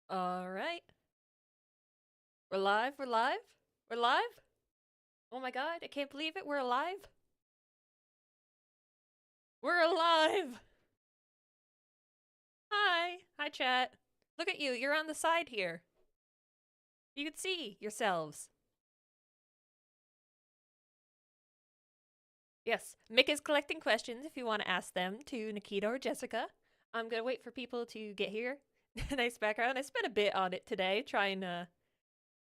All right. We're live. We're live. We're live. Oh my god, I can't believe it. We're alive. We're alive. Hi. Hi, chat. Look at you. You're on the side here. You can see yourselves. Yes, Mick is collecting questions if you want to ask them to Nikita or Jessica. I'm going to wait for people to get here. Nice background. I spent a bit on it today, trying to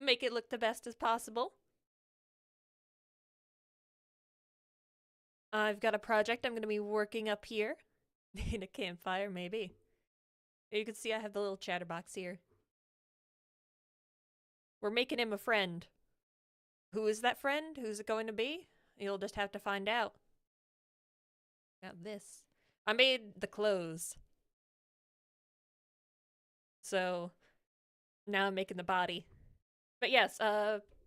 make it look the best as possible. I've got a project I'm going to be working up here in a campfire, maybe. You can see I have the little chatterbox here. We're making him a friend. Who is that friend? Who's it going to be? You'll just have to find out. Got this. I made the clothes. So now I'm making the body. But yes,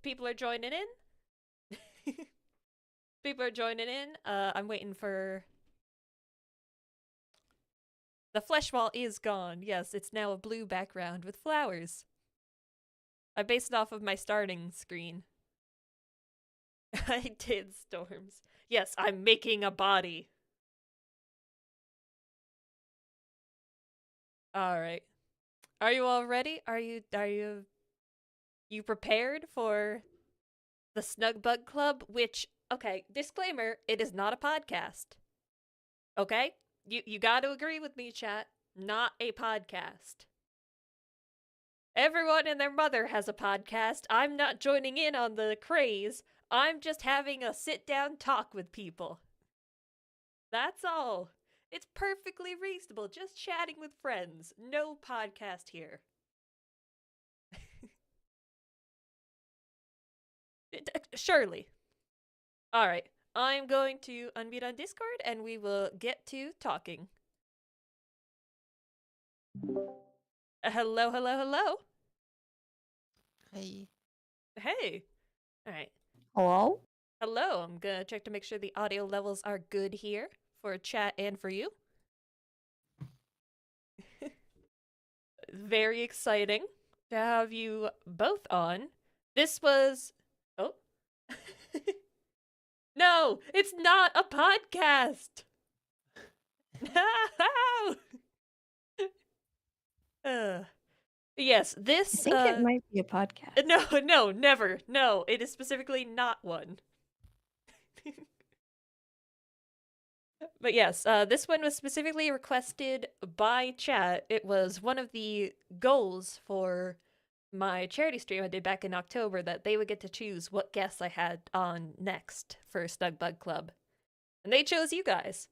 people are joining in. People are joining in. I'm waiting for... The flesh wall is gone. Yes, it's now a blue background with flowers. I based it off of my starting screen. I did, Storms. Yes, I'm making a body. All right. Are you all ready? Are you prepared for the Snug Bug Club? Which, okay, disclaimer, it is not a podcast. Okay? You got to agree with me, chat. Not a podcast. Everyone and their mother has a podcast. I'm not joining in on the craze. I'm just having a sit down talk with people. That's all. It's perfectly reasonable. Just chatting with friends. No podcast here. Surely. All right. I'm going to unmute on Discord and we will get to talking. Hello, hello, hello. Hey. Hey. All right. Hello? Hello. I'm going to check to make sure the audio levels are good here for chat and for you. Very exciting to have you both on. This was. Oh. No, it's not a podcast. No. Yes, I this. think it might be a podcast. No, never. No, it is specifically not one. But yes, this one was specifically requested by chat. It was one of the goals for my charity stream I did back in October that they would get to choose what guests I had on next for Snug Bug Club. And they chose you guys.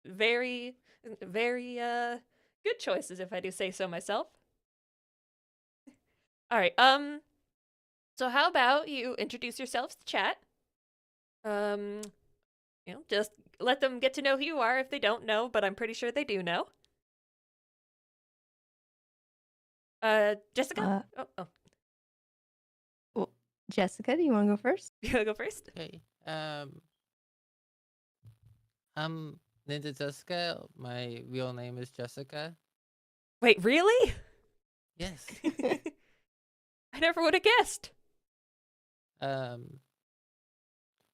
Very, very good choices if I do say so myself. All right. So how about you introduce yourselves to chat? Just let them get to know who you are if they don't know, but I'm pretty sure they do know. Jessica? Oh. Well, Jessica, do you want to go first? You wanna go first? Okay. I'm Ninja Jessica. My real name is Jessica. Wait, really? Yes. I never would have guessed.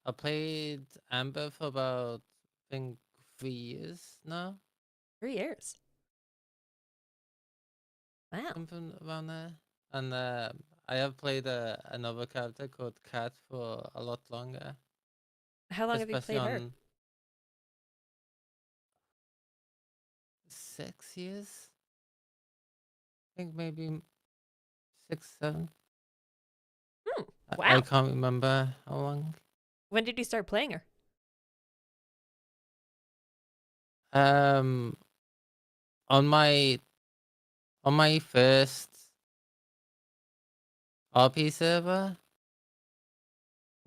I played Amber for about, I think, 3 years now. 3 years. Wow. Something around there. And I have played another character called Cat for a lot longer. How long have you Especially played her? on 6 years. I think maybe 6, 7. Wow. I can't remember how long. When did you start playing her? On my first RP server.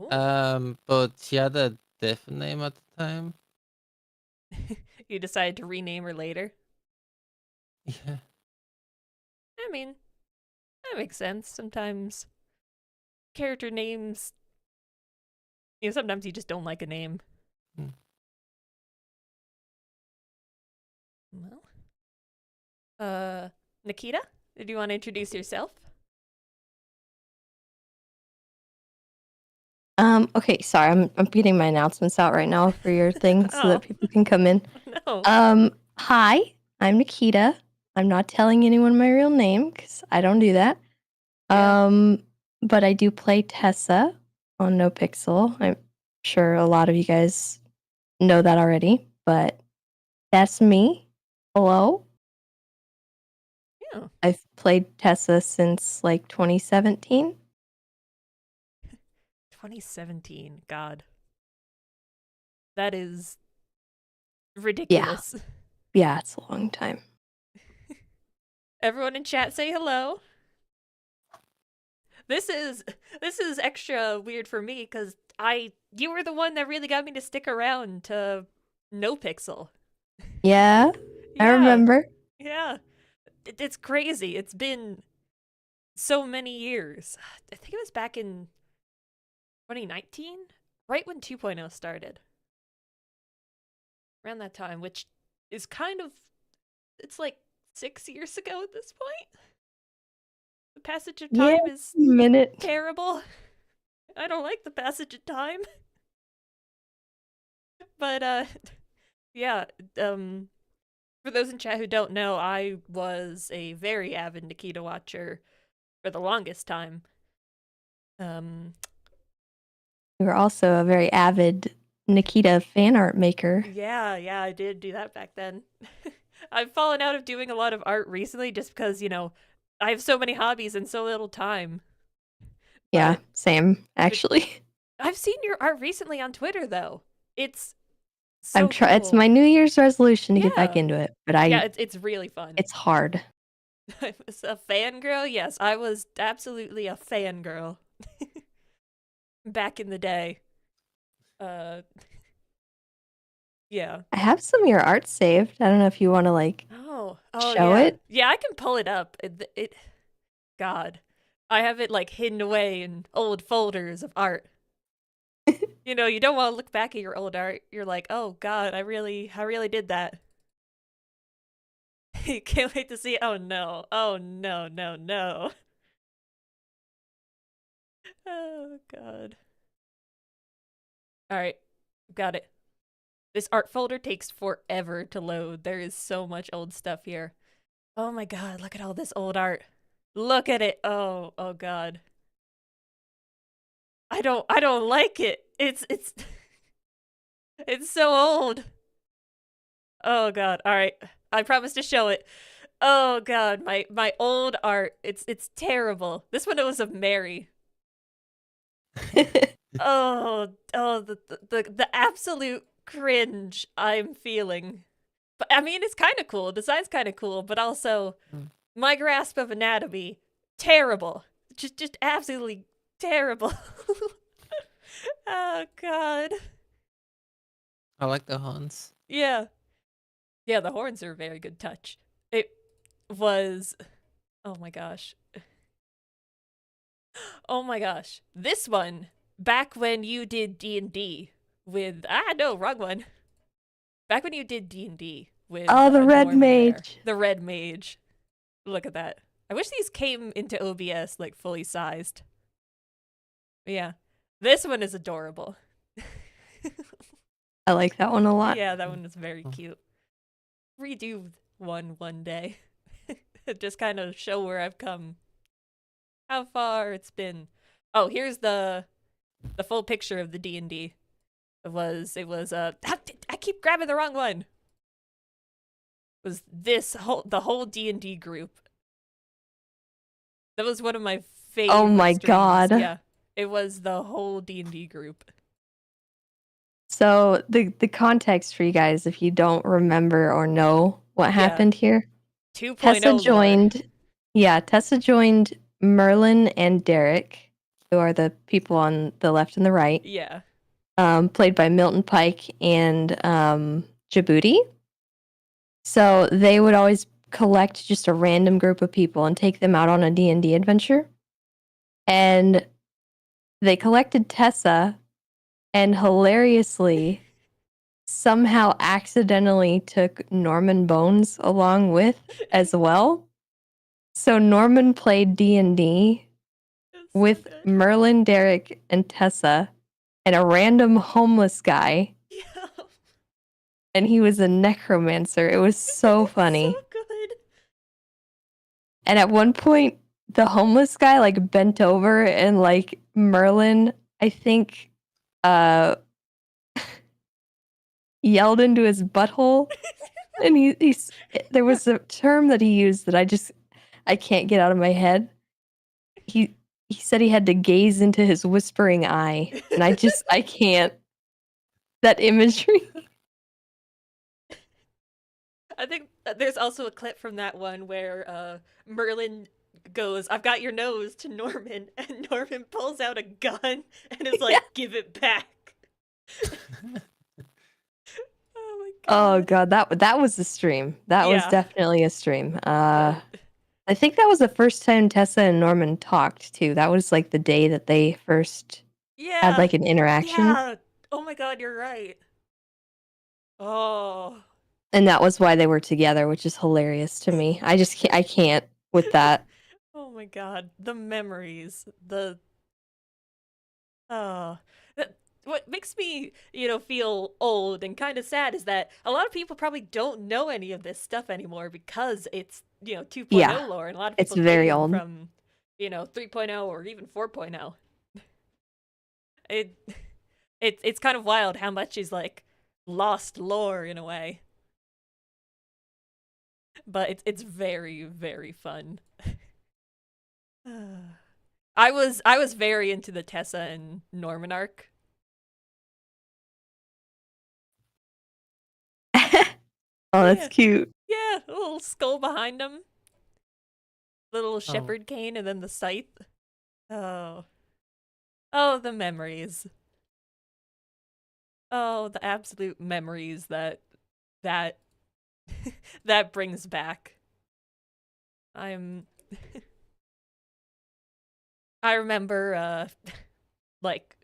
Ooh. But she had a different name at the time. You decided to rename her later? Yeah. I mean, that makes sense. Sometimes character names, sometimes you just don't like a name. Hmm. Well, Nikita, did you want to introduce yourself? Okay, sorry, I'm getting my announcements out right now for your thing so that Oh. people can come in. No. Hi, I'm Nikita. I'm not telling anyone my real name because I don't do that. Yeah. But I do play Tessa on No Pixel. I'm sure a lot of you guys know that already, but that's me. Hello. Yeah. I've played Tessa since like 2017. 2017. God. That is Yeah. ridiculous. Yeah, it's a long time. Everyone in chat say hello. This is extra weird for me because you were the one that really got me to stick around to No Pixel. Yeah, I Yeah. remember. Yeah. It's crazy. It's been so many years. I think it was back in 2019, right when 2.0 started. Around that time, which is kind of, it's like 6 years ago at this point. The passage of Yeah, time is minute. terrible. I don't like the passage of time. But yeah, for those in chat who don't know, I was a very avid Nikita watcher for the longest time. You were also a very avid Nikita fan art maker. Yeah, I did do that back then. I've fallen out of doing a lot of art recently just because, I have so many hobbies and so little time. Yeah, But same, actually. I've seen your art recently on Twitter though. It's I'm so trying. It's cool. my New Year's resolution to get back Yeah. into it, but Yeah, it's really fun. it's hard. I was a fangirl? Yes, I was absolutely a fangirl. Back in the day. Yeah. I have some of your art saved. I don't know if you want to Oh show yeah. it. Yeah, I can pull it up. God. I have it like hidden away in old folders of art. You don't want to look back at your old art. You're like, "Oh god, I really did that." You can't wait to see. Oh no. Oh no, no, no. Oh god. All right. Got it. This art folder takes forever to load. There is so much old stuff here. Oh my god, look at all this old art. Look at it. Oh god. I don't like it. It's it's so old. Oh god. All right. I promise to show it. Oh god, my old art. It's terrible. This one it was of Mary. The absolute cringe I'm feeling. But I mean, it's kind of cool. Design's kind of cool, but also my grasp of anatomy terrible. Just absolutely terrible. Oh god. I like the horns. Yeah. Yeah, the horns are a very good touch. It was oh my gosh. Oh my gosh. This one back when you did D&D with no, wrong one. Back when you did D&D with Oh, the red Norman there. mage. The red mage. Look at that. I wish these came into OBS like fully sized. But yeah. This one is adorable. I like that one a lot. Yeah, that one is very cute. Redo one day. Just kind of show where I've come. How far it's been. Oh, here's the full picture of the D&D. It was I keep grabbing the wrong one. It was the whole D&D group. That was one of my favorite Oh my streams. god. Yeah. It was the whole D&D group. So the context for you guys, if you don't remember or know what happened here, 2.0 Tessa lore. joined. Yeah, Tessa joined Merlin and Derek, who are the people on the left and the right. Yeah. Played by Milton Pike and Djibouti. So they would always collect just a random group of people and take them out on a D&D adventure. And they collected Tessa and hilariously somehow accidentally took Norman Bones along with as well. So Norman played D&D It's with so good. Merlin, Derek, and Tessa, and a random homeless guy, Yeah. and he was a necromancer. It was so funny. So good. And at one point, the homeless guy like bent over and like Merlin, I think, yelled into his butthole. And there was a term that he used that I can't get out of my head. He said he had to gaze into his whispering eye, and I can't. That imagery. I think there's also a clip from that one where Merlin goes, "I've got your nose" to Norman, and Norman pulls out a gun and is like, Yeah. "Give it back." Oh my Oh god. god, that was a stream. That was Yeah. definitely a stream. Uh, I think that was the first time Tessa and Norman talked too. That was like the day that they first had yeah. like an interaction. Yeah. Oh my god, you're right. Oh. And that was why they were together, which is hilarious to me. I can't with that. Oh my god, the memories, the oh, what makes me, feel old and kind of sad is that a lot of people probably don't know any of this stuff anymore because it's, 2.0 Yeah, lore, and a lot of it's people very came old. from, 3.0 or even 4.0. It it's kind of wild how much is like lost lore in a way. But it's very, very fun. I was very into the Tessa and Norman arc. Oh, that's Yeah, cute. yeah, a little skull behind him, little Oh, shepherd cane, and then the scythe. Oh, oh, the memories. Oh, the absolute memories that that brings back. I'm. I remember, like,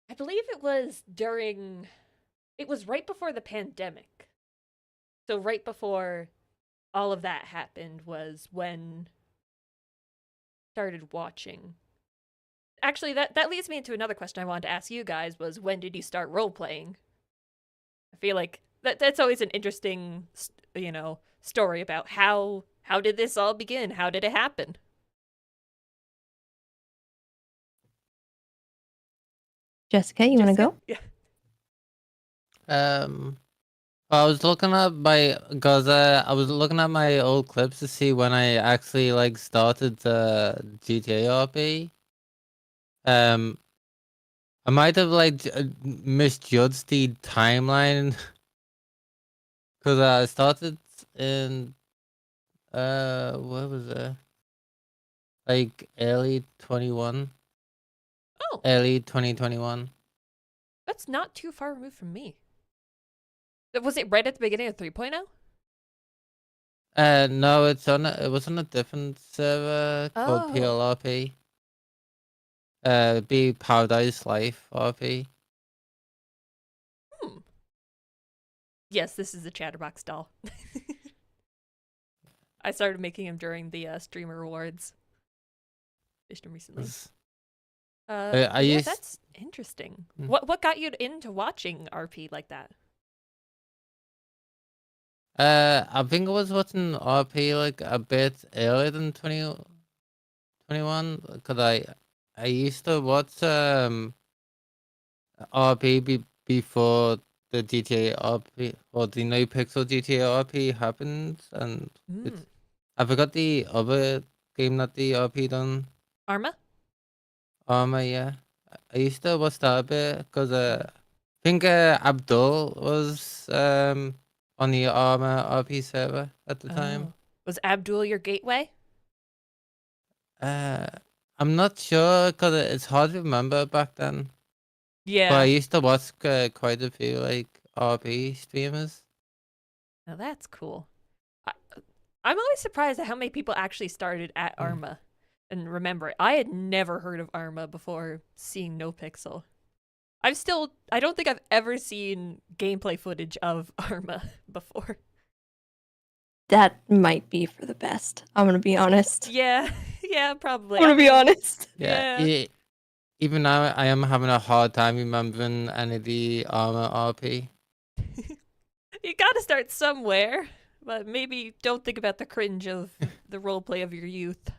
I believe it was during. It was right before the pandemic. So right before all of that happened was when I started watching. Actually, that leads me into another question I wanted to ask you guys was when did you start role playing? I feel like that's always an interesting, story about how did this all begin? How did it happen? Jessica, you want to Jessica? go? Yeah. um, I was looking at I was looking at my old clips to see when I actually like started the GTA RP. Um, I might have like misjudged the timeline because I started in what was it? Like Oh, early 2021. that's not too far removed from me. Was it right at the beginning of 3.0? No, it was on a different server called Oh. PLRP. Be Paradise Life RP. Hmm. Yes, this is a Chatterbox doll. I started making him during the streamer awards. Fished him recently. I But yeah, used that's interesting. mm, What got you into watching RP like that? I think I was watching RP like a bit earlier than 2021 because I used to watch RP before the GTA RP or the No Pixel GTA RP happened, and Mm. it's I forgot the other game that the RP done. Arma? Armor, yeah. I used to watch that a bit because Mm. I think Abdul was on the Armor RP server at the time. Oh. Was Abdul your gateway? Uh, I'm not sure because it's hard to remember back then. But I Yeah. used to watch quite a few like RP streamers. Now that's cool. I, I'm always surprised at how many people actually started at Mm. Arma and remember it. I had never heard of Arma before seeing No Pixel. I don't think I've ever seen gameplay footage of Arma before. That might be for the best. I'm gonna be honest. Yeah, yeah, probably. I'm gonna be honest. Yeah. Yeah. Even now, I am having a hard time remembering any of the Armor RP. You gotta start somewhere, but maybe don't think about the cringe of the roleplay of your youth.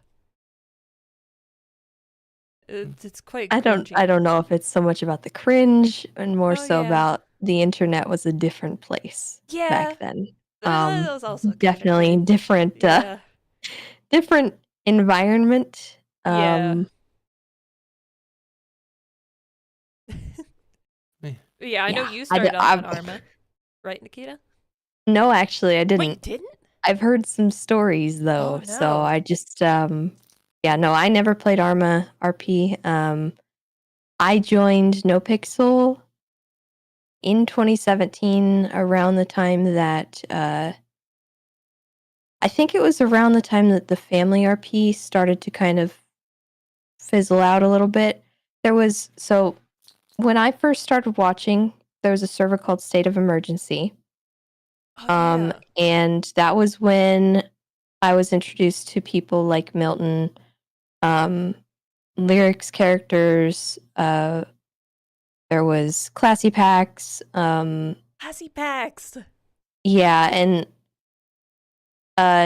It's quite cringy. I don't know if it's so much about the cringe and more Oh so yeah, about the internet was a different place yeah. back then. That was also kind of Definitely cringe. different Yeah, different environment. yeah, yeah. I know Yeah. you started off on I've Arma, right, Nikita? no, actually I Wait, you didn't. didn't? I've heard some stories Oh though, so no. I just yeah, no, I never played Arma RP. I joined NoPixel in 2017 around the time that I think it was around the time that the family RP started to kind of fizzle out a little bit. So when I first started watching, there was a server called State of Emergency. Oh yeah. And that was when I was introduced to people like Milton, um, lyrics characters. There was Classy Packs. Passy Pax. Yeah, and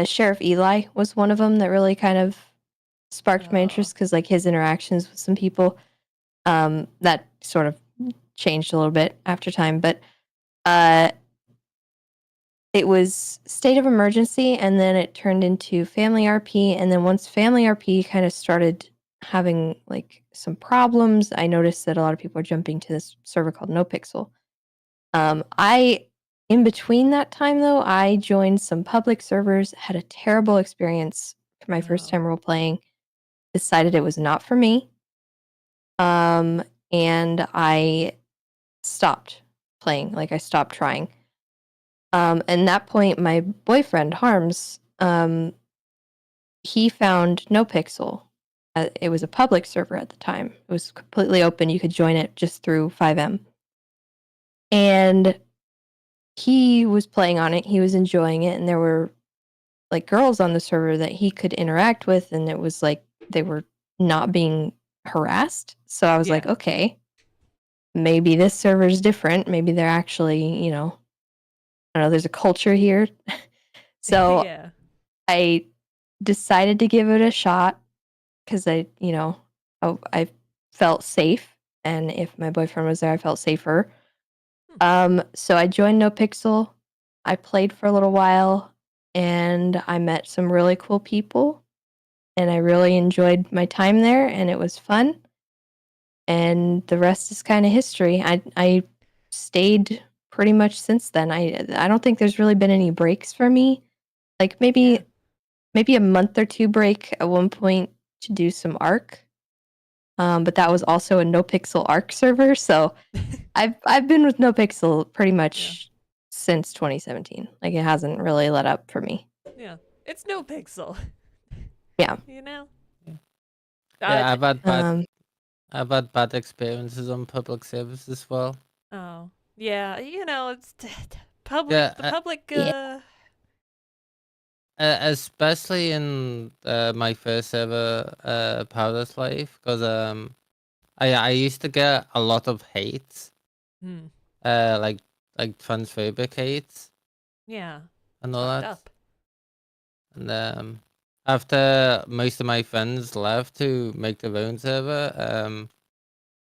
Sheriff Eli was one of them that really kind of sparked my Oh. interest because like his interactions with some people that sort of changed a little bit after time, but uh, it was State of Emergency, and then it turned into Family RP, and then once Family RP kind of started having like some problems, I noticed that a lot of people are jumping to this server called NoPixel. I in between that time though, I joined some public servers, had a terrible experience for my first No. time role playing, decided it was not for me. Um, and I stopped playing, like I stopped trying. And that point, my boyfriend Harms, he found NoPixel. It was a public server at the time. It was completely open. You could join it just through 5M. And he was playing on it. He was enjoying it, and there were like girls on the server that he could interact with, and it was like they were not being harassed. So I was like, Yeah. okay, maybe this server is different. Maybe they're actually, I don't know, there's a culture here. So Yeah. I decided to give it a shot because I felt safe. And if my boyfriend was there, I felt safer. So I joined NoPixel. I played for a little while and I met some really cool people and I really enjoyed my time there and it was fun. And the rest is kind of history. I stayed pretty much since then. I don't think there's really been any breaks for me. Like Yeah. maybe a month or two break at one point to do some Arc. But that was also a NoPixel Arc server, so I've been with NoPixel pretty Yeah. much since 2017. Like it hasn't really let up for me. Yeah. It's no pixel. Yeah. You know? Yeah, Um, I've had bad experiences on public service as well. Oh. Yeah, it's public Yeah, the public yeah. especially in my first ever Paradise Life, because I used to get a lot of hate, Hmm. like transphobic hate Yeah. and It's all fucked that. up. And after most of my friends left to make their own server,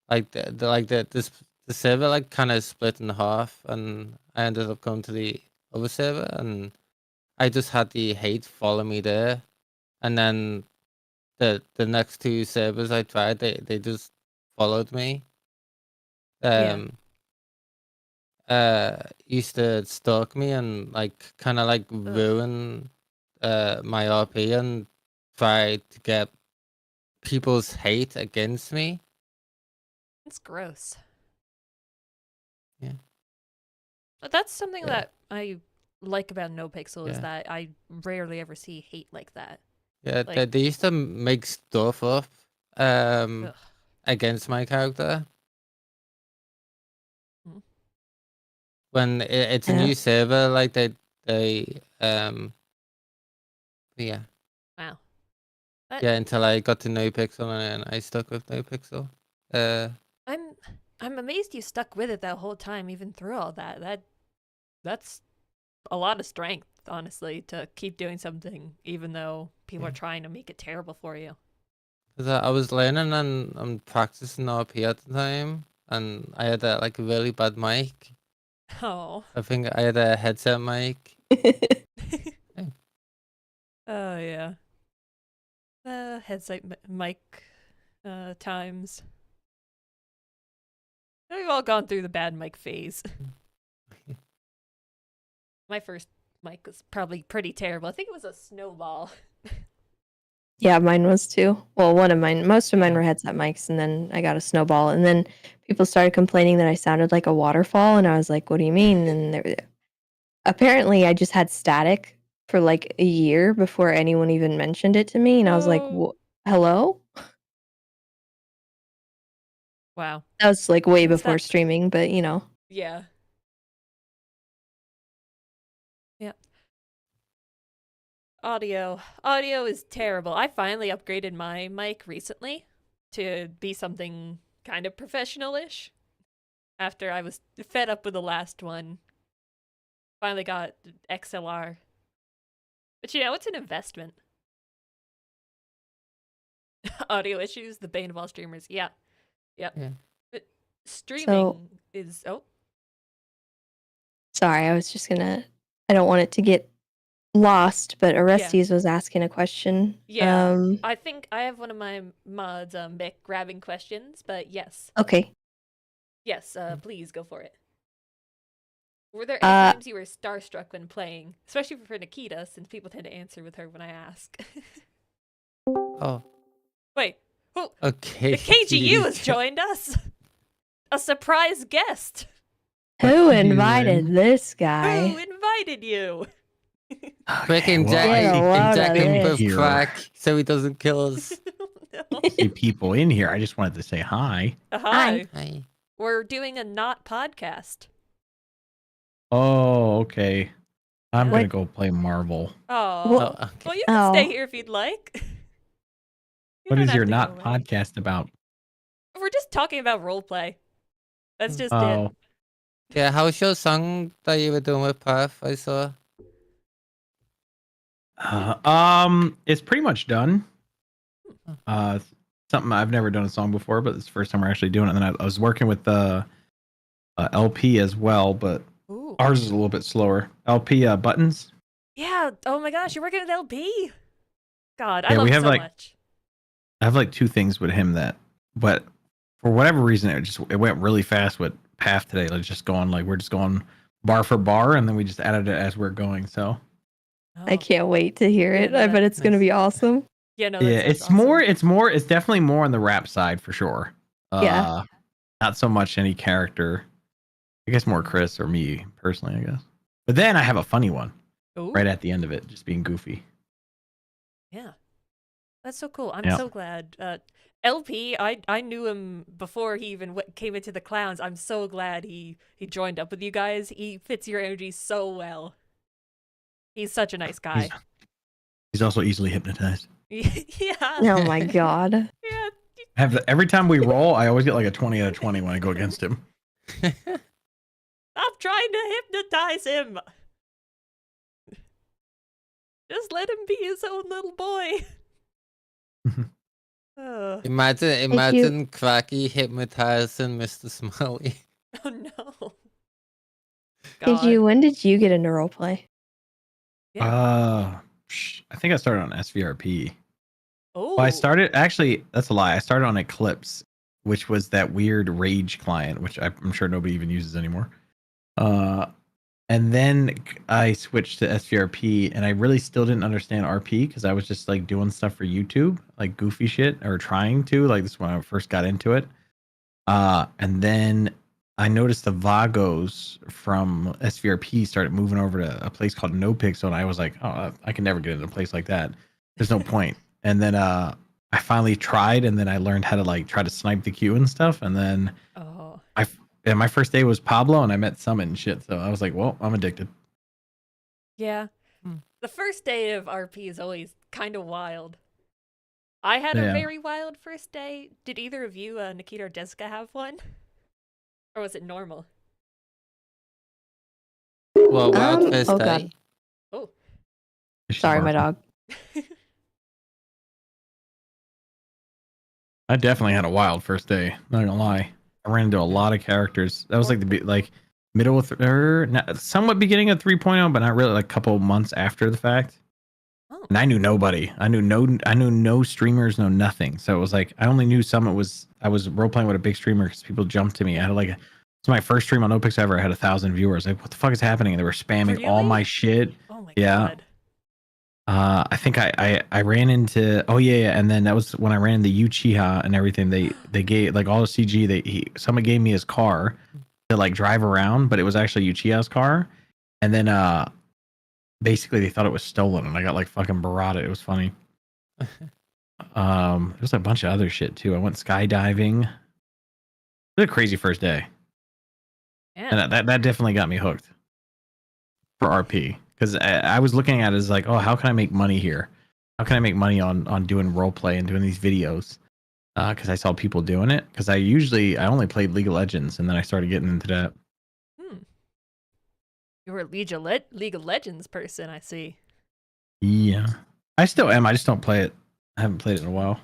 like the server like kind of split in half, and I ended up going to the other server, and I just had the hate follow me there, and then the next two servers I tried, they just followed me. Yeah. Um, used to stalk me and like kind of like Ugh. ruin my RP and try to get people's hate against me. It's gross. Yeah, But that's something yeah, that I like about NoPixel is yeah, that I rarely ever see hate like that. yeah. Like, They used to make stuff up um ugh. against my character. when it's a Yeah. new server, like they yeah. Wow. Yeah, until I got to No Pixel and I stuck with No Pixel. I'm amazed you stuck with it that whole time, even through all that. That's a lot of strength, honestly, to keep doing something even though people are trying to make it terrible for you. Cause I was learning and practicing RP at the time, and I had a really bad mic. Oh. I think I had a headset mic. Oh yeah. Headset mic times. We've all gone through the bad mic phase. My first mic was probably pretty terrible. I think it was a snowball. Yeah, mine was too. Well, one of mine. Most of mine were headset mics, and then I got a snowball, and then people started complaining that I sounded like a waterfall, and I was like, "What do you mean?" And apparently, I just had static for like a year before anyone even mentioned it to me, and I was like, Oh. "Hello?" Wow. That was like way Since before that- streaming, but you know. Yeah. Yeah. Audio is terrible. I finally upgraded my mic recently to be something kind of professional-ish after I was fed up with the last one. Finally got XLR. But you know, it's an investment. Audio issues, the bane of all streamers. Yeah. Yep. Yeah. But streaming is Sorry, I was just gonna. I don't want it to get lost, but Orestes was asking a question. yeah. I think I have one of my mods, Mick, grabbing questions, but yes. Okay. Yes, please go for it. Were there any times you were starstruck when playing? Especially for Nikita, since people tend to answer with her when I ask. Oh. Wait, who? Okay. The KGU has joined us! A surprise guest! Who invited this guy? Who invited you? Quick, Get inject a him load of with this. crack so he doesn't kill us. No. See people in here. I just wanted to say hi. Hi. Hi. We're doing a not podcast. Oh, okay. I'm Yeah. gonna go play Marvel. Oh. Wha- Oh, okay. Well, you can stay Oh. here if you'd like. You What don't is have your to go not away. podcast about? We're just talking about roleplay. That's just it. Oh, Yeah, how's your song that you were doing with Path? I saw. it's pretty much done. Something I've never done a song before, but it's the first time we're actually doing it. And then I was working with the LP as well, but Ooh. ours is a little bit slower. LP buttons. Yeah. Oh my gosh, you're working with LP. God, I Yeah, love we him have, so like- much. I have like two things with him but for whatever reason, it went really fast with Path today. Like we're just going bar for bar, and then we just added it as we're going. So I Oh. can't wait to hear Yeah, it. no, I bet it's gonna nice. be awesome. Yeah, no, that yeah, sounds it's awesome. it's definitely more on the rap side for sure. Yeah. Not so much any character. I guess more Chris or me personally, I guess. But then I have a funny one Ooh. right at the end of it, just being goofy. Yeah. That's so cool. I'm Yeah. so glad. LP, I knew him before he even came into the clowns. I'm so glad he joined up with you guys. He fits your energy so well. He's such a nice guy. He's also easily hypnotized. Yeah. Oh my god. Yeah. Every time we roll, I always get like a 20 out of 20 when I go against him. Stop trying to hypnotize him. Just let him be his own little boy. Imagine Cracky hypnotizing Mr. Smiley. Oh no. When did you get into roleplay? Yeah. I think I started on SVRP. Oh. Well, I started actually. That's a lie. I started on Eclipse, which was that weird Rage client, which I'm sure nobody even uses anymore. And then I switched to SVRP, and I really still didn't understand RP because I was just like doing stuff for YouTube, like goofy shit, or trying to. Like this is when I first got into it. And then I noticed the Vagos from SVRP started moving over to a place called No Pixel, and I was like, oh, I can never get into a place like that. There's no point. And then I finally tried, and then I learned how to like try to snipe the queue and stuff, and then Oh. my first day was Pablo, and I met Summit and shit. So I was like, well, I'm addicted. Yeah. Hmm. The first day of RP is always kind of wild. I had a Yeah. very wild first day. Did either of you, Nikita or Jessica, have one? Or was it normal? Well, wild first oh day. god, Oh. She's sorry, my barking. dog. I definitely had a wild first day. Not gonna lie. I ran into a lot of characters. That was like the middle of somewhat beginning of 3.0, but not really. Like a couple months after the fact. Oh. And I knew nobody. I knew no streamers, no nothing. So it was like I only knew I was role playing with a big streamer because people jumped to me. I had it's my first stream on OPix ever. I had 1,000 viewers. Like, what the fuck is happening? And they were spamming all Really? my shit. Oh my Yeah. god. I think I ran into yeah, and then that was when I ran into Uchiha and everything. They gave like all the CG. Someone gave me his car to like drive around, but it was actually Uchiha's car. And then basically they thought it was stolen, and I got like fucking berated. It was funny. There's a bunch of other shit too. I went skydiving. It was a crazy first day, Yeah. and that definitely got me hooked for RP because I was looking at it as like, oh, how can I make money here? How can I make money on doing role play and doing these videos? Because I saw people doing it. Because I only played League of Legends, and then I started getting into that. Hmm. You were a League of Legends person, I see. Yeah, I still am. I just don't play it. I haven't played it in a while.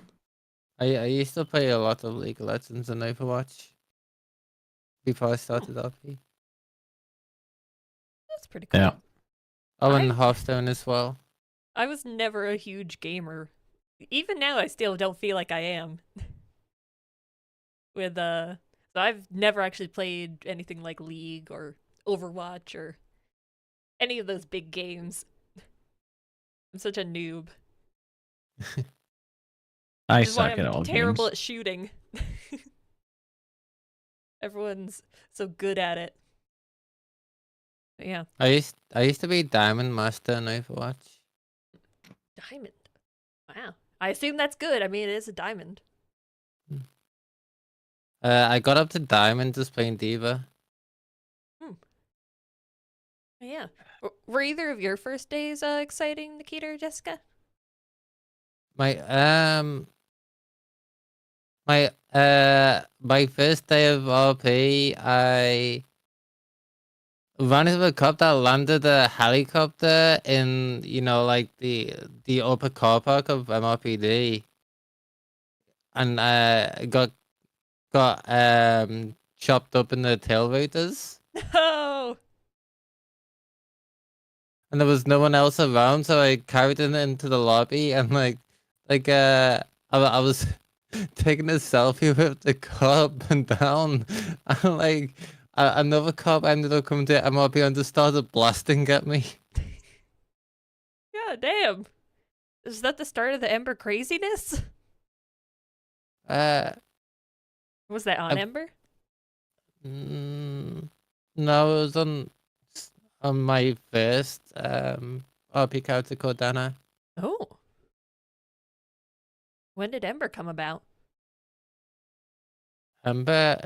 I used to play a lot of League of Legends and Overwatch before I started RP. That's pretty cool. Yeah. Oh, and I- Hearthstone as well. I was never a huge gamer. Even now, I still don't feel like I am. So I've never actually played anything like League or Overwatch or any of those big games. I'm such a noob. I Which is why suck at I'm all terrible games. at shooting. Everyone's so good at it. But yeah, I used to be Diamond Master in Overwatch. diamond. Wow. I assume that's good. I mean, it is a diamond. I got up to Diamond just playing Diva. Yeah. Were either of your first days exciting, Nikita or Jessica? My first day of RP, I ran into a cop that landed a helicopter in, like the upper car park of MRPD, and got chopped up in the tail rotors, No. and there was no one else around, so I carried it into the lobby, and I was taking a selfie with the cop and down, and another cop ended up coming to MRP and just started blasting at me. Yeah, damn. Is that the start of the Ember craziness? Was that on I- Ember? No, it was on my first RP character called Dana. Oh. When did Ember come about? Ember,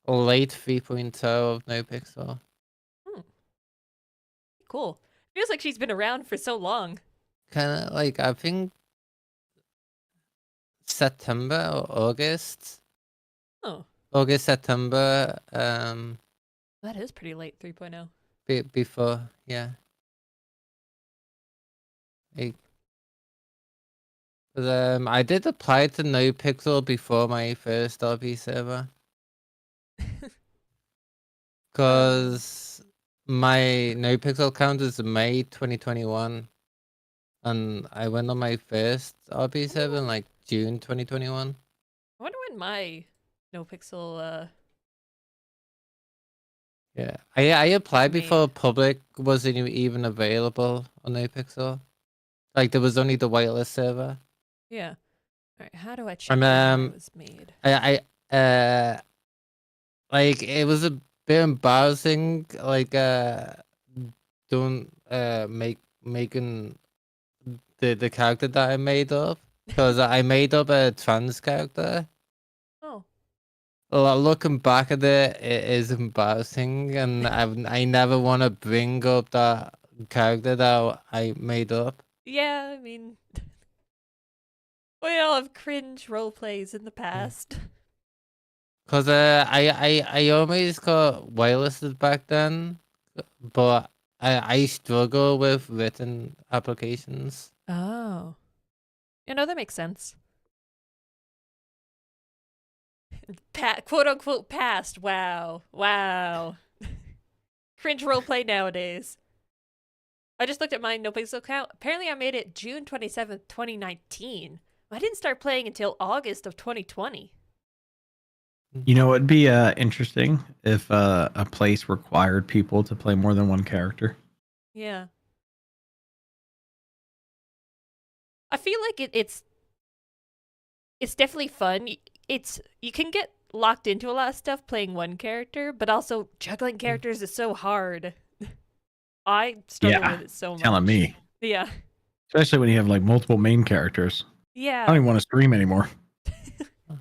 late 3.0 of No Pixel. Cool. Feels like she's been around for so long. Kind of like, I think September or August. Oh, August, September, that is pretty late 3.0. before, yeah. I did apply to No Pixel before my first RP server. Because my No Pixel account is May 2021. And I went on my first RP server in like June 2021. I wonder when my No Pixel Yeah, I applied made. before public wasn't even available on No Pixel. Like there was only the whitelist server. Yeah. Alright, how do I check And when mine was made? like it was a bit embarrassing, like doing making the character that I made up, because I made up a trans character. Oh. looking back at it, it is embarrassing, and I never want to bring up that character that I made up. Yeah, I mean, we all have cringe role plays in the past. Cause I always got whitelisted back then, but I struggle with written applications. Oh. You know, that makes sense. Quote unquote past. Wow. Wow. Cringe roleplay nowadays. I just looked at my NoPixel account. Apparently I made it June 27th, 2019. I didn't start playing until August of 2020. You know, it'd be interesting if a place required people to play more than one character. Yeah. I feel like it's definitely fun. You can get locked into a lot of stuff playing one character, but also juggling characters is so hard. I struggle Yeah, with it so much. telling me. Yeah. Especially when you have like multiple main characters. I don't Yeah. even want to stream anymore. I'm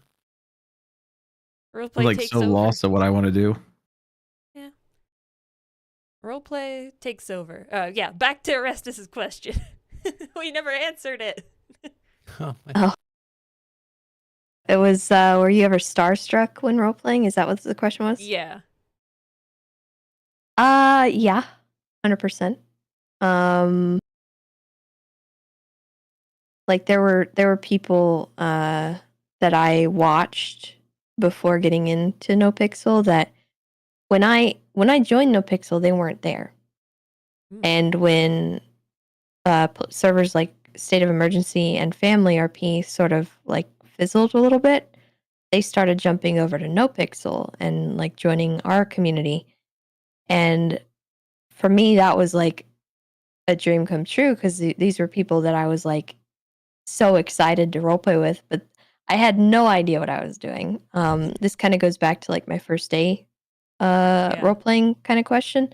Roleplay like takes so over. lost at what I want to do. Roleplay takes over. Yeah, back to Orestes' question. We never answered it. Oh, Oh. It was, were you ever starstruck when role playing? Is that what the question was? Yeah. Yeah, 100%. Like there were people that I watched before getting into NoPixel that when I joined NoPixel, they weren't there. And when servers like State of Emergency and Family RP sort of like fizzled a little bit, they started jumping over to NoPixel and like joining our community. And for me, that was like a dream come true because these were people that I was like so excited to roleplay with, but I had no idea what I was doing. This kind of goes back to like my first day role playing kind of question.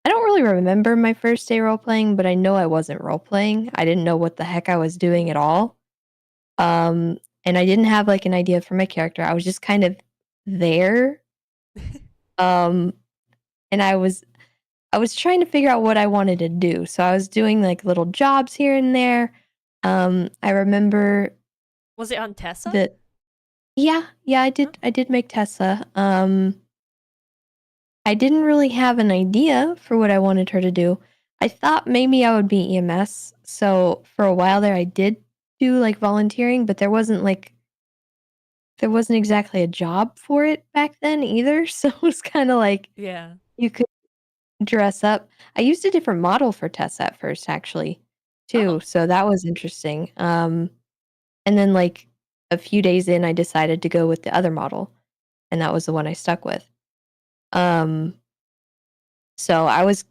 I don't really remember my first day role playing, but I know I wasn't role playing. I didn't know what the heck I was doing at all. And I didn't have like an idea for my character. I was just kind of there. And I was trying to figure out what I wanted to do. So I was doing like little jobs here and there. I remember Was it on Tessa? that yeah, I did make Tessa. I didn't really have an idea for what I wanted her to do. I thought maybe I would be EMS. So for a while there I did do like volunteering, but there wasn't exactly a job for it back then either. So it was kind of like Yeah. you could dress up. I used a different model for Tessa at first actually too. Oh. So that was interesting. And then like a few days in I decided to go with the other model, and that was the one I stuck with. So I was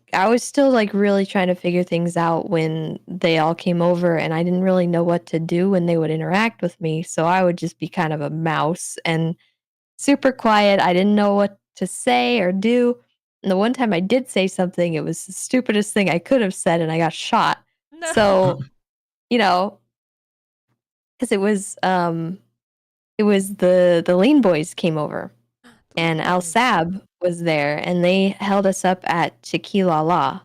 still like really trying to figure things out when they all came over, and I didn't really know what to do when they would interact with me. So I would just be kind of a mouse and super quiet. I didn't know what to say or do. And the one time I did say something, it was the stupidest thing I could have said, and I got shot. No. So, you know, because it was the Lean Boys came over, and Al Boys. Sab was there, and they held us up at Tequila La.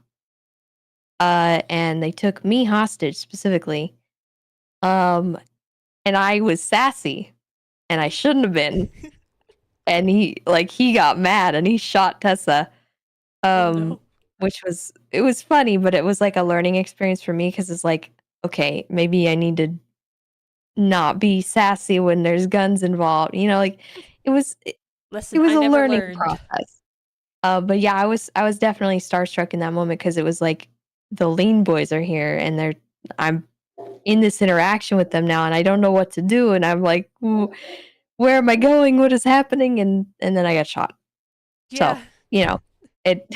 And they took me hostage specifically. And I was sassy, and I shouldn't have been. And he got mad and he shot Tessa. Oh, no. Which was funny, but it was like a learning experience for me because it's like, okay, maybe I need to not be sassy when there's guns involved. You know, like it was Lesson a I never learning learned. process. But yeah, I was definitely starstruck in that moment because it was like the Lean Boys are here and I'm in this interaction with them now, and I don't know what to do, and I'm like, where am I going? What is happening? And then I got shot. Yeah. So you know it,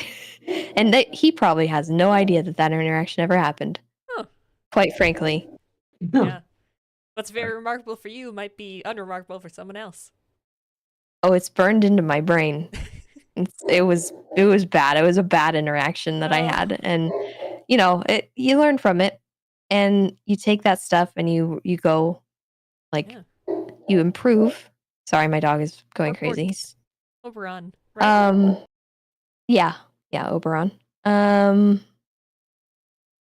and he probably has no idea that interaction ever happened. Huh. Quite frankly. Yeah. What's very remarkable for you might be unremarkable for someone else. Oh, it's burned into my brain. It was bad. It was a bad interaction that I had, and you know, you learn from it, and you take that stuff and you go like you improve, Sorry, my dog is going Or crazy. Ports. Oberon. Right? Yeah, Oberon.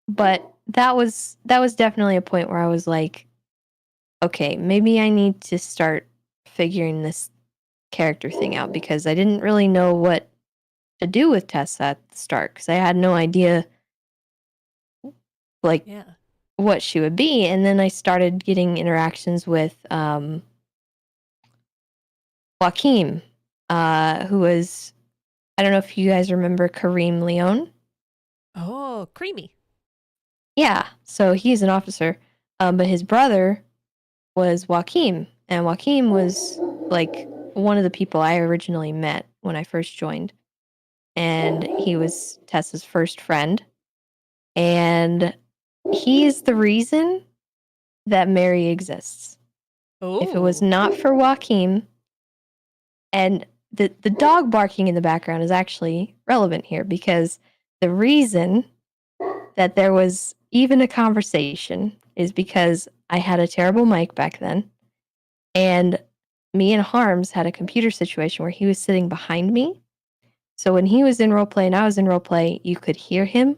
But that was definitely a point where I was like, okay, maybe I need to start figuring this character thing out because I didn't really know what to do with Tessa at the start because I had no idea like Yeah. what she would be, and then I started getting interactions with Joaquin, who was, I don't know if you guys remember Kareem Leone. Oh, creamy. Yeah, so he's an officer, but his brother was Joaquin, and Joaquin was like one of the people I originally met when I first joined, and he was Tessa's first friend, and he's the reason that Mary exists. Oh. If it was not for Joaquin, and the dog barking in the background is actually relevant here because the reason that there was even a conversation is because I had a terrible mic back then, and me and Harms had a computer situation where he was sitting behind me. So when he was in roleplay and I was in roleplay, you could hear him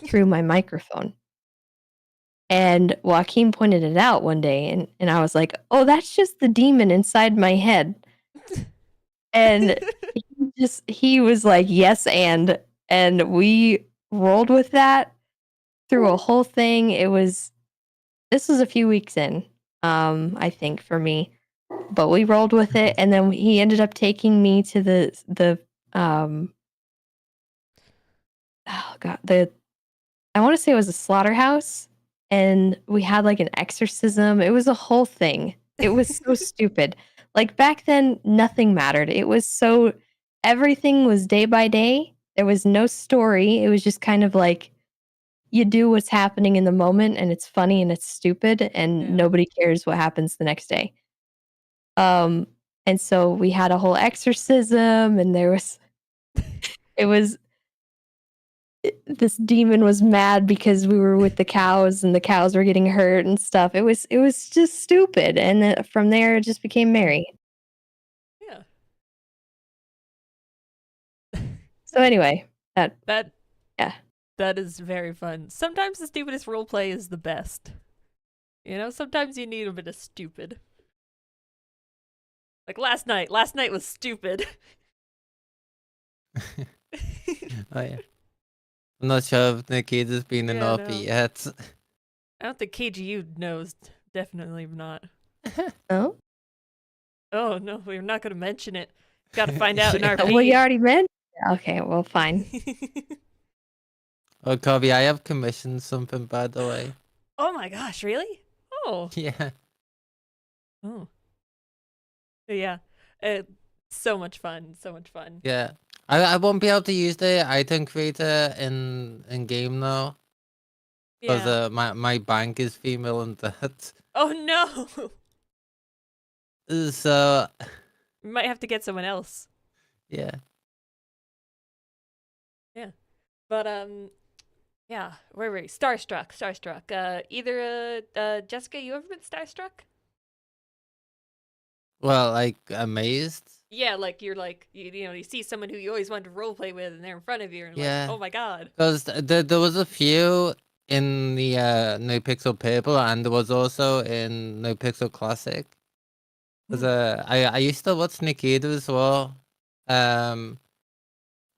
through my microphone. And Joaquin pointed it out one day, and I was like, oh, that's just the demon inside my head. And he was like, yes, and we rolled with that through a whole thing. This was a few weeks in, I think for me, but we rolled with it, and then he ended up taking me to the oh god, I want to say it was a slaughterhouse, and we had like an exorcism. It was a whole thing. It was so stupid. Like back then, nothing mattered. Everything was day by day. There was no story. It was just kind of like you do what's happening in the moment, and it's funny and it's stupid, and Yeah. nobody cares what happens the next day. Um, and so we had a whole exorcism, and it was this demon was mad because we were with the cows and the cows were getting hurt and stuff. It was just stupid, and then from there it just became Mary. Yeah. So anyway, That yeah. that is very fun. Sometimes the stupidest roleplay is the best. You know, sometimes you need a bit of stupid. Like last night. Last night was stupid. Oh yeah. I'm not sure if Nikita's been in Yeah, RP no. yet. I don't think KGU knows. Definitely not. Oh, Oh no, we're not gonna mention it. Gotta find out in RP. well, you already mentioned. Okay, well, fine. Oh, Kobe, I have commissioned something, by the way. Oh my gosh, really? Oh. Yeah. Oh. Yeah. So much fun. So much fun. Yeah. I won't be able to use the item creator in game now. Because Yeah. my bank is female and that. Oh no. So We might have to get someone else. yeah. Yeah. But yeah, where were we? Starstruck. Either Jessica, you ever been starstruck? Well, like amazed. Yeah, like you're like you know, you see someone who you always wanted to roleplay with and they're in front of you and Yeah. like, oh my god. Because there was a few in the No Pixel Purple, and there was also in No Pixel Classic. Because I used to watch Nikita as well. And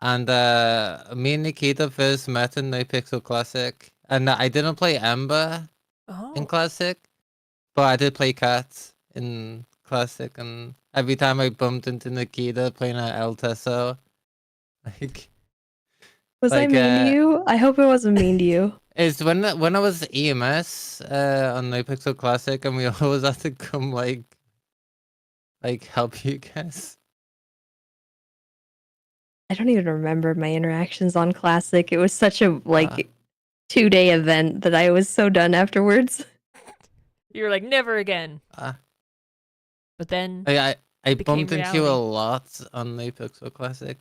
me and Nikita first met in No Pixel Classic, and I didn't play Ember in Oh. Classic, but I did play Cat in Classic, and every time I bumped into Nikita playing at El Teso, like Was I mean to you? I hope it wasn't mean to you. it's when I was EMS on No Pixel Classic, and we always had to come like help you guys. I don't even remember my interactions on Classic. It was such a 2-day event that I was so done afterwards. You were like, never again. But then I became bumped into you a reality. lot on No Pixel Classic.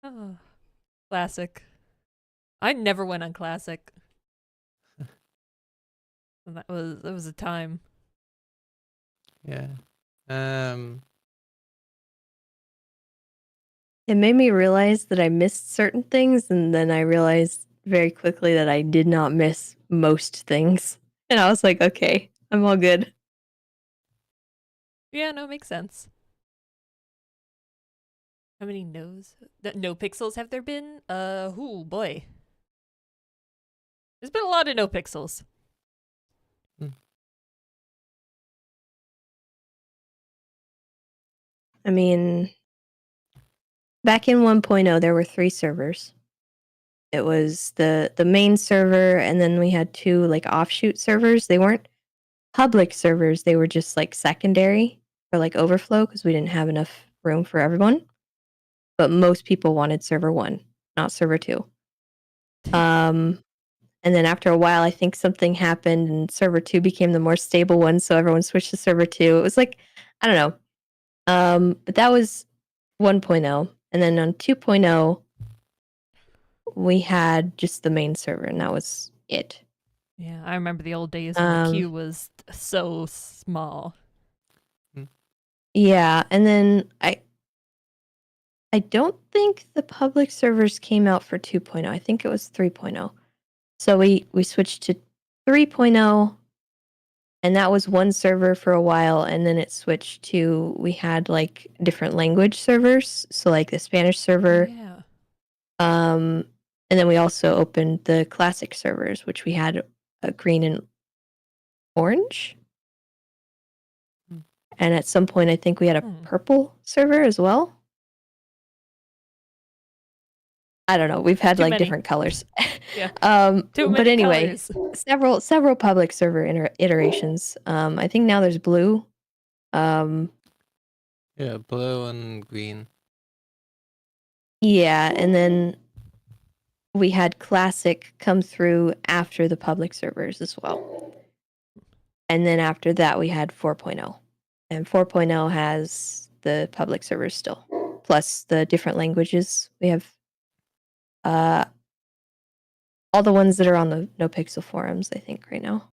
Oh, Classic. I never went on Classic. That was a time. Yeah. It made me realize that I missed certain things, and then I realized very quickly that I did not miss most things. And I was like, okay, I'm all good. Yeah, no, makes sense. How many no pixels have there been? Ooh, boy. There's been a lot of no pixels. I mean, back in 1.0, there were 3 servers. It was the main server, and then we had 2 like offshoot servers. They weren't public servers; they were just like secondary for like overflow because we didn't have enough room for everyone. But most people wanted server 1, not server 2. And then after a while, I think something happened, and server 2 became the more stable one, so everyone switched to server 2. It was like, I don't know. But that was 1.0, and then on 2.0, we had just the main server, and that was it. Yeah, I remember the old days when the queue was so small. Yeah, and then I don't think the public servers came out for 2.0. I think it was 3.0. So we switched to 3.0, and that was one server for a while, and then it switched to we had like different language servers, so like the Spanish server. Yeah. And then we also opened the classic servers, which we had a green and orange. And at some point, I think we had a purple server as well. I don't know. We've had Too like many. different colors. Yeah. But many anyway, colors. several public server iterations. I think now there's blue. Yeah, blue and green. Yeah, and then we had classic come through after the public servers as well. And then after that, we had 4.0. And 4.0 has the public servers still, plus the different languages. We have all the ones that are on the No Pixel forums, I think, right now.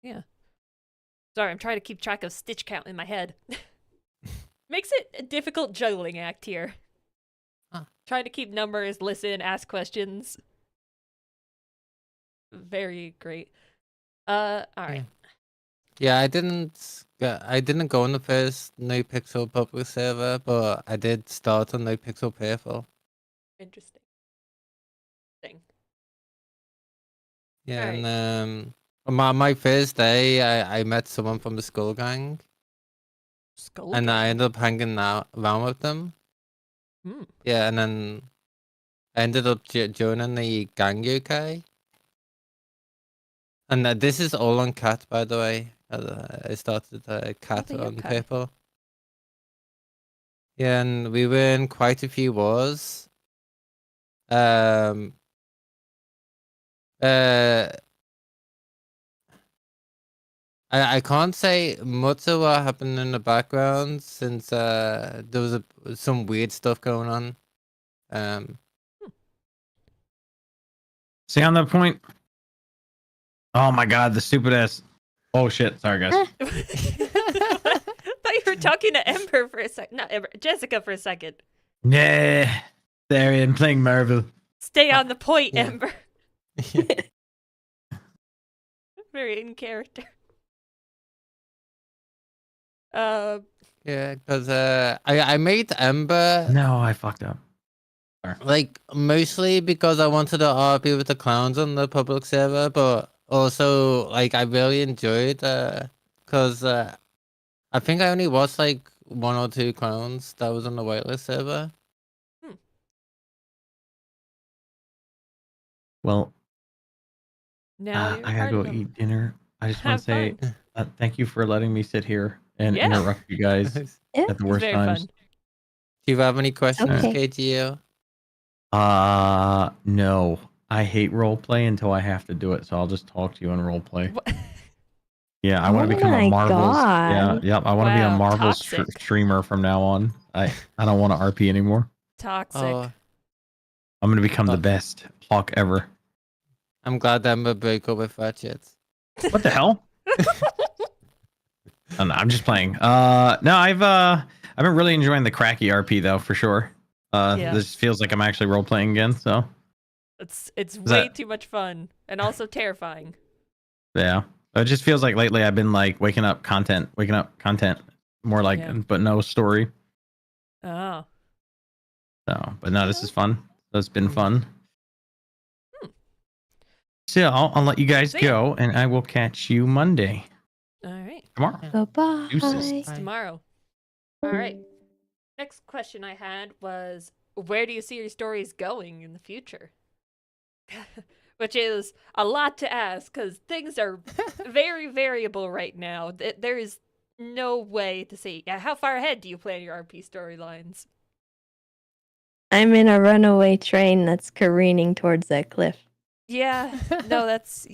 Yeah. Sorry, I'm trying to keep track of stitch count in my head. Makes it a difficult juggling act here. Trying to keep numbers, listen, ask questions. Very great. All right. Yeah, I didn't go on the first No Pixel public server, but I did start on No Pixel Purple. Interesting. Yeah, Alright. and my first day, I met someone from the Skull Gang, and I ended up hanging out around with them. Yeah, and then I ended up joining the Gang UK. And this is all on Cat, by the way. I started Cat on Purple. Yeah, and we were in quite a few wars. I can't say much of what happened in the background since there was some weird stuff going on. Stay on that point. Oh my god, the stupid ass. Oh shit, sorry guys. I thought you were talking to Ember for a second. Not Ember, Jessica for a second. Yeah, Darian playing Marvel. Stay on the point, yeah. Ember. Very in character. Yeah, because I made Ember. No, I fucked up. Sorry. Like mostly because I wanted to RP with the clowns on the public server, but also like I really enjoyed because I think I only watched like 1 or 2 clowns that was on the whitelist server. Well, Now I gotta go eat dinner. I just want to say thank you for letting me sit here and interrupt you guys at the worst times. Fun. Do you have any questions, Okay. KGO? No. I hate roleplay until I have to do it, so I'll just talk to you in roleplay. Yeah, I want to become a Marvel's. God. Yeah, I want to be a Marvel toxic. streamer from now on. I don't want to RP anymore. Toxic. Oh, I'm gonna become the Oh. best hawk ever. I'm glad that I'm gonna break up with Ratchet. What the hell? Oh, no, I'm just playing. No, I've been really enjoying the cracky RP though, for sure. Yeah. This feels like I'm actually role playing again. So It's way that- too much fun and also terrifying. yeah, it just feels like lately I've been like waking up content, more like, Yeah. but no story. Oh. So, but no, this is fun. So it's been fun. Hmm. So I'll let you guys So, yeah. go, and I will catch you Monday All right. tomorrow. Bye-bye. Deuces. It's tomorrow. All right. Next question I had was, where do you see your stories going in the future? Which is a lot to ask because things are very variable right now. There is no way to see. Yeah, how far ahead do you plan your RP storylines? I'm in a runaway train that's careening towards that cliff. Yeah, no, that's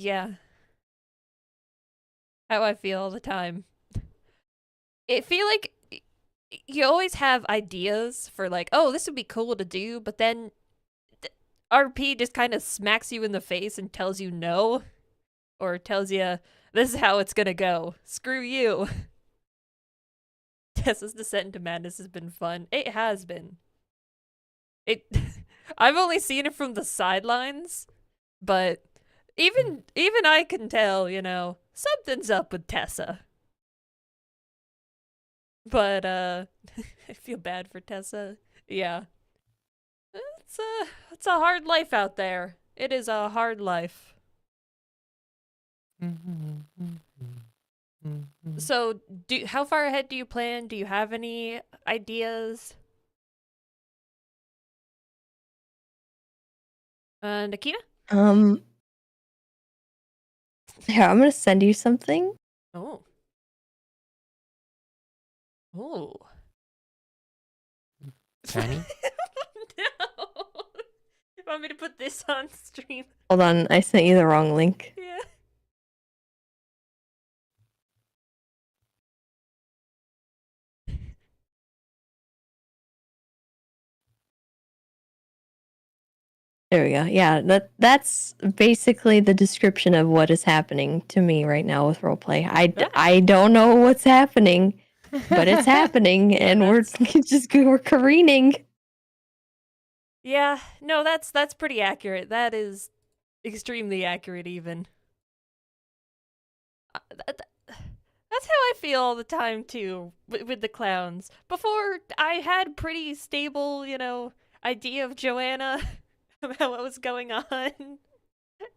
how I feel all the time. I feel like you always have ideas for like, oh, this would be cool to do, but then RP just kind of smacks you in the face and tells you no, or tells you this is how it's gonna go. Screw you. Tessa's descent into madness has been fun. It has been. It. I've only seen it from the sidelines, but even I can tell, something's up with Tessa. But I feel bad for Tessa. Yeah. It's a hard life out there. It is a hard life. So, how far ahead do you plan? Do you have any ideas? Nikita? Here, I'm gonna send you something. Oh. Oh. Tiny? No. You want me to put this on stream? Hold on, I sent you the wrong link. Yeah. There we go. Yeah, that's basically the description of what is happening to me right now with roleplay. I don't know what's happening, but it's happening, and we're careening. Yeah, no, that's pretty accurate. That is extremely accurate, even. That's how I feel all the time too with the clowns. Before I had pretty stable, idea of Joanna about what was going on,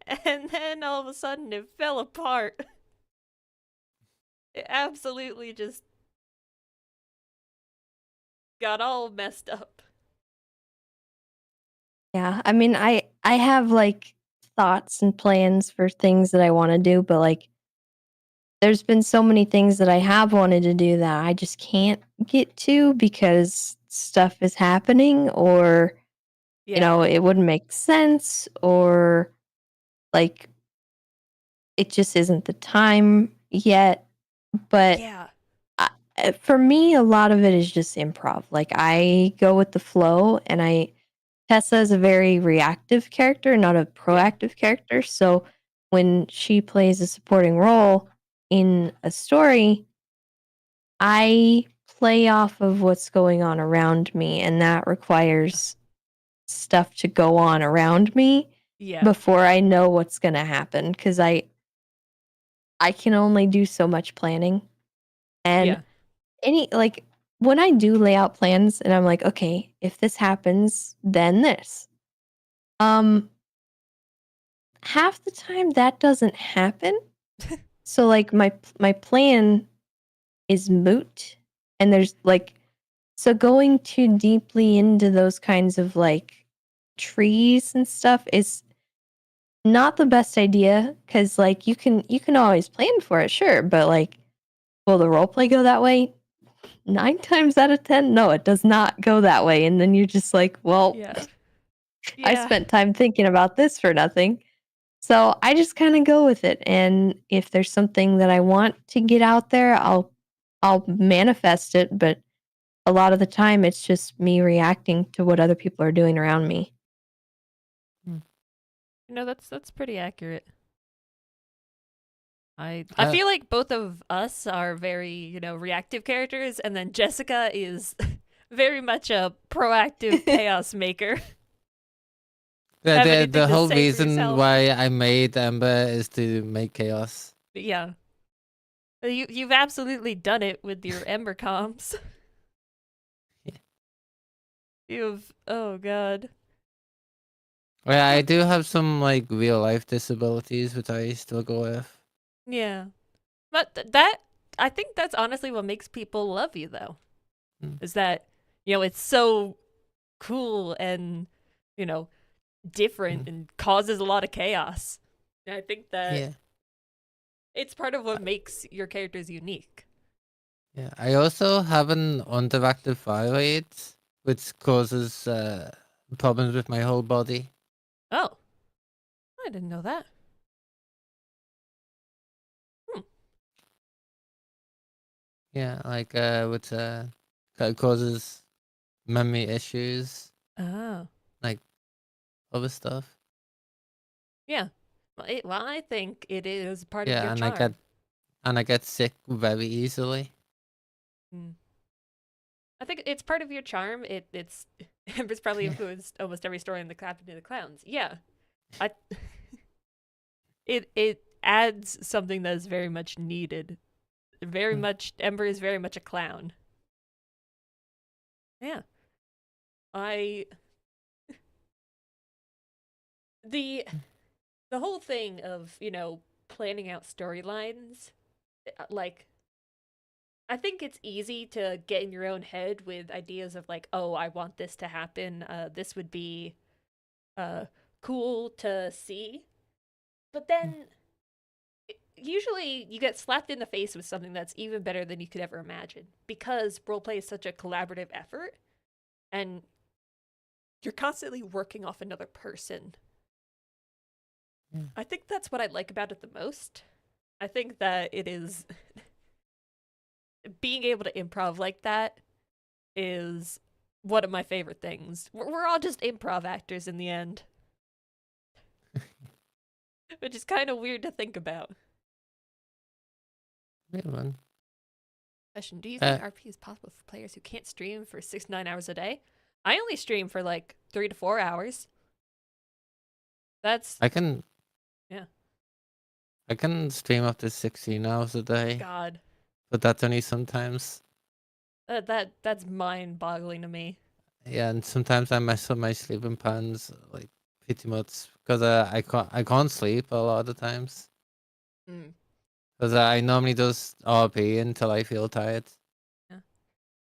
and then all of a sudden it fell apart. It absolutely just got all messed up. Yeah, I mean, I have like thoughts and plans for things that I want to do, but like there's been so many things that I have wanted to do that I just can't get to because stuff is happening, or Yeah. it wouldn't make sense, or like it just isn't the time yet. But Yeah. for me, a lot of it is just improv. Like I go with the flow, and Tessa is a very reactive character, not a proactive character. So when she plays a supporting role in a story, I play off of what's going on around me, and that requires stuff to go on around me Yeah. before I know what's going to happen, cuz I can only do so much planning. And when I do lay out plans and I'm like, okay, if this happens, then this. Half the time that doesn't happen. So like my plan is moot, and there's like, so going too deeply into those kinds of like trees and stuff is not the best idea, cuz like you can always plan for it, sure, but like will the roleplay go that way? 9 times out of 10, no, it does not go that way, and then you're just like, well, Yeah. I spent time thinking about this for nothing. So I just kind of go with it, and if there's something that I want to get out there, I'll manifest it, but a lot of the time it's just me reacting to what other people are doing around me. That's pretty accurate. I Uh, feel like both of us are very, reactive characters, and then Jessica is very much a proactive chaos maker. The, Have the anything the to whole say for reason yourself? why I made Ember is to make chaos. But yeah. You've absolutely done it with your Ember comms. Yeah. Oh god. Well, I do have some like real life disabilities which I struggle with. Yeah. But that I think that's honestly what makes people love you though. Mm. Is that, it's so cool and, you know, different and causes a lot of chaos. And I think that Yeah, it's part of what makes your characters unique. yeah. I also have an underactive thyroid, which causes problems with my whole body. Oh, I didn't know that. Hmm. Yeah, like which causes memory issues, Oh, like other stuff. yeah. Well, I think it is part of Yeah, your and charm. I get sick very easily. Hmm. I think it's part of your charm. It's Ember's probably Yeah. influenced almost every story in the Clapping to the Clowns. Yeah, I. it adds something that is very much needed. Very Mm. much Ember is very much a clown. Yeah, I the the whole thing of planning out storylines, like I think it's easy to get in your own head with ideas of like, oh, I want this to happen. This would be uh cool to see. But then usually you get slapped in the face with something that's even better than you could ever imagine because roleplay is such a collaborative effort and you're constantly working off another person. Yeah. I think that's what I like about it the most. I think that it is being able to improv like that is one of my favorite things. We're all just improv actors in the end, which is kind of weird to think about. Yeah, man. Question: do you Uh, think RP is possible for players who can't stream for 6 to 9 hours a day? I only stream for like 3 to 4 hours. That's I can yeah. I can stream up to 16 hours a day, God, but that's only sometimes. that's mind-boggling to me. Yeah, and sometimes I mess up my sleeping patterns like pretty much because I can't sleep a lot of the times Mm, because I normally just RP until I feel tired. yeah.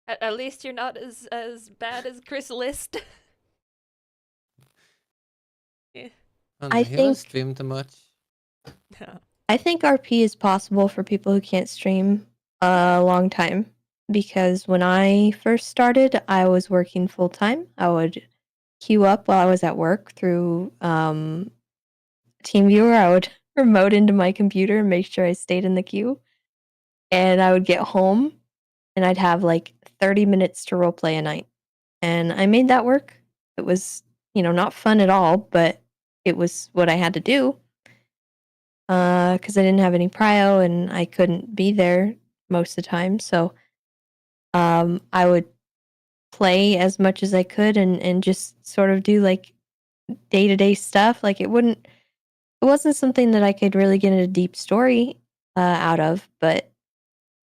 At least you're not as bad as Chris List. Yeah. I don't I know, he doesn't think stream too much. I think RP is possible for people who can't stream a long time because when I first started, I was working full time. I would queue up while I was at work through TeamViewer. I would remote into my computer and make sure I stayed in the queue. And I would get home and I'd have like 30 minutes to roleplay a night. And I made that work. It was, not fun at all, but it was what I had to do because I didn't have any prio and I couldn't be there most of the time. So I would play as much as I could and just sort of do like day to day stuff. Like it wasn't something that I could really get a deep story out of, but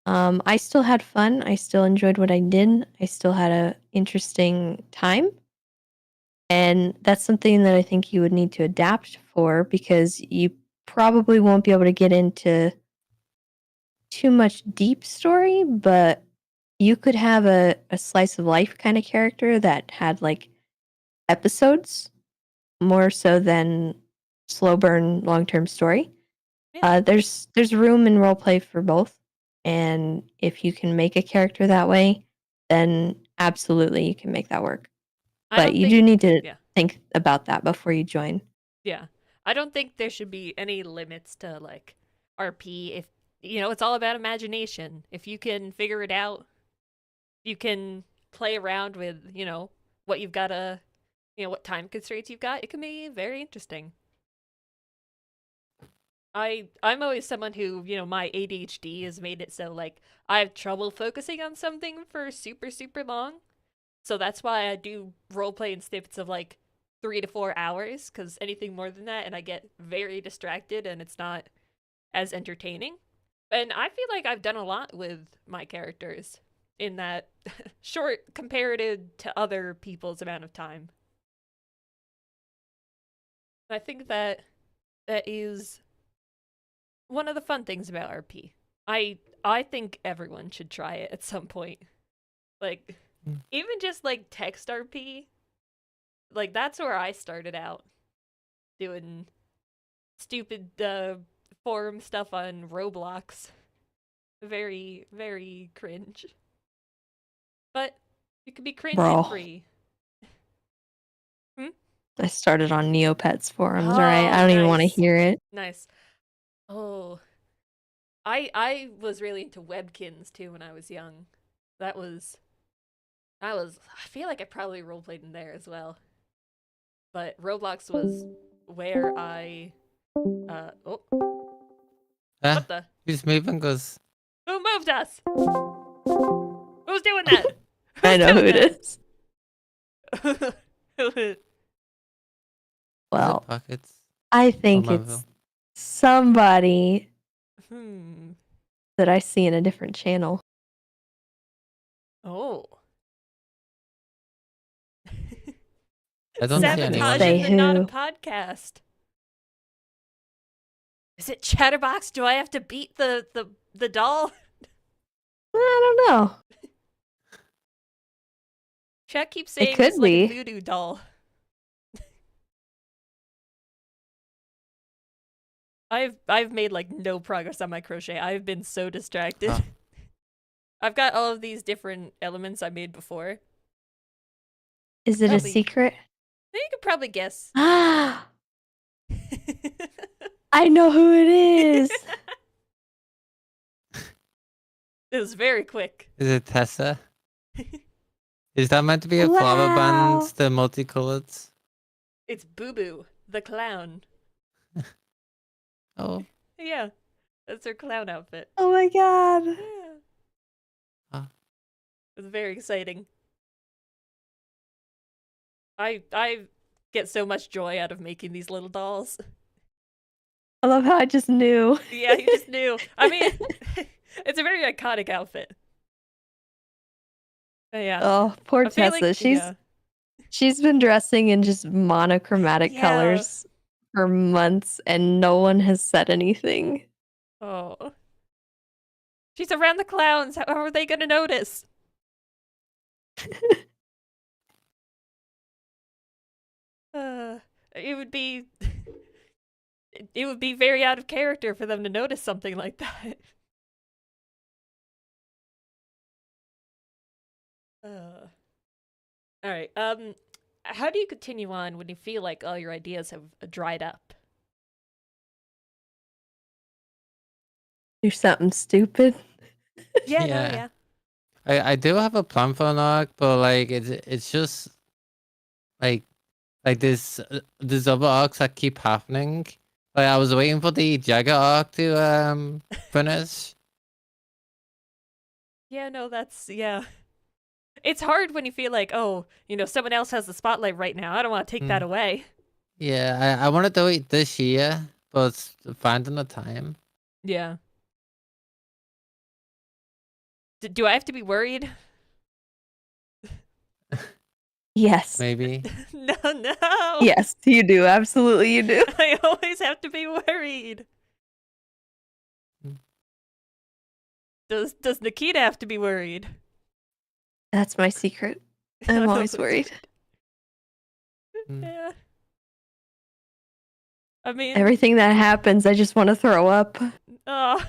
I still had fun. I still enjoyed what I did. I still had a interesting time. And that's something that I think you would need to adapt for because you probably won't be able to get into too much deep story, but you could have a slice of life kind of character that had like episodes more so than slow burn long term story. Yeah. There's room in roleplay for both, and if you can make a character that way, then absolutely you can make that work. I But don't you do think need to yeah. think about that before you join. Yeah. I don't think there should be any limits to like RP if it's all about imagination. If you can figure it out, you can play around with, what you've got to, what time constraints you've got. It can be very interesting. I'm always someone who, my ADHD has made it so like I have trouble focusing on something for super super long. So that's why I do role play in snippets of like 3 to 4 hours cuz anything more than that and I get very distracted and it's not as entertaining. And I feel like I've done a lot with my characters in that short comparative to other people's amount of time. I think that is one of the fun things about RP. I think everyone should try it at some point. Like even just like text RP, like that's where I started out doing stupid forum stuff on Roblox. Very very cringe. But you can be cringe Bro. free. I started on Neopets forums, Oh, right? I don't even want to nice. hear it. Nice. Oh, I was really into Webkins too when I was young. That was I feel like I probably roleplayed in there as well. But Roblox was where I oh, Ah, what the? he's moving because Who moved us? Who's doing that? I Who's know who doing it that? is. is Well, it pockets? I think Marvel? it's somebody Hmm. that I see in a different channel. Oh. I don't see anyone. Sabotaging Say the not a who. podcast. Is it Chatterbox? Do I have to beat the doll? I don't know. Chat keeps It saying could it's like a be. voodoo doll. I've made like no progress on my crochet. I've been so distracted. Oh. I've got all of these different elements I made before. Is it a Probably- secret? You could probably guess. Ah, It I know who it is. was very quick. Is it Tessa? Is that meant to be a flower Wow. band? The multicolored? It's Boo Boo, the clown. Oh, Yeah, that's her clown outfit. Oh my god. Yeah. Ah. It was very exciting. I get so much joy out of making these little dolls. I love how I just knew. Yeah, you just knew. I mean, it's a very iconic outfit. Yeah. Oh, poor I feel Tessa. like- yeah. She's been dressing in just monochromatic Yeah. colors for months and no one has said anything. Oh. She's around the clowns. How are they gonna notice? It would be it would be very out of character for them to notice something like that. All right. How do you continue on when you feel like all your ideas have dried up? Do something stupid. Yeah, Yeah. no, yeah. I do have a plan for an arc, but like it's just like this there's other arcs that keep happening. Like I was waiting for the Jagger arc to finish. Yeah, no, yeah. It's hard when you feel like, oh, someone else has the spotlight right now. I don't want to take that away. Yeah, I wanted to wait this year, but it's finding the time. Yeah. Do I have to be worried? Yes. Maybe. No. Yes, you do. Absolutely, you do. I always have to be worried. Hmm. Does Nikita have to be worried? That's my secret. I'm always worried. Hmm. Yeah. I mean, Everything that happens, I just want to throw up. oh,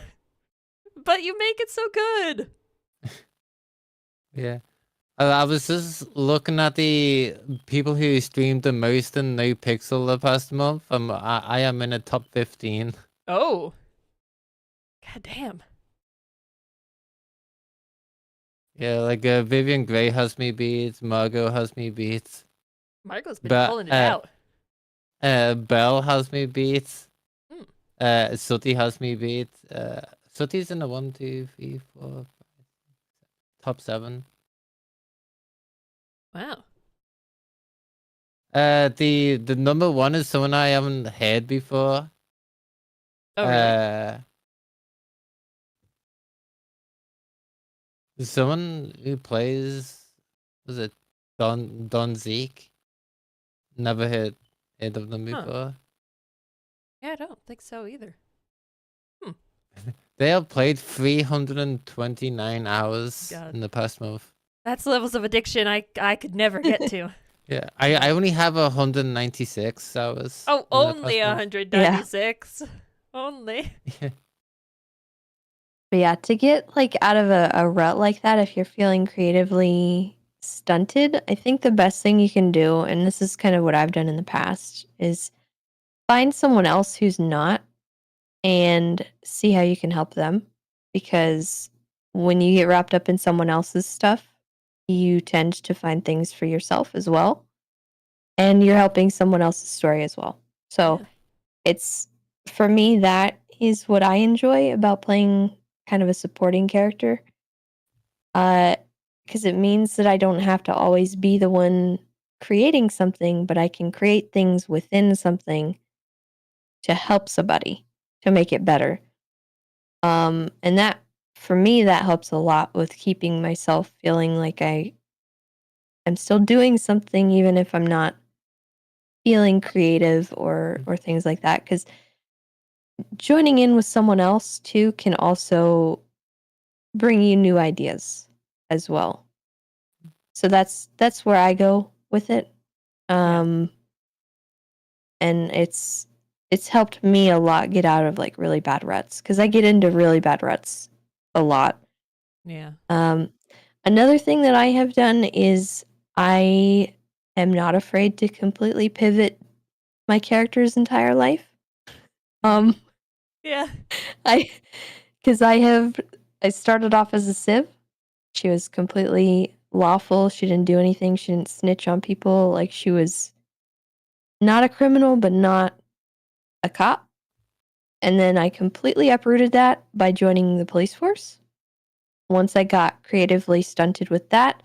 but you make it so good. Yeah. I was just looking at the people who streamed the most in No Pixel the past month. I am in the top 15. Oh. God damn. Yeah, like Vivian Gray has me beat, Margot has me beat, Marco's been But, pulling it out. Belle has me beat, Sooty has me beat. Sooty's in the 1, 2, 3, 4, top 7. Wow. The number 1 is someone I haven't heard before. Oh, really? Someone who plays, was it Don Zeke? Never heard of them Huh. before. Yeah, I don't think so either. They have played 329 hours God. in the past month. That's levels of addiction I could never get to. Yeah, I only have 196 hours. Oh, in the only past month. 196. Only. But yeah, to get like out of a rut like that, if you're feeling creatively stunted, I think the best thing you can do, and this is kind of what I've done in the past, is find someone else who's not and see how you can help them. Because when you get wrapped up in someone else's stuff, you tend to find things for yourself as well. And you're helping someone else's story as well. So Yeah. it's, for me, that is what I enjoy about playing kind of a supporting character. Because it means that I don't have to always be the one creating something, but I can create things within something to help somebody to make it better. And that, for me, that helps a lot with keeping myself feeling like I'm still doing something, even if I'm not feeling creative or things like that. Because joining in with someone else too can also bring you new ideas as well. So that's where I go with it. And it's helped me a lot get out of like really bad ruts, because I get into really bad ruts a lot. Yeah. Another thing that I have done is I am not afraid to completely pivot my character's entire life. Yeah. Because I started off as a civ. She was completely lawful. She didn't do anything. She didn't snitch on people. Like, she was not a criminal, but not a cop. And then I completely uprooted that by joining the police force. Once I got creatively stunted with that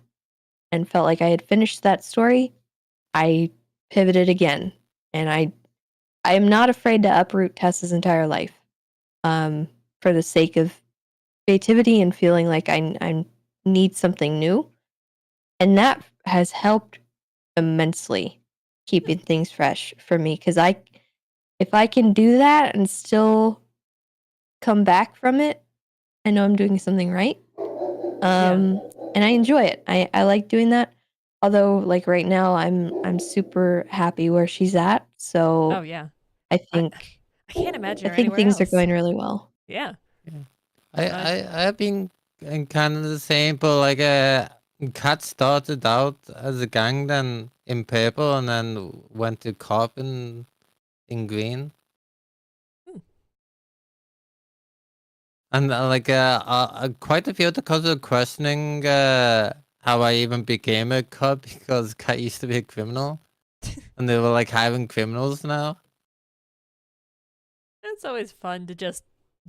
and felt like I had finished that story, I pivoted again. And I am not afraid to uproot Tessa's entire life, for the sake of creativity and feeling like I need something new. And that has helped immensely keeping things fresh for me, because if I can do that and still come back from it, I know I'm doing something right. And I enjoy it. I like doing that. Although, like, right now I'm super happy where she's at. So Oh, yeah. I think I can't imagine I her think anywhere things are else. going really well. Yeah. I have been kind of the same, but like Cat started out as a gang, then in purple, and then went to cop in green. And quite a few of the cops are questioning how I even became a cop, because Cat used to be a criminal, and they were like hiring criminals now. It's always fun to just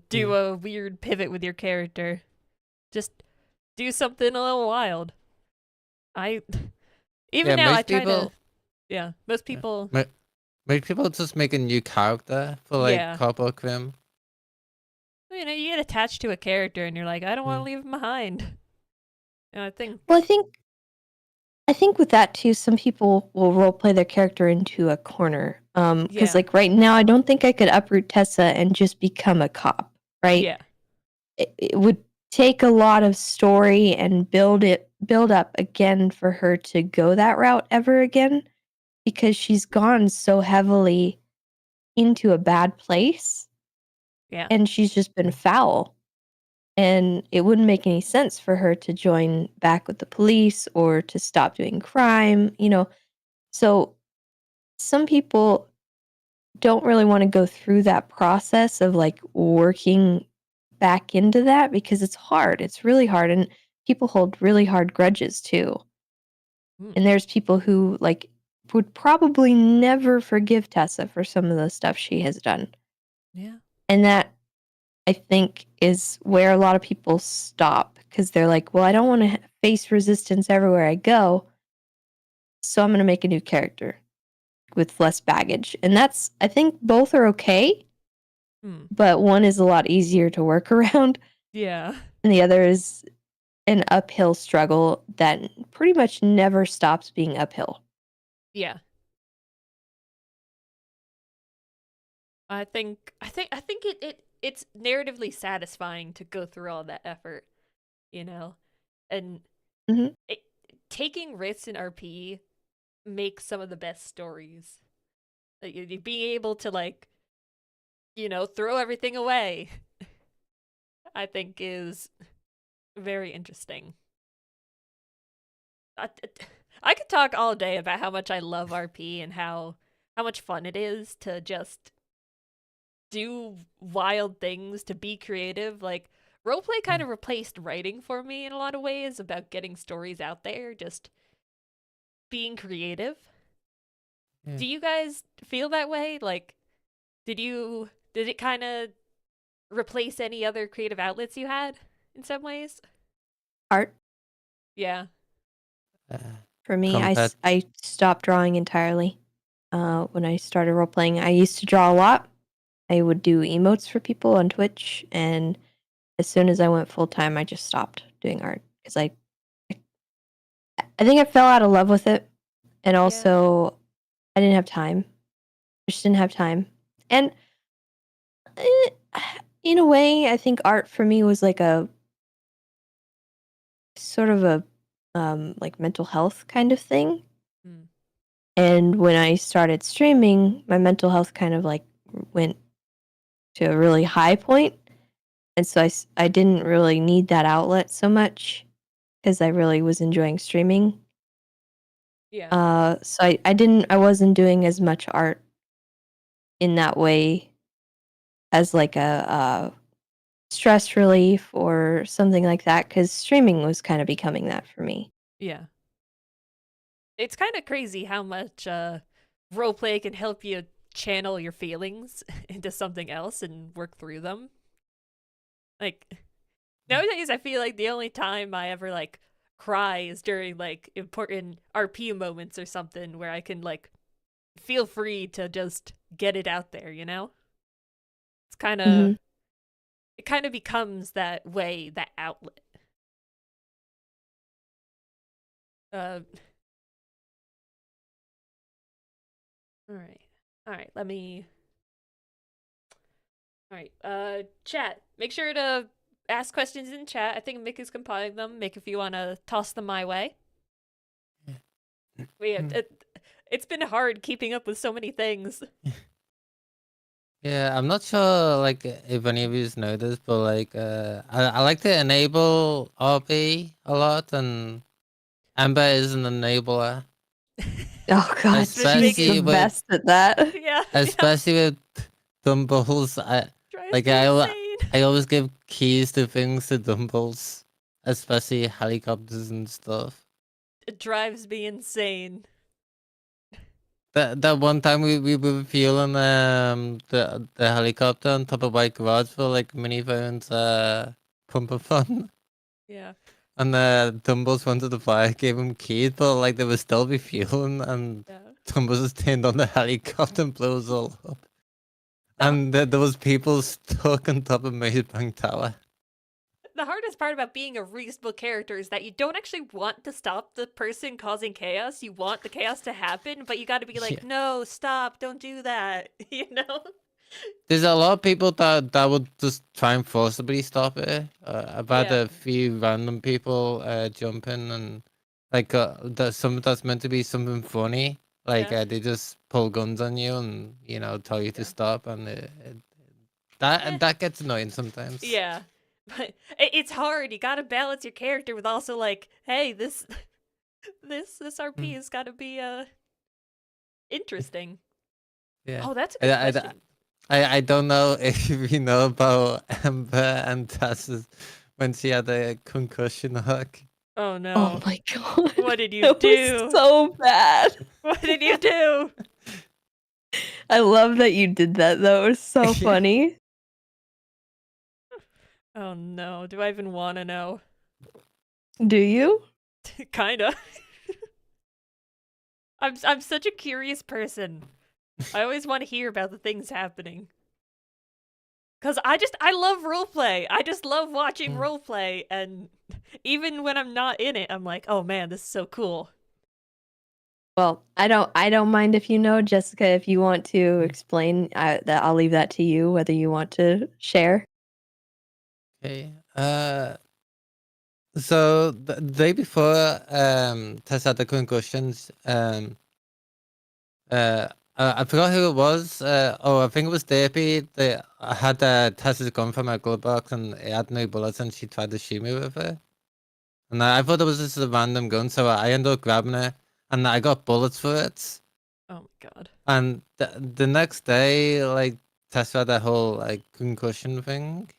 do a weird pivot with your character. Just do something a little wild. Even now I try to. Yeah, most people. Most people just make a new character for like cop or crim. You know, you get attached to a character and you're like, I don't want to leave him behind. And I think. Well, I think with that too, some people will role play their character into a corner. Because like right now, I don't think I could uproot Tessa and just become a cop, right? Yeah. It would take a lot of story and build up again for her to go that route ever again, because she's gone so heavily into a bad place. Yeah. And she's just been foul. And it wouldn't make any sense for her to join back with the police or to stop doing crime, you know. So some people don't really want to go through that process of like working back into that, because it's hard. It's really hard. And people hold really hard grudges too. And there's people who like would probably never forgive Tessa for some of the stuff she has done. Yeah. And that, I think, is where a lot of people stop because they're like, well, I don't want to face resistance everywhere I go. So I'm going to make a new character with less baggage. And that's, I think both are okay, but one is a lot easier to work around. Yeah. And the other is an uphill struggle that pretty much never stops being uphill. Yeah. I think it's narratively satisfying to go through all that effort, you know? And Mhm. taking risks in RP makes some of the best stories. Like, being able to, like, throw everything away, I think is very interesting. I could talk all day about how much I love RP and how much fun it is to just do wild things, to be creative. Like, roleplay kind of replaced writing for me in a lot of ways, about getting stories out there, just being creative. Yeah. Do you guys feel that way? Like, did it kind of replace any other creative outlets you had in some ways? Art, Yeah. Uh, for me, compared I stopped drawing entirely when I started role playing. I used to draw a lot. I would do emotes for people on Twitch, and as soon as I went full time, I just stopped doing art because I think I fell out of love with it, and also I didn't have time. I just didn't have time, and eh, in a way, I think art for me was like a sort of a like mental health kind of thing. Mm. And when I started streaming, my mental health kind of like went to a really high point. And so I didn't really need that outlet so much because I really was enjoying streaming. Yeah. So I wasn't doing as much art in that way as like a stress relief or something like that because streaming was kind of becoming that for me. Yeah. It's kind of crazy how much roleplay can help you channel your feelings into something else and work through them. Like, nowadays I feel like the only time I ever like cry is during like important RP moments or something where I can like feel free to just get it out there, you know? It's kind of Mm-hmm. it kind of becomes that way, that outlet. Uh all right. All right, let me All right. Chat. Make sure to ask questions in chat. I think Mick is compiling them. Mick, if you want to toss them my way. It's been hard keeping up with so many things. Yeah, I'm not sure like if any of you know this, but like I like to enable RP a lot, and Amber is an enabler, Oh god, she's especially the with best at that. Yeah. especially with Dumbles. Drives me insane. I always give keys to things to Dumbles, especially helicopters and stuff. It drives me insane. That one time we were fueling the helicopter on top of White Garage for like miniphones pumper fun. Yeah. And the Tumbles wanted to fly, gave him keys, but like they were still refueling, and Yeah. Tumbles just turned on the helicopter and blew us all up. The- And there was people stuck on top of Mazebank Tower. The hardest part about being a reasonable character is that you don't actually want to stop the person causing chaos. You want the chaos to happen, but you got to be like, Yeah. no, stop, don't do that. You know? There's a lot of people that would just try and forcibly stop it. I've had Yeah. a few random people jump in and like that's meant to be something funny. Like Yeah. they just pull guns on you and tell you to Yeah. stop, and Eh. that gets annoying sometimes. Yeah. But it's hard. You gotta balance your character with also like, hey, this RP has gotta be interesting. Yeah. Oh, that's a good question. I don't know if you know about Amber and Tess's when she had a concussion hook. Oh no. Oh my god. What did you That do? was so bad. What did you do? I love that you did that though. It was so Yeah. funny. Oh no, do I even want to know? Do you? Kinda. I'm such a curious person. I always want to hear about the things happening. Cause I love roleplay. I just love watching roleplay, and even when I'm not in it, I'm like, oh man, this is so cool. Well, I don't mind if you know, Jessica. If you want to explain, I'll leave that to you. Whether you want to share. Okay. So the day before Tessa had the concussions, I forgot who it was. I think it was Derpy. I had Tessa's gun from my glove box and it had no bullets, and she tried to shoot me with it. And I thought it was just a random gun, so I ended up grabbing it, and I got bullets for it. Oh my god. And the next day, like Tessa had that whole like concussion thing.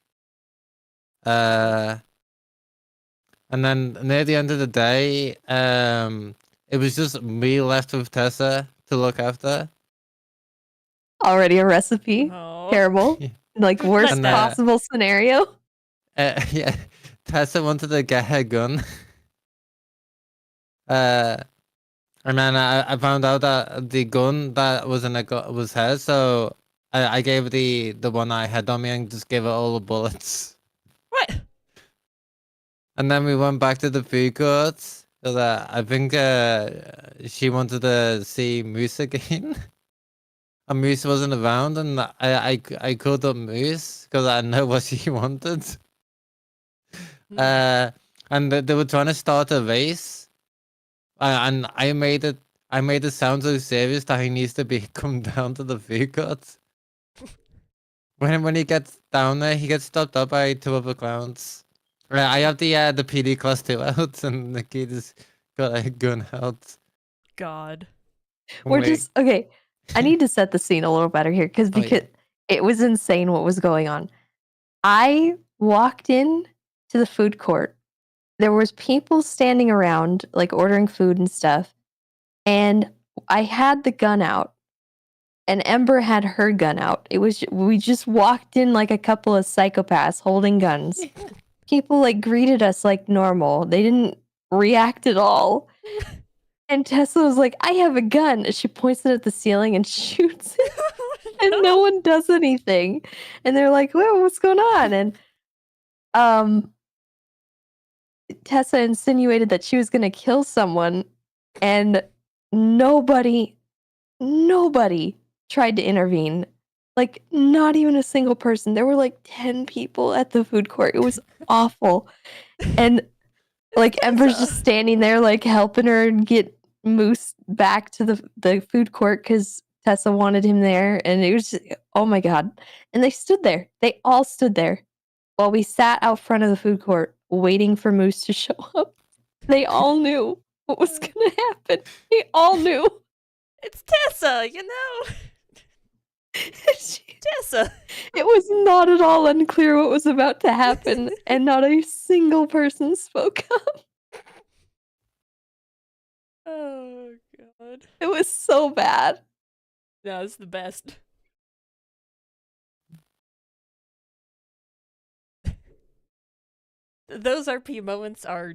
And then near the end of the day, it was just me left with Tessa to look after. Already a recipe. Oh. Terrible. Like worst And, possible scenario. Yeah, Tessa wanted to get her gun. And then I found out that the gun that was in was hers, so I gave her the one I had on me and just gave her all the bullets. What? And then we went back to the food court. So that I think she wanted to see Moose again. And Moose wasn't around, and I called up Moose because I know what she wanted. And they were trying to start a race, and I made it sound so serious that he needs to come down to the food court. When he gets down there, he gets stopped up by two other clowns. I have the PD class 2 out, and the kid has got a gun out. God. We're just okay. I need to set the scene a little better here because it was insane what was going on. I walked in to the food court. There was people standing around, like ordering food and stuff, and I had the gun out, and Ember had her gun out. We just walked in like a couple of psychopaths holding guns. People like greeted us like normal. They didn't react at all. And Tessa was like, I have a gun. And she points it at the ceiling and shoots it. And no one does anything. And they're like, whoa, what's going on? And Tessa insinuated that she was going to kill someone. And nobody tried to intervene. Like, not even a single person. There were like 10 people at the food court. It was awful. And like Ember's just standing there, like helping her get Moose back to the food court because Tessa wanted him there. And it was just, oh my god. And they stood there. They all stood there while we sat out front of the food court waiting for Moose to show up. They all knew what was gonna happen. They all knew. It's Tessa, you know. Tessa. It was not at all unclear what was about to happen, and not a single person spoke up. Oh god. It was so bad. No, it's the best. Those RP moments are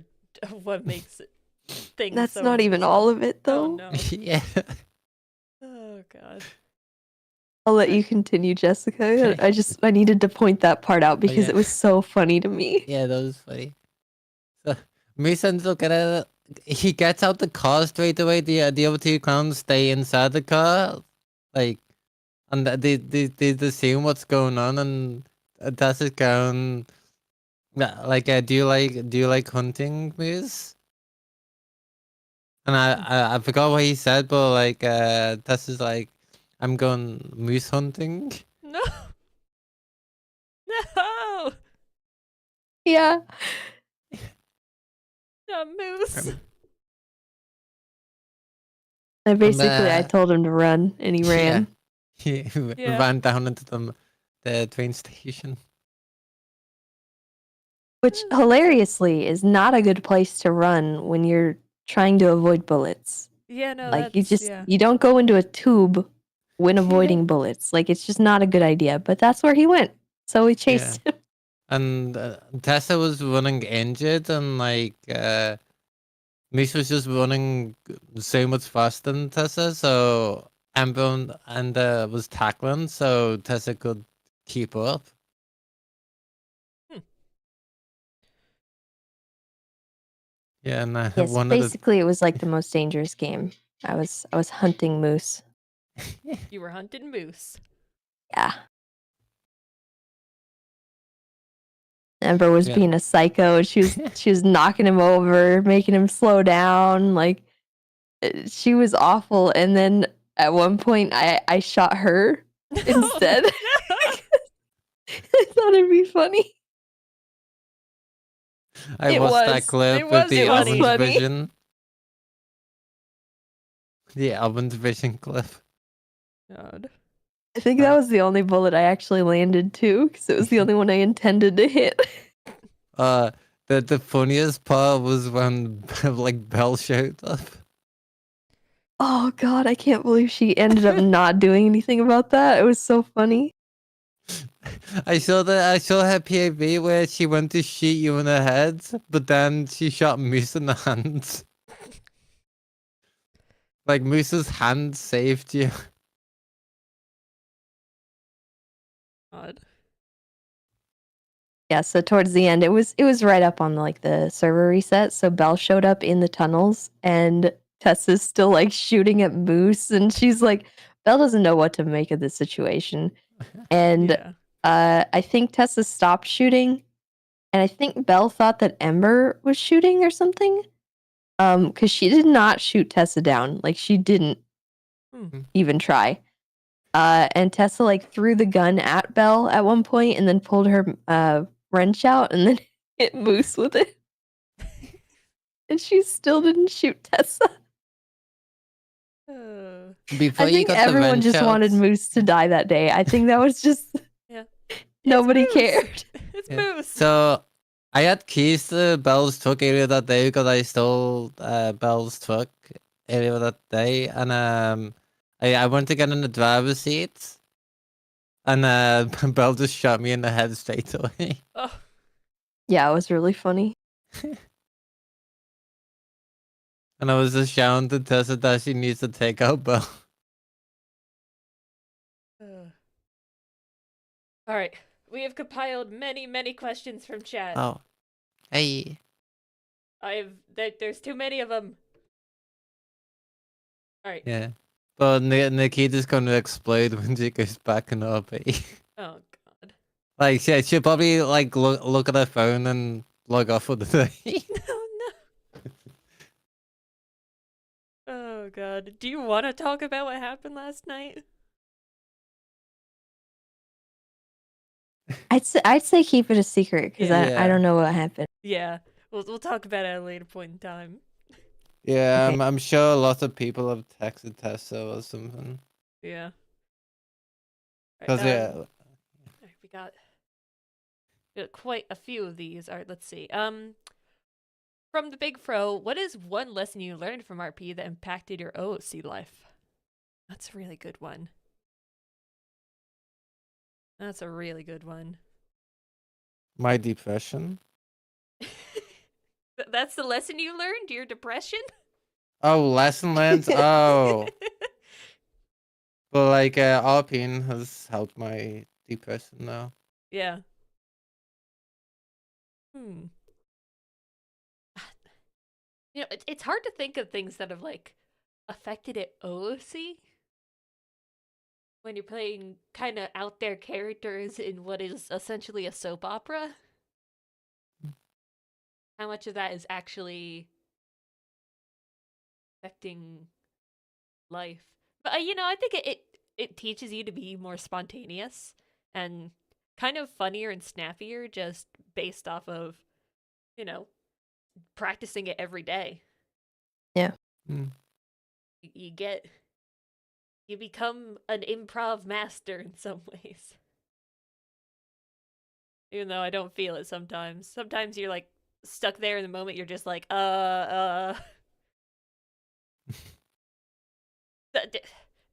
what makes it things. That's so not even amazing. all of it, though. Oh no. Yeah. Oh god. I'll let you continue, Jessica. I needed to point that part out because it was so funny to me. Yeah, that was funny. So Moose ends up he gets out the car straight away. The other two clowns stay inside the car, like, and they seeing what's going on, and that's his going. Like, do you like hunting, Moose? And I forgot what he said, but like, Tess is like, I'm going moose hunting. No. No. Yeah. Not Moose. And basically, I told him to run, and he ran. He Yeah. ran down into the train station. Which, hilariously, is not a good place to run when you're trying to avoid bullets. Yeah, no, Like, that's, you don't go into a tube when avoiding bullets. Like, it's just not a good idea. But that's where he went. So we chased him. And Tessa was running injured, and Moose was just running so much faster than Tessa, so Ember and was tackling, so Tessa could keep up. Hmm. Yeah, and Yes, one of basically it was like the most dangerous game. I was hunting moose. You were hunting moose. Yeah. Ember was Yeah. being a psycho. She was knocking him over, making him slow down. Like she was awful. And then at one point, I shot her instead. I thought it'd be funny. I It watched that was. clip It with was the funny. oven's vision. The oven's vision clip. God. I think that was the only bullet I actually landed too, because it was the only one I intended to hit. The funniest part was when like Belle showed up. Oh god, I can't believe she ended up not doing anything about that. It was so funny. I saw her POV where she went to shoot you in the head, but then she shot Moose in the hands. Like Moose's hand saved you. God. Yeah, so towards the end, it was right up on like the server reset. So Belle showed up in the tunnels, and Tessa's still like shooting at Moose, and she's like, Belle doesn't know what to make of this situation, and Yeah. I think Tessa stopped shooting, and I think Belle thought that Ember was shooting or something, because she did not shoot Tessa down, like she didn't even try. And Tessa like threw the gun at Belle at one point, and then pulled her wrench out, and then hit Moose with it. And she still didn't shoot Tessa. Before I you think got the everyone wrench just out. wanted Moose to die that day. I think that was just Yeah. nobody It's Moose. cared. It's Yeah. Moose. So I had keys to Belle's truck earlier that day because I stole Belle's truck earlier that day, and I went to get in the driver's seat, and Belle just shot me in the head straight away. Oh. Yeah, it was really funny. And I was just shouting to Tessa that she needs to take out Belle. All right. We have compiled many, many questions from chat. Oh, hey. There's too many of them. All right. Yeah. But Nikita's going to explode when she goes back in RP. Oh God. Like she'll probably like look at her phone and log off for the day. Oh no. Oh God. Do you want to talk about what happened last night? I'd say keep it a secret because Yeah. I don't know what happened. Yeah. We'll talk about it at a later point in time. Yeah, Okay. I'm sure a lot of people have texted Tessa or something. Yeah. Because We got quite a few of these. All right, let's see. From the Big Fro, what is one lesson you learned from RP that impacted your OOC life? That's a really good one. That's a really good one. my depression. That's the lesson you learned? Your depression? Oh, lesson learned. Oh, but like RPing has helped my depression now. Yeah. Hmm. You know, it's hard to think of things that have like affected it OOC when you're playing kind of out there characters in what is essentially a soap opera. How much of that is actually affecting life? But you know, I think it teaches you to be more spontaneous and kind of funnier and snappier just based off of, you know, practicing it every day. Yeah. You become an improv master in some ways. Even though I don't feel it sometimes. Sometimes you're like stuck there in the moment, you're just like,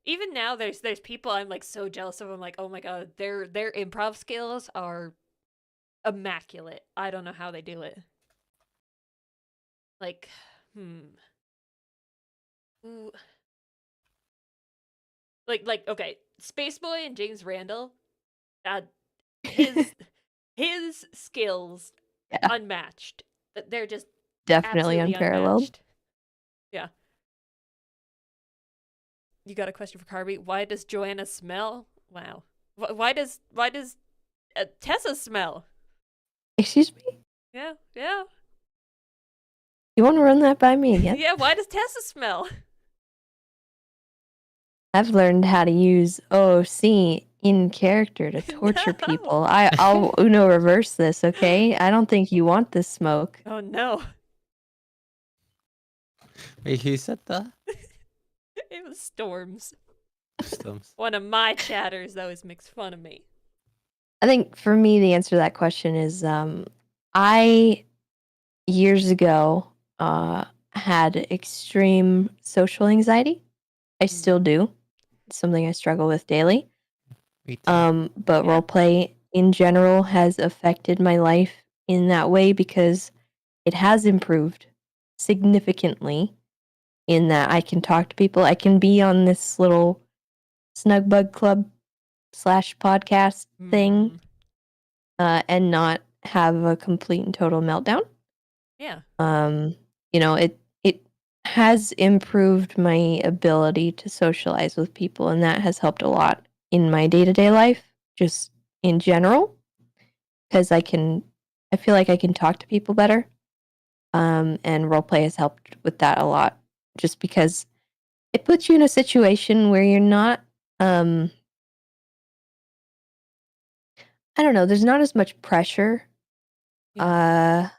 Even now there's people I'm like so jealous of. I'm like, oh my god, their improv skills are immaculate. I don't know how they do it. Like, Ooh. Like okay, Spaceboy and James Randall, his his skills Yeah, unmatched. They're just definitely absolutely unparalleled. unmatched. Yeah. You got a question for Carby? Why does Joanna smell? Wow. Why does Tessa smell? Excuse me? Yeah, yeah. You want to run that by me again? Yeah, why does Tessa smell? I've learned how to use OOC in character to torture No. people. I'll Uno reverse this, okay? I don't think you want this smoke. Oh no. Wait, who said that? It was Storms. Stumps. One of my chatters always makes fun of me. I think for me, the answer to that question is I, years ago, had extreme social anxiety. I still do. It's something I struggle with daily. Me too. But Yeah. roleplay in general has affected my life in that way because it has improved significantly in that I can talk to people. I can be on this little Snug Bug Club / podcast thing and not have a complete and total meltdown. Yeah. It has improved my ability to socialize with people, and that has helped a lot in my day-to-day life, just in general, because I feel like I can talk to people better. And roleplay has helped with that a lot, just because it puts you in a situation where you're not, I don't know, there's not as much pressure to,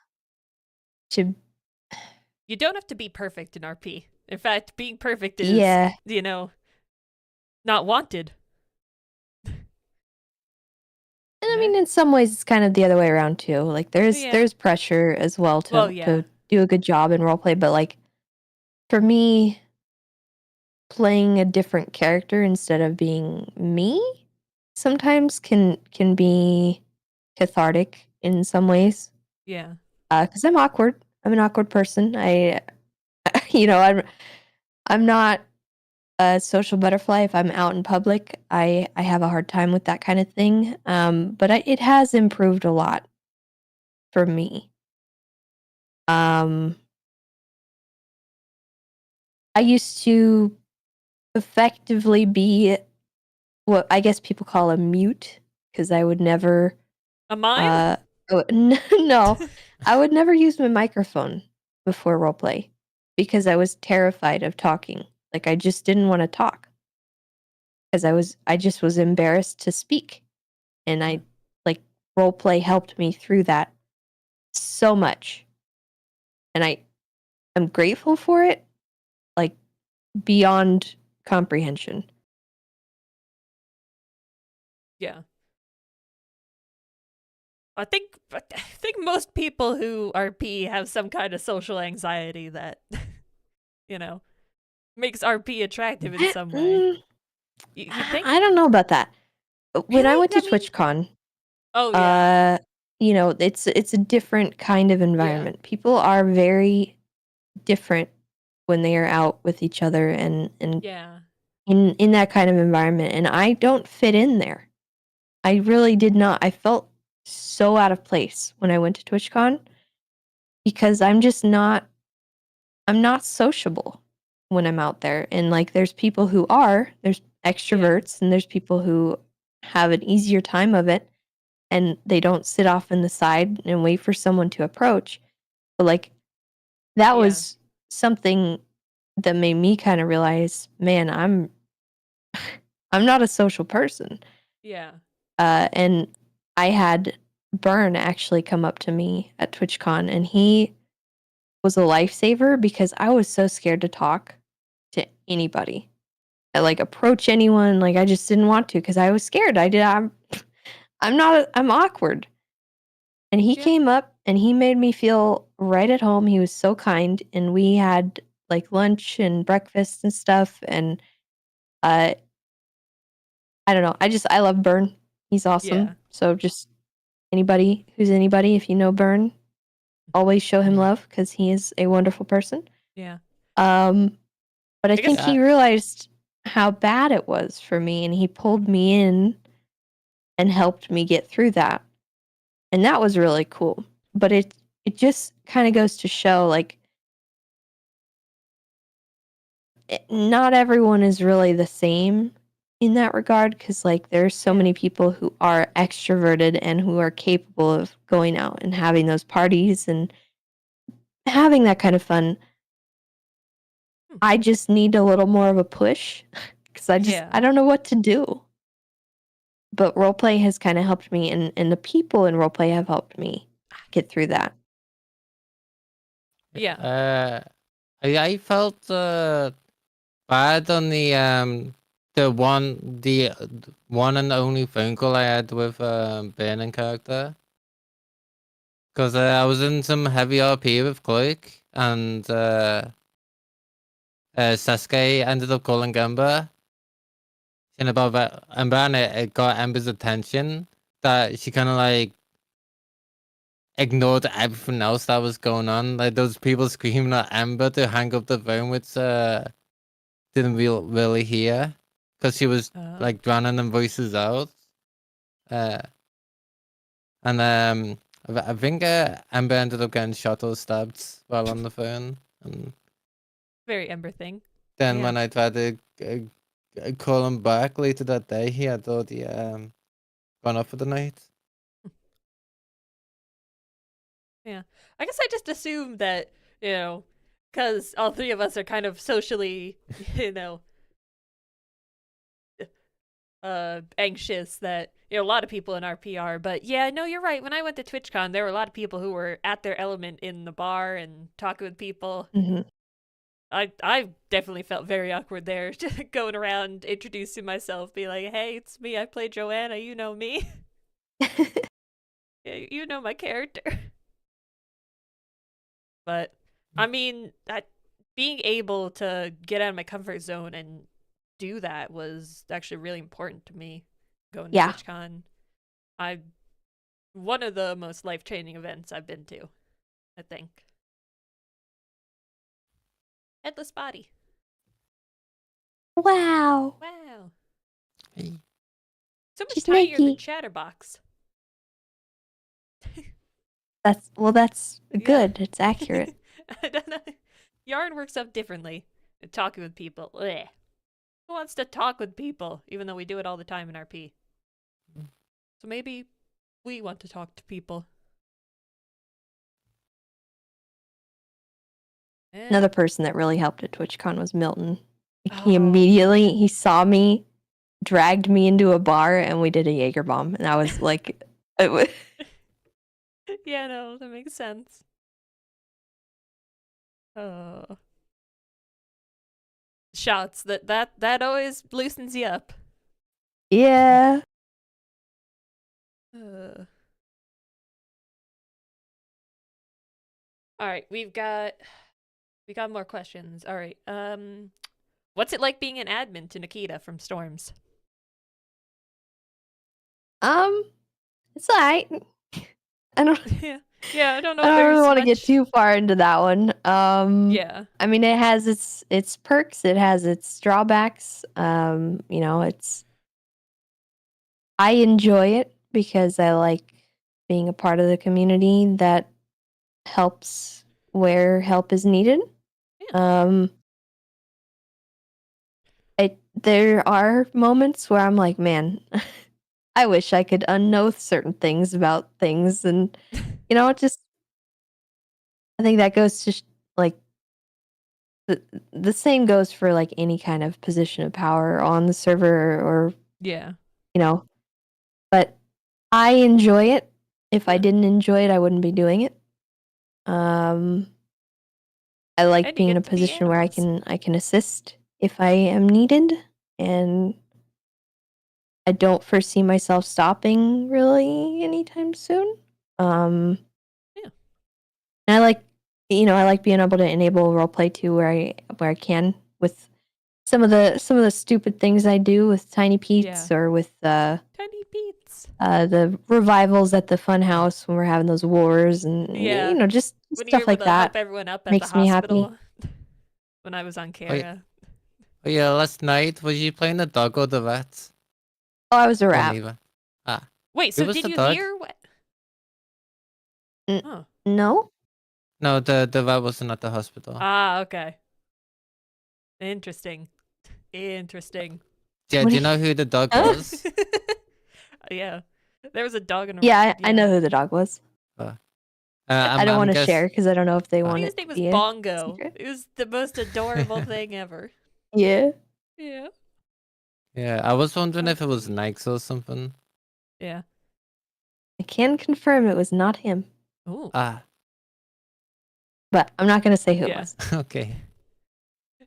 You don't have to be perfect in RP. In fact, being perfect is, yeah. not wanted. And I mean, in some ways, it's kind of the other way around too. Like, Yeah. there's pressure as well Well, to yeah. do a good job in roleplay, but like for me, playing a different character instead of being me sometimes can be cathartic in some ways. Yeah. Because I'm awkward. I'm an awkward person. I'm not a social butterfly. If I'm out in public, I have a hard time with that kind of thing. But it has improved a lot for me. I used to effectively be what I guess people call a mute because I would never. A mime? No, I would never use my microphone before roleplay because I was terrified of talking. Like I just didn't want to talk because I just was embarrassed to speak, and I like roleplay helped me through that so much, and I'm grateful for it, like beyond comprehension. Yeah. I think most people who RP have some kind of social anxiety that makes RP attractive in some way. You think? I don't know about that. When I Really? went to I mean, TwitchCon, oh yeah. it's a different kind of environment. People are very different when they are out with each other and Yeah. in that kind of environment, and I don't fit in there. I really did not. I felt so out of place when I went to TwitchCon because I'm not sociable when I'm out there. And like there's people who there's extroverts and there's people who have an easier time of it and they don't sit off in the side and wait for someone to approach. But like that Yeah. was something that made me kind of realize, man, I'm not a social person. Yeah. And I had Burn actually come up to me at TwitchCon, and he was a lifesaver because I was so scared to talk to anybody. I like approach anyone, like I just didn't want to because I was scared. I'm awkward. And he Yeah. came up and he made me feel right at home. He was so kind, and we had like lunch and breakfast and stuff. And I don't know. I love Burn. He's awesome. Yeah. So just anybody who's anybody. If you know Byrne, always show him love because he is a wonderful person. Yeah. But I think guess- he realized how bad it was for me, and he pulled me in and helped me get through that. And that was really cool. But it just kind of goes to show, like, not everyone is really the same in that regard, because, like, there's so many people who are extroverted and who are capable of going out and having those parties and having that kind of fun. I just need a little more of a push because I don't know what to do. But roleplay has kind of helped me, and the people in roleplay have helped me get through that. Yeah. I felt bad on the one and only phone call I had with Burning character, because I was in some heavy RP with Cloak, and Sasuke ended up calling Ember. And about that, Ember, and it got Ember's attention that she kind of like ignored everything else that was going on. Like those people screaming at Ember to hang up the phone, which didn't really hear because she was like drowning them voices out. And I think Ember ended up getting shot or stabbed while on the phone. And Very Ember thing. then when I tried to call him back later that day, he had already gone off for the night. Yeah. I guess I just assumed that, because all three of us are kind of socially, anxious, that, a lot of people in our PR. But yeah, no, you're right. When I went to TwitchCon, there were a lot of people who were at their element in the bar and talking with people. Mm-hmm. I definitely felt very awkward there, going around introducing myself, be like, hey, it's me, I play Joanna, you know me. Yeah, you know my character. But, I mean, being able to get out of my comfort zone and do that was actually really important to me, going to TwitchCon. One of the most life-changing events I've been to, I think. Headless body. Wow. Wow. Hey. So much She's tinier than Nikki. Chatterbox. That's good. It's accurate. I don't know. Yarn works up differently. Talking with people. Blech. Who wants to talk with people, even though we do it all the time in RP? So maybe we want to talk to people. Another person that really helped at TwitchCon was Milton. Oh. He immediately, he saw me, dragged me into a bar, and we did a Jaeger bomb. And I was like, Yeah, no, that makes sense. Oh. Shots, that always loosens you up. yeah. All right, we got more questions. All right. What's it like being an admin to Nikita from Storms? It's alright. I don't. Yeah, I don't know. I if don't really there's want to get much- too far into that one. Yeah. I mean, it has its perks. It has its drawbacks. It's. I enjoy it because I like being a part of the community that helps where help is needed. Yeah. There are moments where I'm like, man, I wish I could unknow certain things about things, and it just. I think that goes to like the same goes for like any kind of position of power on the server, or Yeah. But I enjoy it. If I didn't enjoy it, I wouldn't be doing it. I like And you being in a get to be position where I animals. can assist if I am needed, and I don't foresee myself stopping really anytime soon. Yeah. And I like being able to enable roleplay too, where I can with some of the stupid things I do with Tiny Pete's or with Tiny Pete's. the revivals at the fun house when we're having those wars and Yeah. just When you stuff were like able to help that. everyone up at makes the me happy. hospital when I was on Kara. Oh yeah, last night was you playing the dog or the rat? Oh, I was a Or rat. neither? Ah, Wait, so was did the you dog? hear what? N- Oh. No? no, the rat wasn't at the hospital. Ah, okay. Interesting. Interesting. Yeah, What do do you know who the dog Huh? was? Yeah. There was a dog in a Yeah, I know who the dog was. I don't want to share because I don't know if they I want think it his to name was be a Bongo. secret. It was the most adorable thing ever. Yeah. Yeah. Yeah, I was wondering Oh, if it was sweet. Nikes or something. Yeah. I can confirm it was not him, Ooh. Ah, but I'm not going to say who it Yeah. was. okay.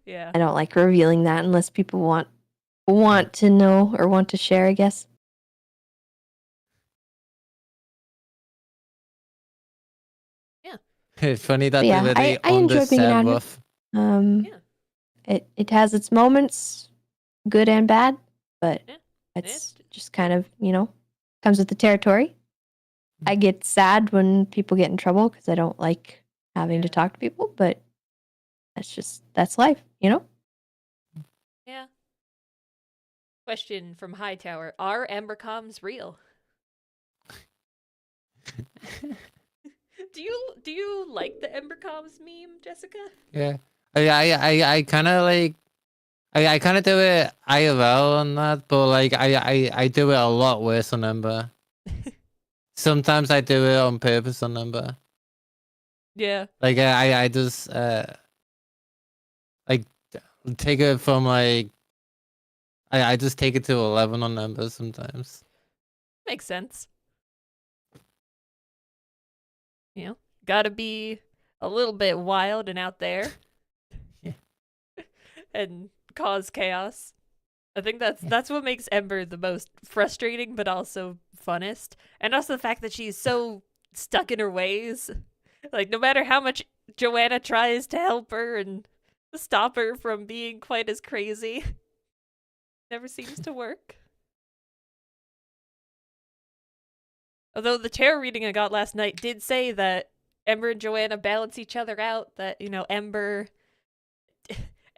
Yeah. I don't like revealing that unless people want to know or want to share, I guess. It's funny that But they yeah, literally I enjoy being an underserve admin. rough. It has its moments, good and bad, but Yeah. it's just kind of, comes with the territory. I get sad when people get in trouble because I don't like having to Yeah. talk to people, but that's life, Yeah. Question from Hightower: are Ember comms real? Do you like the Ember comms meme, Jessica? Yeah. I kind of like I kind of do it IRL on that, but like I do it a lot worse on Ember. Sometimes I do it on purpose on Ember. Yeah. Like I just like take it from like I just take it to 11 on Ember sometimes. Makes sense. Gotta be a little bit wild and out there. Yeah. And cause chaos. I think that's what makes Ember the most frustrating but also funnest. And also the fact that she's so stuck in her ways. Like no matter how much Joanna tries to help her and stop her from being quite as crazy, never seems to work. Although the tarot reading I got last night did say that Ember and Joanna balance each other out, that,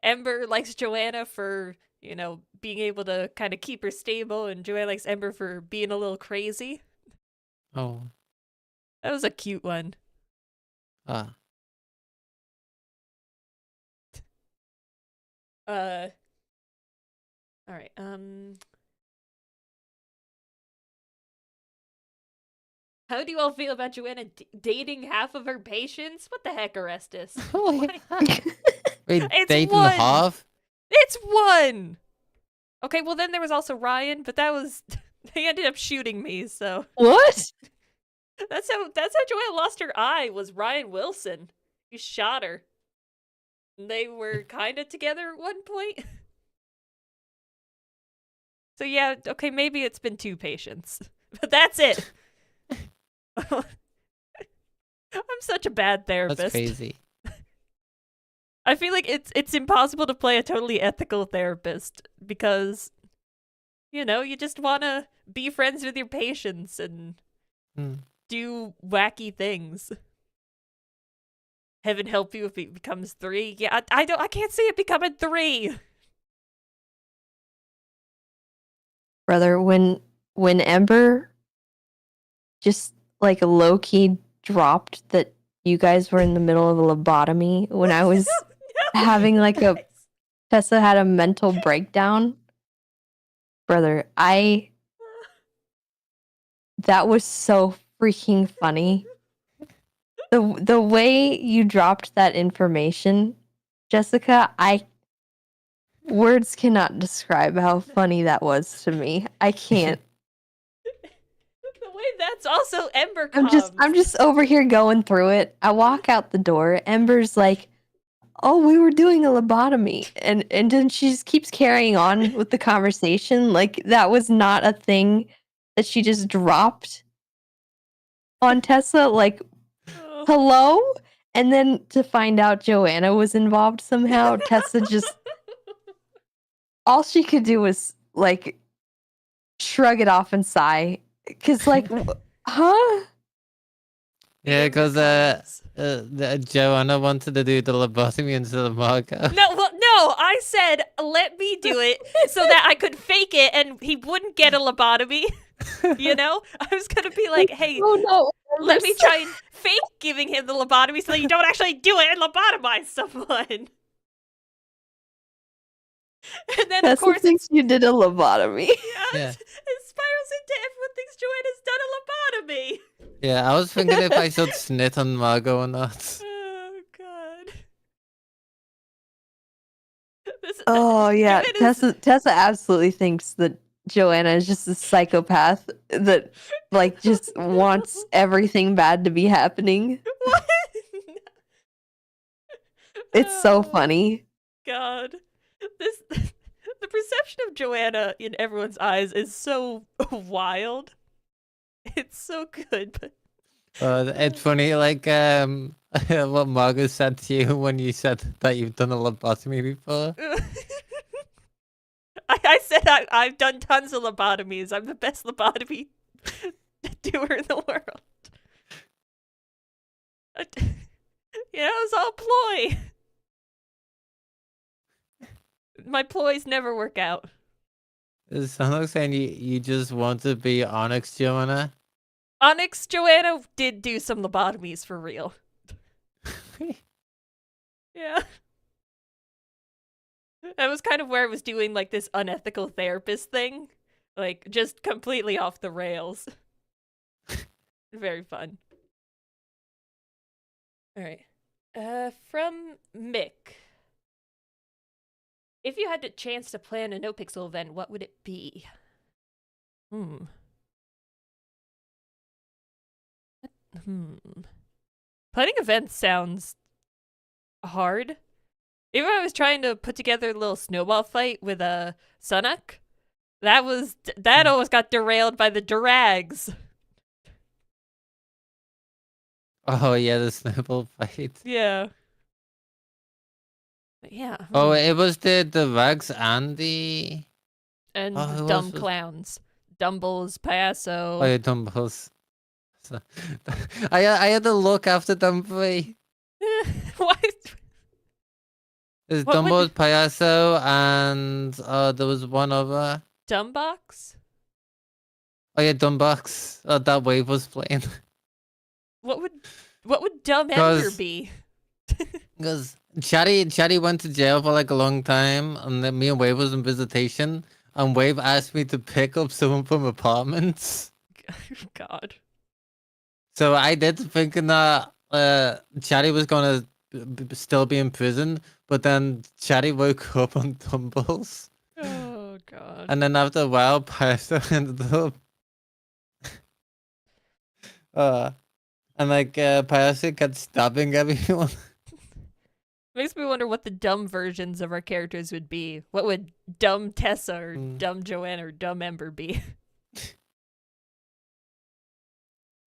Ember likes Joanna for, being able to kind of keep her stable, and Joanna likes Ember for being a little crazy. Oh. That was a cute one. Ah. All right. How do you all feel about Joanna dating half of her patients? What the heck, Orestes? Wait, It's dating one. half? It's one. Okay, well then there was also Ryan, but that was he ended up shooting me. So What? that's how Joanna lost her eye. Was Ryan Wilson? He shot her. And they were kind of together at one point. So yeah, okay, maybe it's been 2 patients, but that's it. I'm such a bad therapist. That's crazy. I feel like it's impossible to play a totally ethical therapist because, you just want to be friends with your patients and do wacky things. Heaven help you if it becomes 3. Yeah, I can't see it becoming 3. Brother, when Ember just like low key dropped that you guys were in the middle of a lobotomy when I was having like Tessa had a mental breakdown. Brother, that was so freaking funny. The way you dropped that information, Jessica, words cannot describe how funny that was to me. I can't. The way that's also Ember comes. I'm just over here going through it. I walk out the door. Ember's like, "Oh, we were doing a lobotomy," and then she just keeps carrying on with the conversation like that was not a thing that she just dropped on Tessa. Like, hello, and then to find out Joanna was involved somehow, Tessa just all she could do was like shrug it off and sigh. Because, like, huh? Yeah, younger because clients. Joanna wanted to do the lobotomy instead of Marco. No, well, no, I said let me do it so that I could fake it and he wouldn't get a lobotomy. You know? I was gonna be like, hey, Oh no! let me try and fake giving him the lobotomy so that you don't actually do it and lobotomize someone. And then, of Tessa course, thinks you did a lobotomy. Yeah. it spirals into everyone thinks Joanna's done a lobotomy. Yeah, I was thinking if I should snit on Margot or not. Oh, God. Oh yeah, Tessa absolutely thinks that Joanna is just a psychopath that like just wants everything bad to be happening. What? It's so Oh, funny. God. The perception of Joanna in everyone's eyes is so wild. It's so good, but It's funny, like what Margot said to you when you said that you've done a lobotomy before. I said I've done tons of lobotomies. I'm the best lobotomy doer in the world. It's all ploy. My ploys never work out. It sounds like saying you just want to be Onyx, Joanna. Onyx Joanna did do some lobotomies for real. Yeah. That was kind of where I was doing like this unethical therapist thing. Like just completely off the rails. Very fun. Alright. From Mick. If you had the chance to plan a no-pixel event, what would it be? Planning events sounds hard. Even when I was trying to put together a little snowball fight with a Snug, that almost got derailed by the durags. Oh yeah, the snowball fight. Yeah. But yeah. Oh, it was the Rags and the And oh, the who dumb else was- clowns. Dumbles, Payaso. Oh yeah, Dumbles. So, I had to look after Dumbo. What? There's What would- Dumbo's Payaso and there was one other. Dumbbox? Oh yeah, Dumbox. That wave was playing. What would Dumb Ember 'Cause- be? Because Chatty went to jail for like a long time, and then me and Wave was in visitation, and Wave asked me to pick up someone from apartments. God. So I did, thinking that Chatty was gonna still be in prison, but then Chatty woke up on Tumbles, Oh God. and then after a while, Pastor ended up. And like Pastor kept stabbing everyone. Makes me wonder what the dumb versions of our characters would be. What would dumb Tessa or dumb Joanna or dumb Ember be?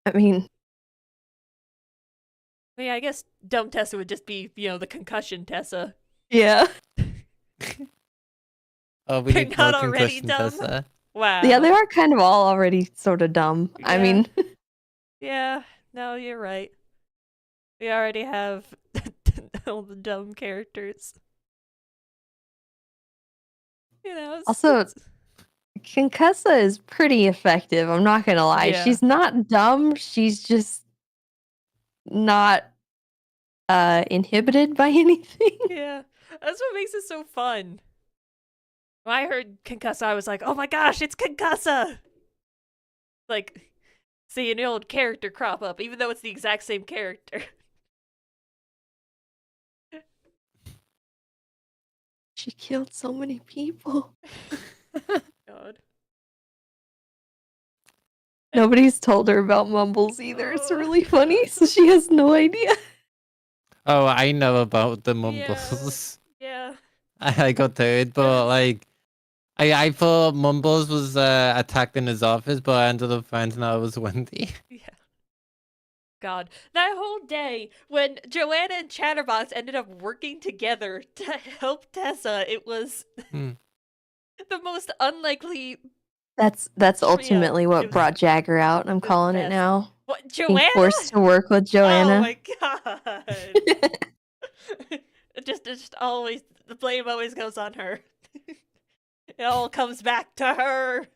I mean, Yeah, I guess dumb Tessa would just be, the concussion Tessa. yeah. Oh, we They're need not more already concussion dumb? Tessa. Wow. Yeah, they are kind of all already sort of dumb. I Yeah. mean, Yeah, no, you're right. We already have all the dumb characters. Also, Concussa is pretty effective. I'm not gonna lie. Yeah. She's not dumb. She's just not inhibited by anything. Yeah, that's what makes it so fun. When I heard Concussa, I was like, oh my gosh, it's Concussa! Like, see an old character crop up, even though it's the exact same character. She killed so many people. God. Nobody's told her about Mumbles either. It's really funny, so she has no idea. Oh, I know about the Mumbles. Yeah. I got told, but like, I thought Mumbles was attacked in his office, but I ended up finding out it was Wendy. Yeah. God. That whole day, when Joanna and Chatterbox ended up working together to help Tessa, it was Hmm. the most unlikely That's Trio. ultimately It what was brought Jagger out. I'm the calling it best. now. What, Being Joanna? forced to work with Oh Joanna. my god. It just always, the blame always goes on her. It all comes back to her.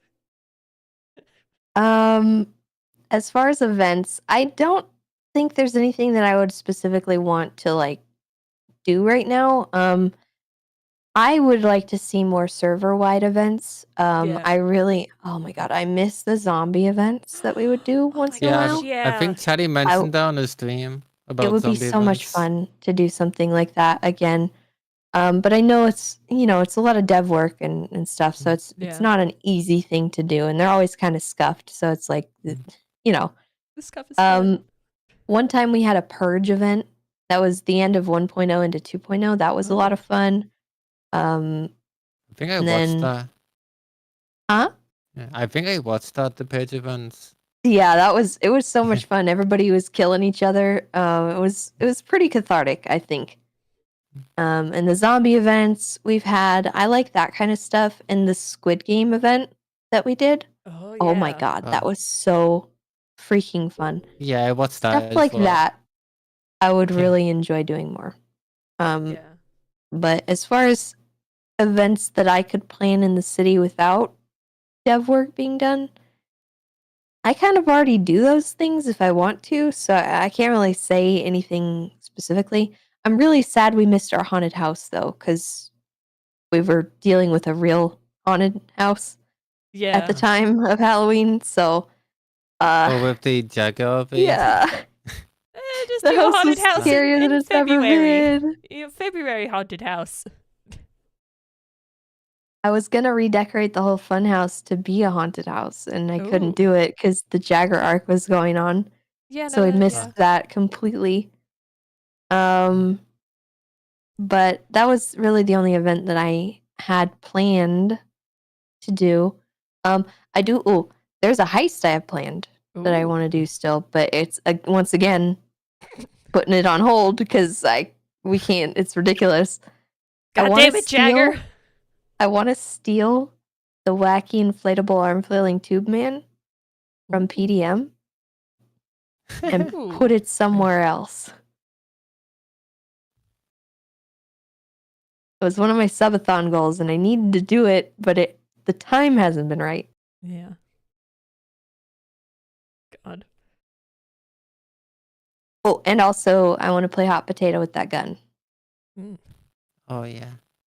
As far as events, I don't think there's anything that I would specifically want to like do right now. I would like to see more server-wide events. Yeah. Oh my god, I miss the zombie events that we would do Oh once my in a Yeah, while. gosh, yeah. I think Chatty mentioned that on his stream It about would be zombie so much events. fun to do something like that again. But I know it's it's a lot of dev work and stuff, so it's Yeah. not an easy thing to do, and they're always kind of scuffed. So it's like, you know, This stuff is fun. one time we had a purge event that was the end of 1.0 into 2.0. That was a lot Oh. of fun. Um, I think I and watched then, that. huh? Yeah, I think I watched that, the page events. Yeah, it was so much fun. Everybody was killing each other. It was pretty cathartic, I think. And the zombie events we've had, I like that kind of stuff. And the Squid Game event that we did, Oh, oh my yeah. god, that Oh. was so freaking fun. Yeah, I watched that Stuff as like well. that, I would really enjoy doing more. Yeah. But as far as events that I could plan in the city without dev work being done, I kind of already do those things if I want to, so I can't really say anything specifically. I'm really sad we missed our haunted house though, because we were dealing with a real haunted house Yeah. at the time of Halloween. So, Or with the Jaguar V. yeah, Just the do a house haunted was house scarier than in it's ever February. been. February haunted house. I was gonna redecorate the whole fun house to be a haunted house, and I Ooh. couldn't do it because the Jagger arc was going on. Yeah, So we missed yeah. that completely. But that was really the only event that I had planned to do. I do. Oh, there's a heist I have planned that I Ooh. want to do still, but it's once again putting it on hold because we can't. It's ridiculous. God damn it, Jagger. I want to steal the wacky inflatable arm flailing tube man from PDM and Ooh. put it somewhere else. It was one of my subathon goals, and I needed to do it, but the time hasn't been right. Yeah. God. Oh, and also I want to play hot potato with that gun, Oh, yeah.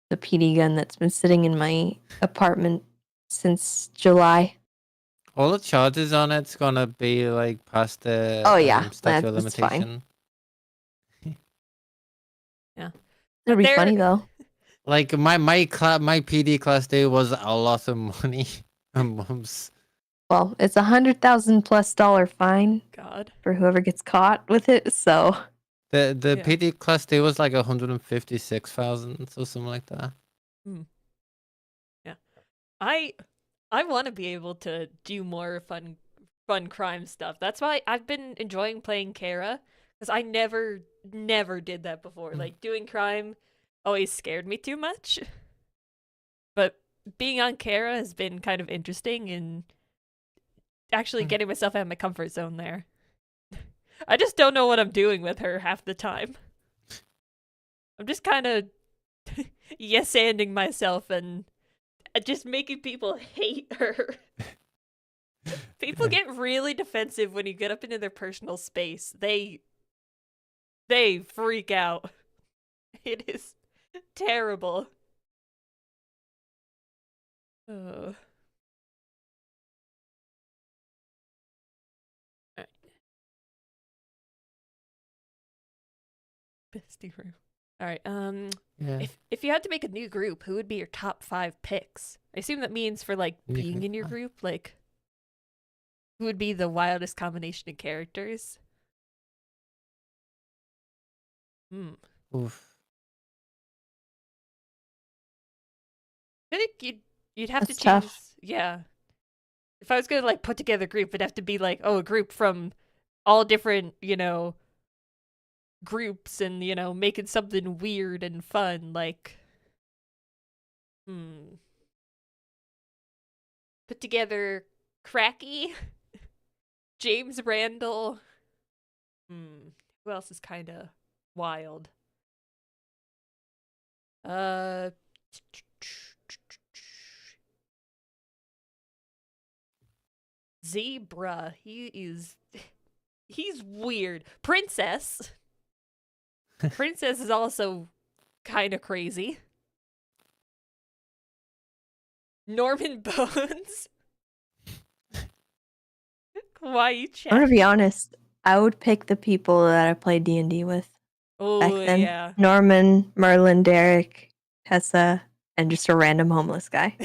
the PD gun that's been sitting in my apartment since July. All the charges on it's gonna be like past the Oh yeah, statute of that's fine. limitation. Yeah. It'll be funny though. Like my PD class day was a lot of money a month. Well, it's $100,000+ fine God. for whoever gets caught with it. So The Yeah. PD class day was like 156,000 or something like that. Yeah. I want to be able to do more fun crime stuff. That's why I've been enjoying playing Kara, because I never did that before. Like, doing crime always scared me too much. But being on Kara has been kind of interesting and actually getting myself out of my comfort zone there. I just don't know what I'm doing with her half the time. I'm just kind of yes-anding myself and just making people hate her. People get really defensive when you get up into their personal space. They freak out. It is terrible. Alright. Bestie room. Alright, Yeah. if you had to make a new group, who would be your top 5 picks? I assume that means for like being in your group, like who would be the wildest combination of characters? Oof. I think you'd have That's to choose. tough. Yeah. If I was gonna like put together a group, it'd have to be like, oh, a group from all different, groups and, making something weird and fun, like put together Cracky, James Randall. Who else is kind of wild? Zebra. He's weird. Princess. Princess is also kind of crazy. Norman Bones. Why you I'm gonna chat? be honest. I would pick the people that I played D&D with Oh back then. yeah. Norman, Merlin, Derek, Tessa, and just a random homeless guy.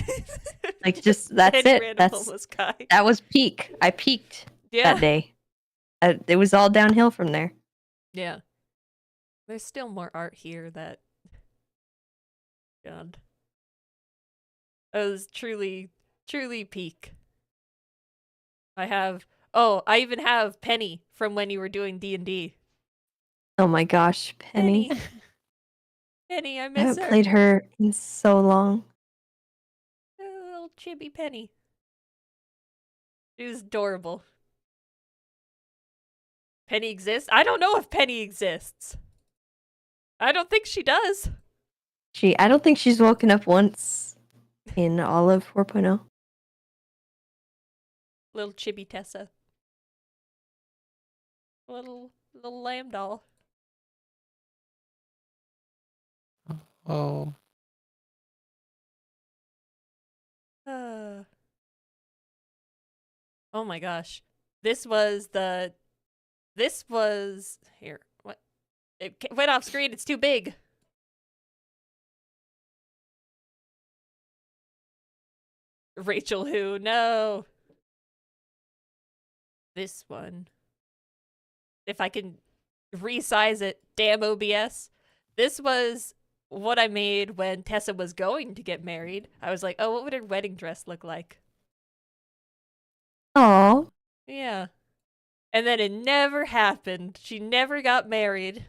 Like, just that's Any it. random homeless guy. That was peak. I peaked Yeah. that day. It was all downhill from there. Yeah. There's still more art here that. God. It was truly peak. I even have Penny from when you were doing D&D. Oh my gosh, Penny. Penny, I I miss haven't her. played her in so long. Little chibi Penny. She was adorable. Penny exists? I don't know if Penny exists. I don't think she does. I don't think she's woken up once in all of 4.0. Little chibi Tessa. Little lamb doll. Oh. Oh my gosh. This was here. What? It went off screen. It's too big. Rachel who? No. This one. If I can resize it, damn OBS. This was what I made when Tessa was going to get married. I was like, oh, what would her wedding dress look like? Oh, Yeah. And then it never happened. She never got married.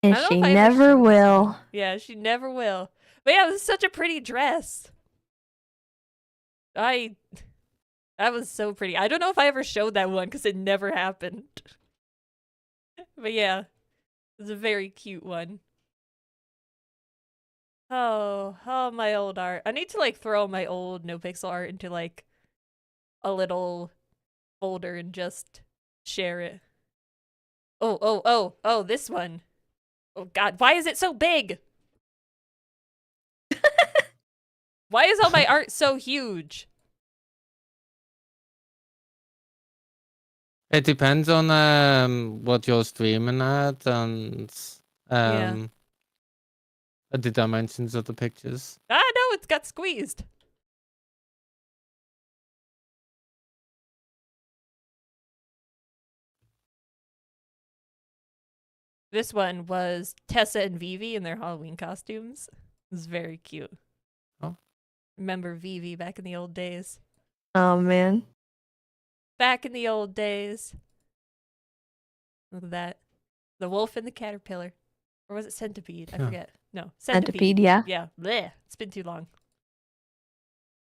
and I don't know she if I ever never showed this will. one. Yeah, she never will. But yeah, it was such a pretty dress. That was so pretty. I don't know if I ever showed that one because it never happened. But yeah, it was a very cute one. Oh, my old art. I need to like throw my old no pixel art into like a little folder and just share it. Oh, this one. Oh god, why is it so big? Why is all my art so huge? It depends on what you're streaming at and Yeah. the dimensions of the pictures. Ah, no, it's got squeezed. This one was Tessa and Vivi in their Halloween costumes. It was very cute. Oh. Remember Vivi back in the old days? Oh man. Back in the old days. Look at that. The wolf and the caterpillar. Or was it centipede? I Yeah. forget. No, Centipede, yeah. Yeah, bleh. It's been too long.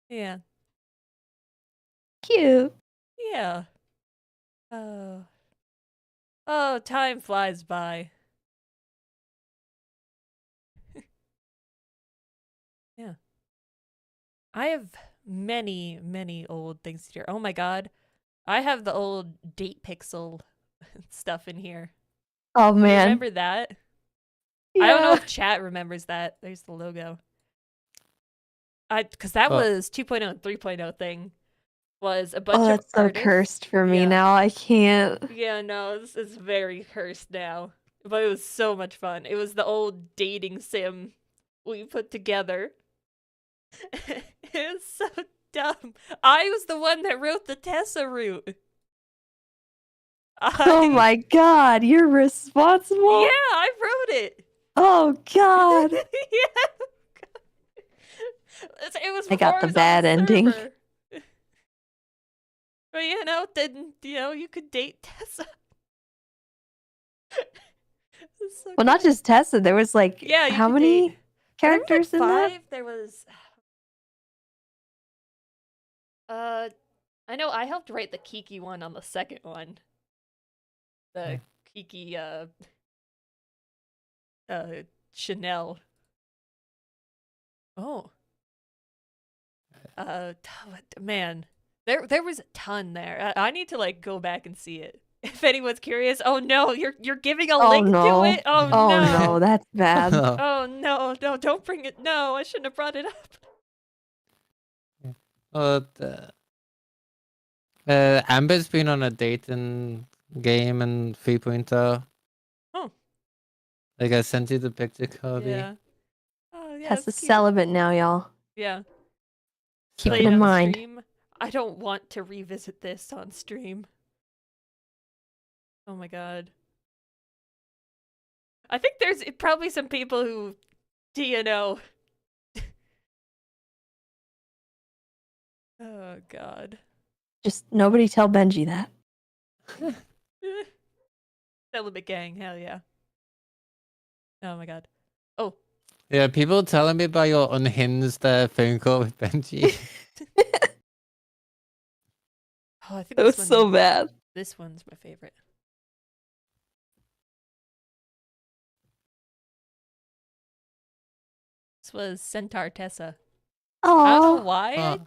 Yeah. Cute. Yeah. Oh. Oh, time flies by. Yeah. I have many old things here. Oh my god. I have the old date pixel stuff in here. Oh You man. remember that? Yeah. I don't know if chat remembers that. There's the logo. Because that was 2.0 and 3.0 thing. Was a bunch Oh, of that's so artists. cursed for me Yeah. now. I can't. Yeah, no, it's very cursed now. But it was so much fun. It was the old dating sim we put together. It was so dumb. I was the one that wrote the Tessa route. Oh my god, you're responsible? Yeah, I wrote it. Oh god. Yeah. It was I got before the it was on bad ending. server. But then you could date Tessa. So Well, not good. just Tessa. There was like Yeah, you how could many date. characters There in was like that? 5. There was I know I helped write the Kiki one on the second one. The Kiki, Chanel. Oh. Man, there was a ton there. I need to like go back and see it. If anyone's curious, oh no, you're giving a Oh link to no. it. Oh Oh no. no, that's bad. Oh no, no, don't bring it. No, I shouldn't have brought it up. Amber's been on a dating game and 3.0. Oh. Like I sent you the picture, Kobe. Yeah. Oh yeah. Tess is it's cute. celibate now, y'all. Yeah. Keep Play it in on mind. stream. I don't want to revisit this on stream. Oh my god. I think there's probably some people who, DNO. Oh god. Just nobody tell Benji that. Celibate gang, hell yeah. Oh my god. Oh. Yeah, people telling me about your unhinged phone call with Benji. Oh, I think That was so bad. This one's my favorite. This was Centaur Tessa. I don't know Oh, why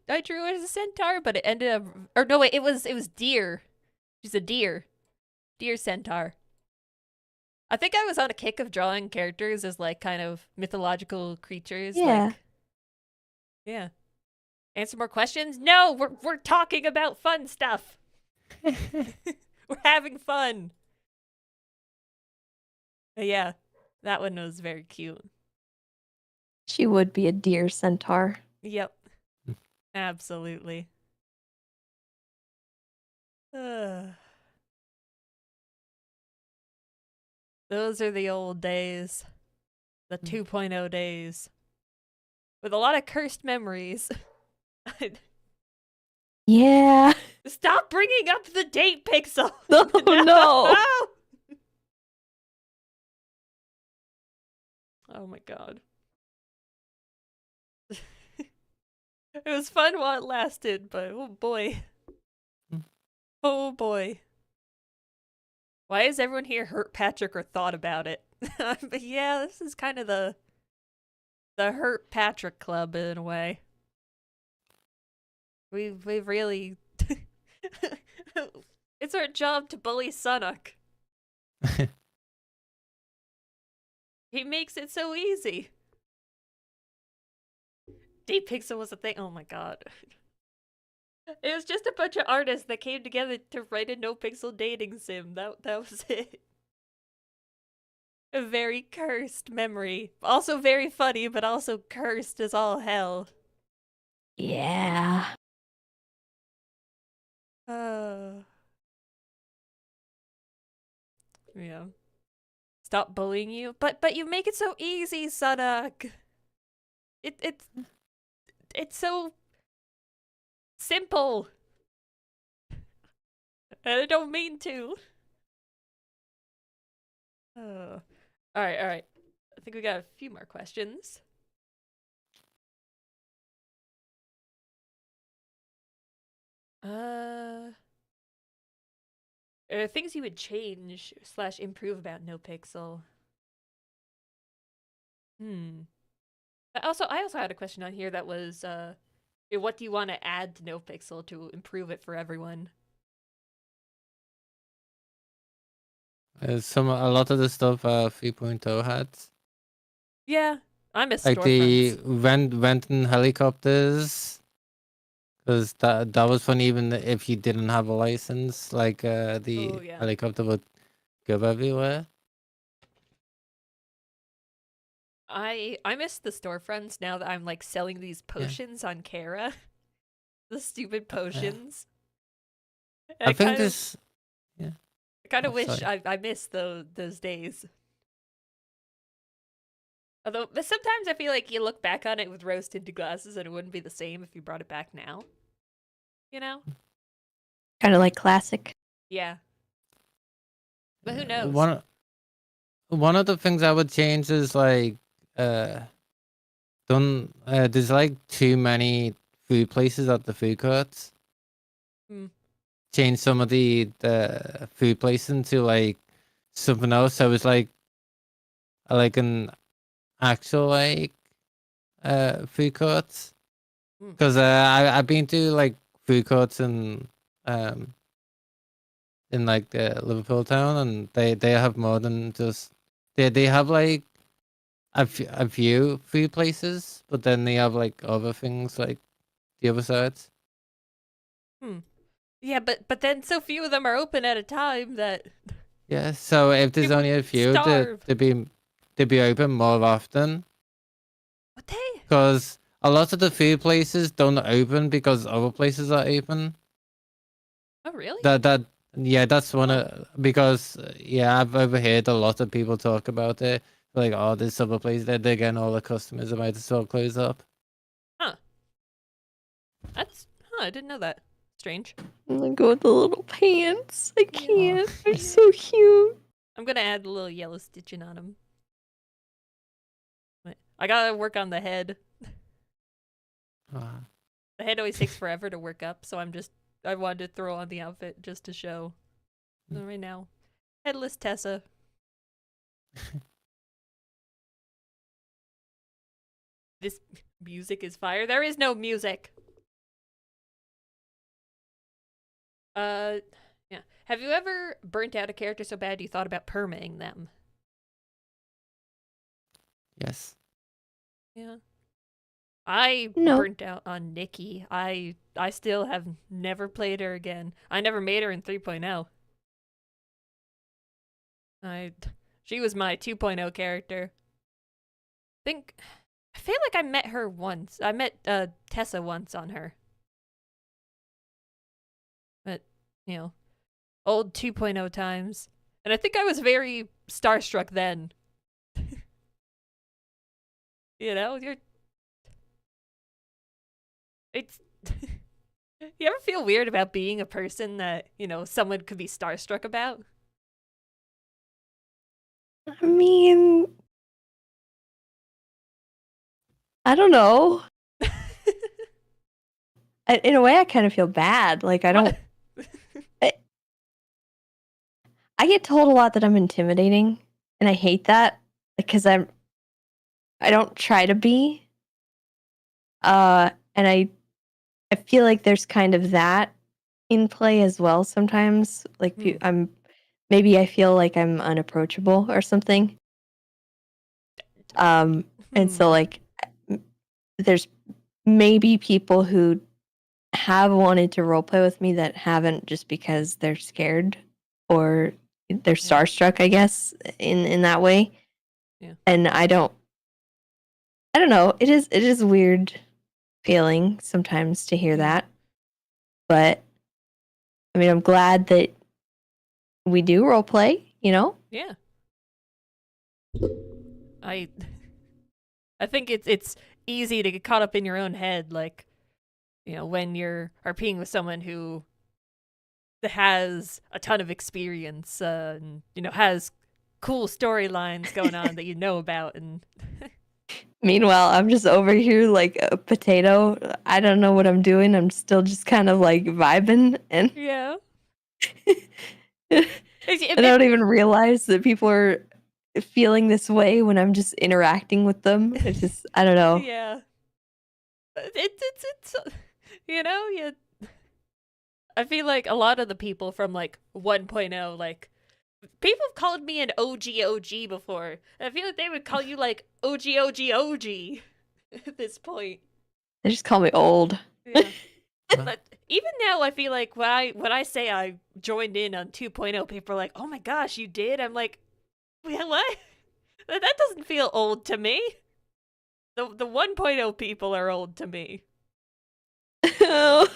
I drew it as a centaur, but it ended up. Or no, wait, it was deer. She's a deer. Deer centaur. I think I was on a kick of drawing characters as like kind of mythological creatures. Yeah. Like, yeah. Answer more questions? No, we're talking about fun stuff. We're having fun. But yeah, that one was very cute. she would be a deer centaur. Yep. Absolutely. Those are the old days. The 2.0 days. With a lot of cursed memories. Yeah. Stop bringing up the date pixel! No, no. Oh my god. It was fun while it lasted, but oh boy. Oh boy. Why has everyone here hurt Patrick or thought about it? But yeah, this is kind of the hurt Patrick club in a way. We've really it's our job to bully Sunuk. He makes it so easy. Deep Pixel was a thing. Oh my god. It was just a bunch of artists that came together to write a no pixel dating sim. That was it. A very cursed memory. Also very funny, but also cursed as all hell. Yeah. Yeah. Stop bullying you. But you make it so easy, Sunuk. It's so simple. And I don't mean to. Alright. I think we got a few more questions. Are there things you would change / improve about NoPixel? I also had a question on here that was, what do you want to add to NoPixel to improve it for everyone? A lot of the stuff 3.0 had. Yeah, I miss Like the storefronts. renting helicopters. Because that was fun even if you didn't have a license. Like the yeah. helicopter would go everywhere. I miss the storefronts now that I'm like selling these potions on Kara. The stupid potions. I think this. I kind of Oh, wish sorry. I missed those days. Although, but sometimes I feel like you look back on it with rose-tinted glasses and it wouldn't be the same if you brought it back now. You know? Kind of like classic. Yeah. But who knows? One of the things I would change is like there's like too many food places at the food courts. Hmm. Change some of the food places into like something else. So it's like an actual like food courts. Hmm. Because I've been to like food courts um in like the Liverpool town, and they have more than just they have like a few food places, but then they have like other things like the other sides. Yeah, but then so few of them are open at a time that Yeah, so if there's people only a few, starve. to be open more often, What they? because a lot of the food places don't open because other places are open. Oh, really? Yeah, that's one Huh. because yeah, I've overheard a lot of people talk about it. Like, oh, this other place that they're getting all the customers about to sort close up. That's I didn't know that. Strange. I'm gonna go with the little pants. I Yeah. can't. They're so cute. I'm gonna add a little yellow stitching on them. I gotta work on the head. Ah. The head always takes forever to work up, so I wanted to throw on the outfit just to show. So right now, headless Tessa. This music is fire. There is no music. Yeah. Have you ever burnt out a character so bad you thought about permaing them? Yes. Yeah. I No. burnt out on Nikki. I still have never played her again. I never made her in 3.0. She was my 2.0 character. I feel like I met her once. I met Tessa once on her. But, old 2.0 times. And I think I was very starstruck then. It's you ever feel weird about being a person that, someone could be starstruck about? I mean, I don't know. In a way, I kind of feel bad. Like, I don't. I get told a lot that I'm intimidating, and I hate that because I don't try to be. And I feel like there's kind of that in play as well sometimes. Like, maybe I feel like I'm unapproachable or something. And so like there's maybe people who have wanted to roleplay with me that haven't just because they're scared or they're starstruck, I guess, in that way. Yeah. And I don't know. It is weird feeling sometimes to hear that. But I mean, I'm glad that we do roleplay, Yeah. I think it's easy to get caught up in your own head, like, when you're RPing with someone who has a ton of experience, and has cool storylines going on that you know about, and Meanwhile, I'm just over here like a potato. I don't know what I'm doing. I'm still just kind of like vibing and yeah. and I don't even realize that people are feeling this way when I'm just interacting with them. It's just I don't know. Yeah. It's yeah. I feel like a lot of the people from like 1.0, like, people have called me an OG before. I feel like they would call you like OG at this point. They just call me old. Yeah. But even now, I feel like when I say I joined in on 2.0, people are like, "Oh my gosh, you did?" I'm like, "Yeah, what? That doesn't feel old to me." The 1.0 people are old to me. No.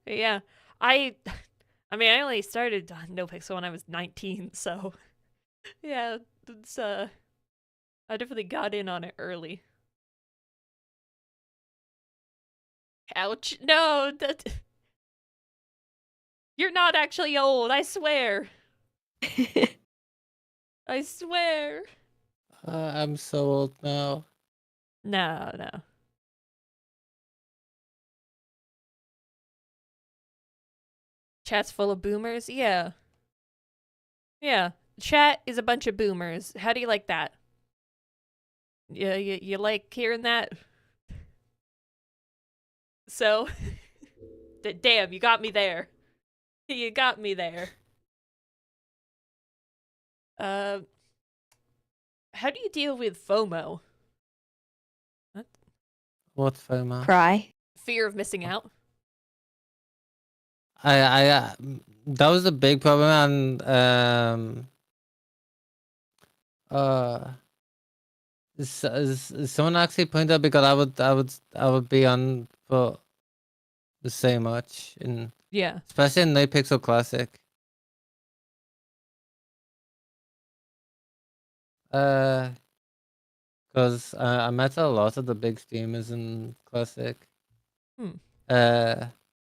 Yeah, I mean, I only started on NoPixel when I was 19, so yeah, it's I definitely got in on it early. Ouch! No, you're not actually old. I swear. I swear. I'm so old now. No. Chat's full of boomers? Yeah. Yeah. Chat is a bunch of boomers. How do you like that? Yeah, you like hearing that? So, damn, you got me there. You got me there. How do you deal with FOMO? What? What FOMO? Cry. Fear of missing out? That was a big problem, and someone actually pointed out because I would be on for so much, Yeah. especially in No Pixel Classic. Because I met a lot of the big streamers in Classic. Hmm.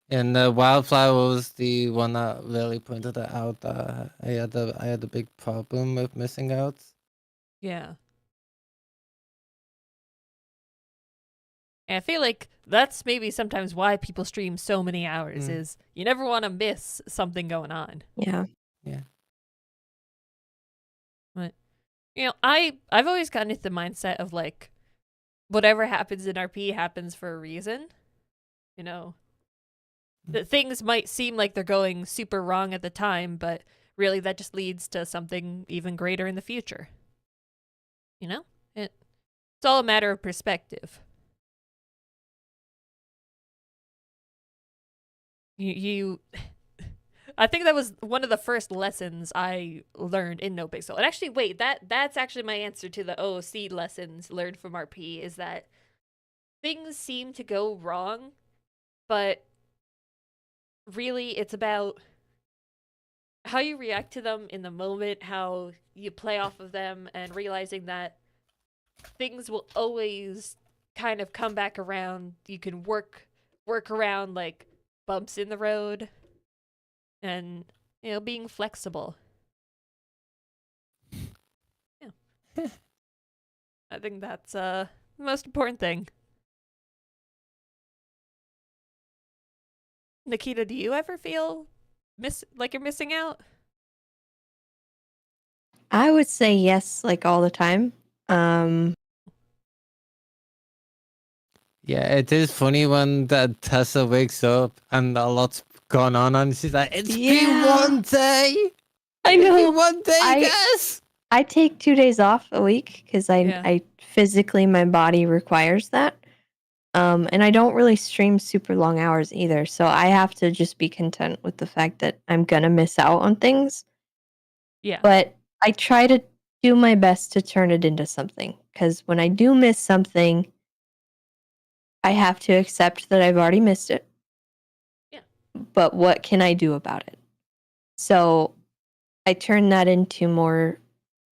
And Wildflower was the one that really pointed it out that I had a big problem with missing out. Yeah. And I feel like that's maybe sometimes why people stream so many hours is you never want to miss something going on. Yeah. Yeah. But I've always gotten into the mindset of like whatever happens in RP happens for a reason. You know, that things might seem like they're going super wrong at the time, but really that just leads to something even greater in the future. You know? It's all a matter of perspective. You I think that was one of the first lessons I learned in No Pixel. And actually, wait, that's actually my answer to the OOC lessons learned from RP is that things seem to go wrong, but really it's about how you react to them in the moment, how you play off of them, and realizing that things will always kind of come back around. You can work around like bumps in the road and being flexible. Yeah. I think that's the most important thing. Nikita, do you ever feel like you're missing out? I would say yes, like all the time. Yeah, it is funny when that Tessa wakes up and a lot's gone on and she's like, it's been one day. I know. It's been one day, guys. I take 2 days off a week because Yeah. I physically, my body requires that. And I don't really stream super long hours either. So I have to just be content with the fact that I'm going to miss out on things. Yeah. But I try to do my best to turn it into something. Because when I do miss something, I have to accept that I've already missed it. Yeah. But what can I do about it? So I turn that into more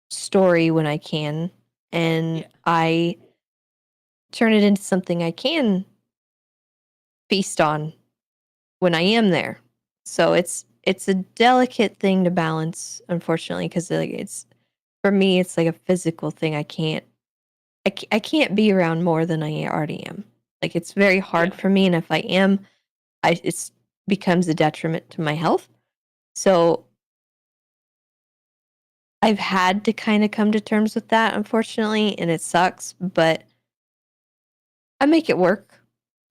story when I can. And I turn it into something I can feast on when I am there. So it's a delicate thing to balance, unfortunately, because like it's for me, it's like a physical thing. I can't be around more than I already am. Like it's very hard for me, and if I am, it becomes a detriment to my health. So I've had to kind of come to terms with that, unfortunately, and it sucks, but I make it work.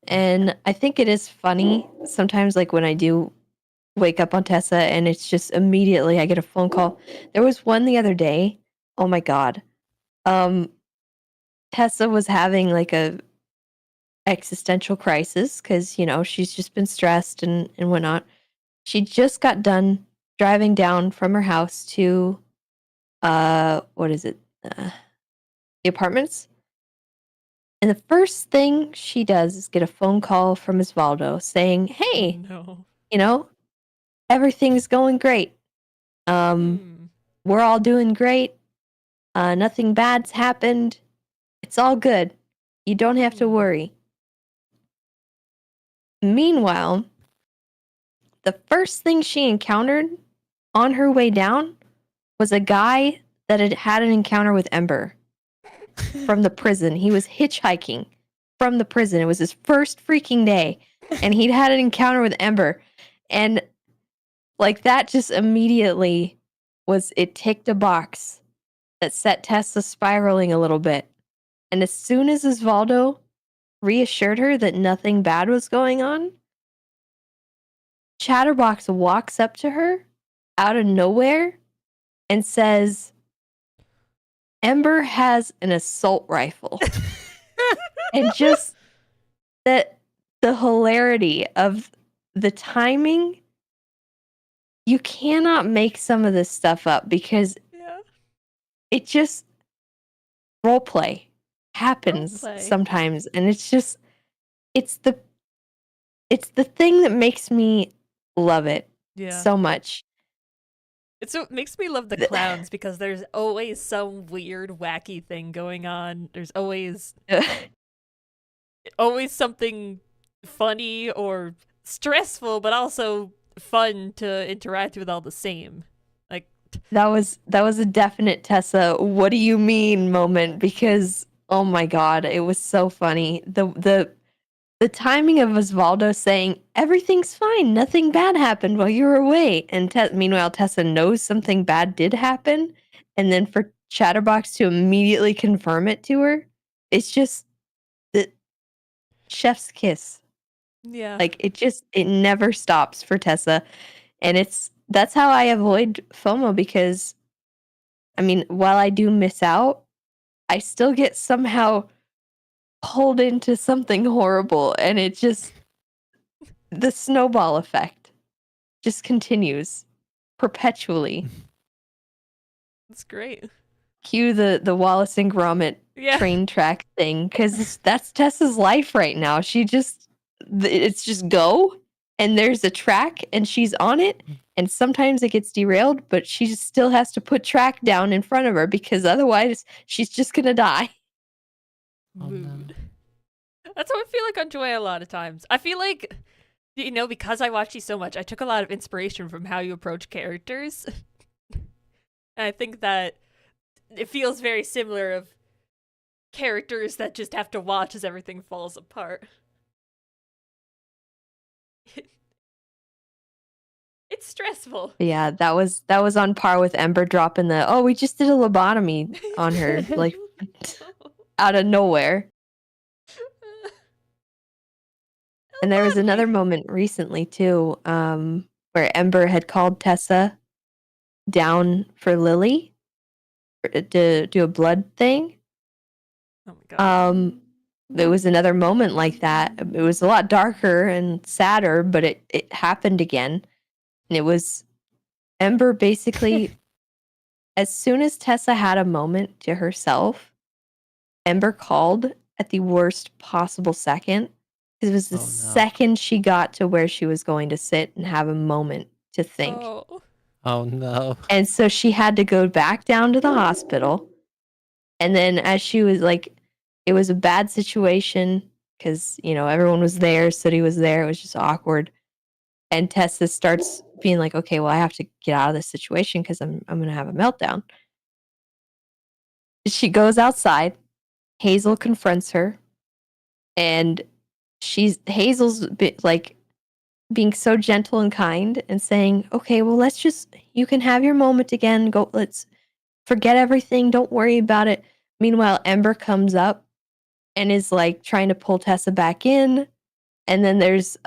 And I think it is funny sometimes, like when I do wake up on Tessa and it's just immediately I get a phone call. There was one the other day. Oh my God. Tessa was having like a existential crisis because, she's just been stressed and whatnot. She just got done driving down from her house to, what is it? The apartments. And the first thing she does is get a phone call from Osvaldo saying, hey, no. Everything's going great. We're all doing great. Nothing bad's happened. It's all good. You don't have to worry. Meanwhile, the first thing she encountered on her way down was a guy that had an encounter with Ember from the prison. He was hitchhiking from the prison. It was his first freaking day, and he'd had an encounter with Ember. And Like that just immediately it ticked a box that set Tessa spiraling a little bit. And as soon as Osvaldo reassured her that nothing bad was going on, Chatterbox walks up to her out of nowhere and says, Ember has an assault rifle. And just the hilarity of the timing, you cannot make some of this stuff up because it just role play happens Roleplay. sometimes, and it's the thing that makes me love it so much. It makes me love the clowns because there's always some weird, wacky thing going on. There's always something funny or stressful, but also fun to interact with all the same. Like that was a definite Tessa, what do you mean moment, because oh my god, it was so funny. The timing of Osvaldo saying, everything's fine, nothing bad happened while you were away. And meanwhile, Tessa knows something bad did happen. And then for Chatterbox to immediately confirm it to her, it's just the chef's kiss. Yeah. Like, it never stops for Tessa. And that's how I avoid FOMO because, I mean, while I do miss out, I still get somehow pulled into something horrible, and it just the snowball effect just continues perpetually. That's great. Cue the Wallace and Gromit train track thing, because that's Tessa's life right now. It's just go, and there's a track, and she's on it, and sometimes it gets derailed, but she just still has to put track down in front of her because otherwise she's just gonna die. Mood. That's how I feel like on Joy a lot of times. I feel like, you know, because I watch you so much, I took a lot of inspiration from how you approach characters. And I think that it feels very similar of characters that just have to watch as everything falls apart. It's stressful. Yeah, that was on par with Ember dropping we just did a lobotomy on her, like out of nowhere. And there was another moment recently too, where Ember had called Tessa down for Lily to do a blood thing. Oh my god. There was another moment like that. It was a lot darker and sadder, but it happened again. And it was Ember basically, as soon as Tessa had a moment to herself, Ember called at the worst possible second. It was the second she got to where she was going to sit and have a moment to think. Oh no. And so she had to go back down to the hospital. And then as she was like, it was a bad situation because, you know, everyone was there. Sooty was there. It was just awkward. And Tessa starts being like, okay, well, I have to get out of this situation because I'm going to have a meltdown. She goes outside. Hazel confronts her. And Hazel's like being so gentle and kind and saying, okay, well, you can have your moment again. Let's forget everything. Don't worry about it. Meanwhile, Ember comes up and is like trying to pull Tessa back in. And then there's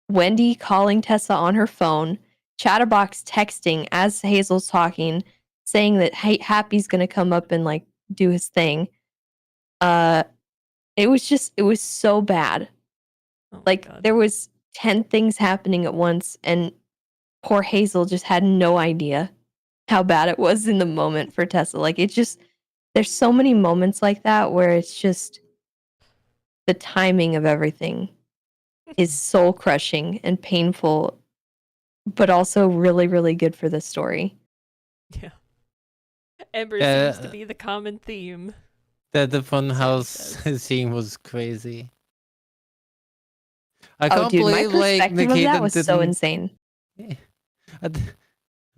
Wendy calling Tessa on her phone, Chatterbox texting as Hazel's talking, saying that Happy's going to come up and like do his thing. It was so bad. Oh like god. There was 10 things happening at once, and poor Hazel just had no idea how bad it was in the moment for Tessa. Like there's so many moments like that where it's just the timing of everything is soul crushing and painful, but also really, really good for the story. Yeah. Ember seems to be the common theme. The funhouse scene was crazy. I can't dude, believe my perspective like of Nikita that was so insane.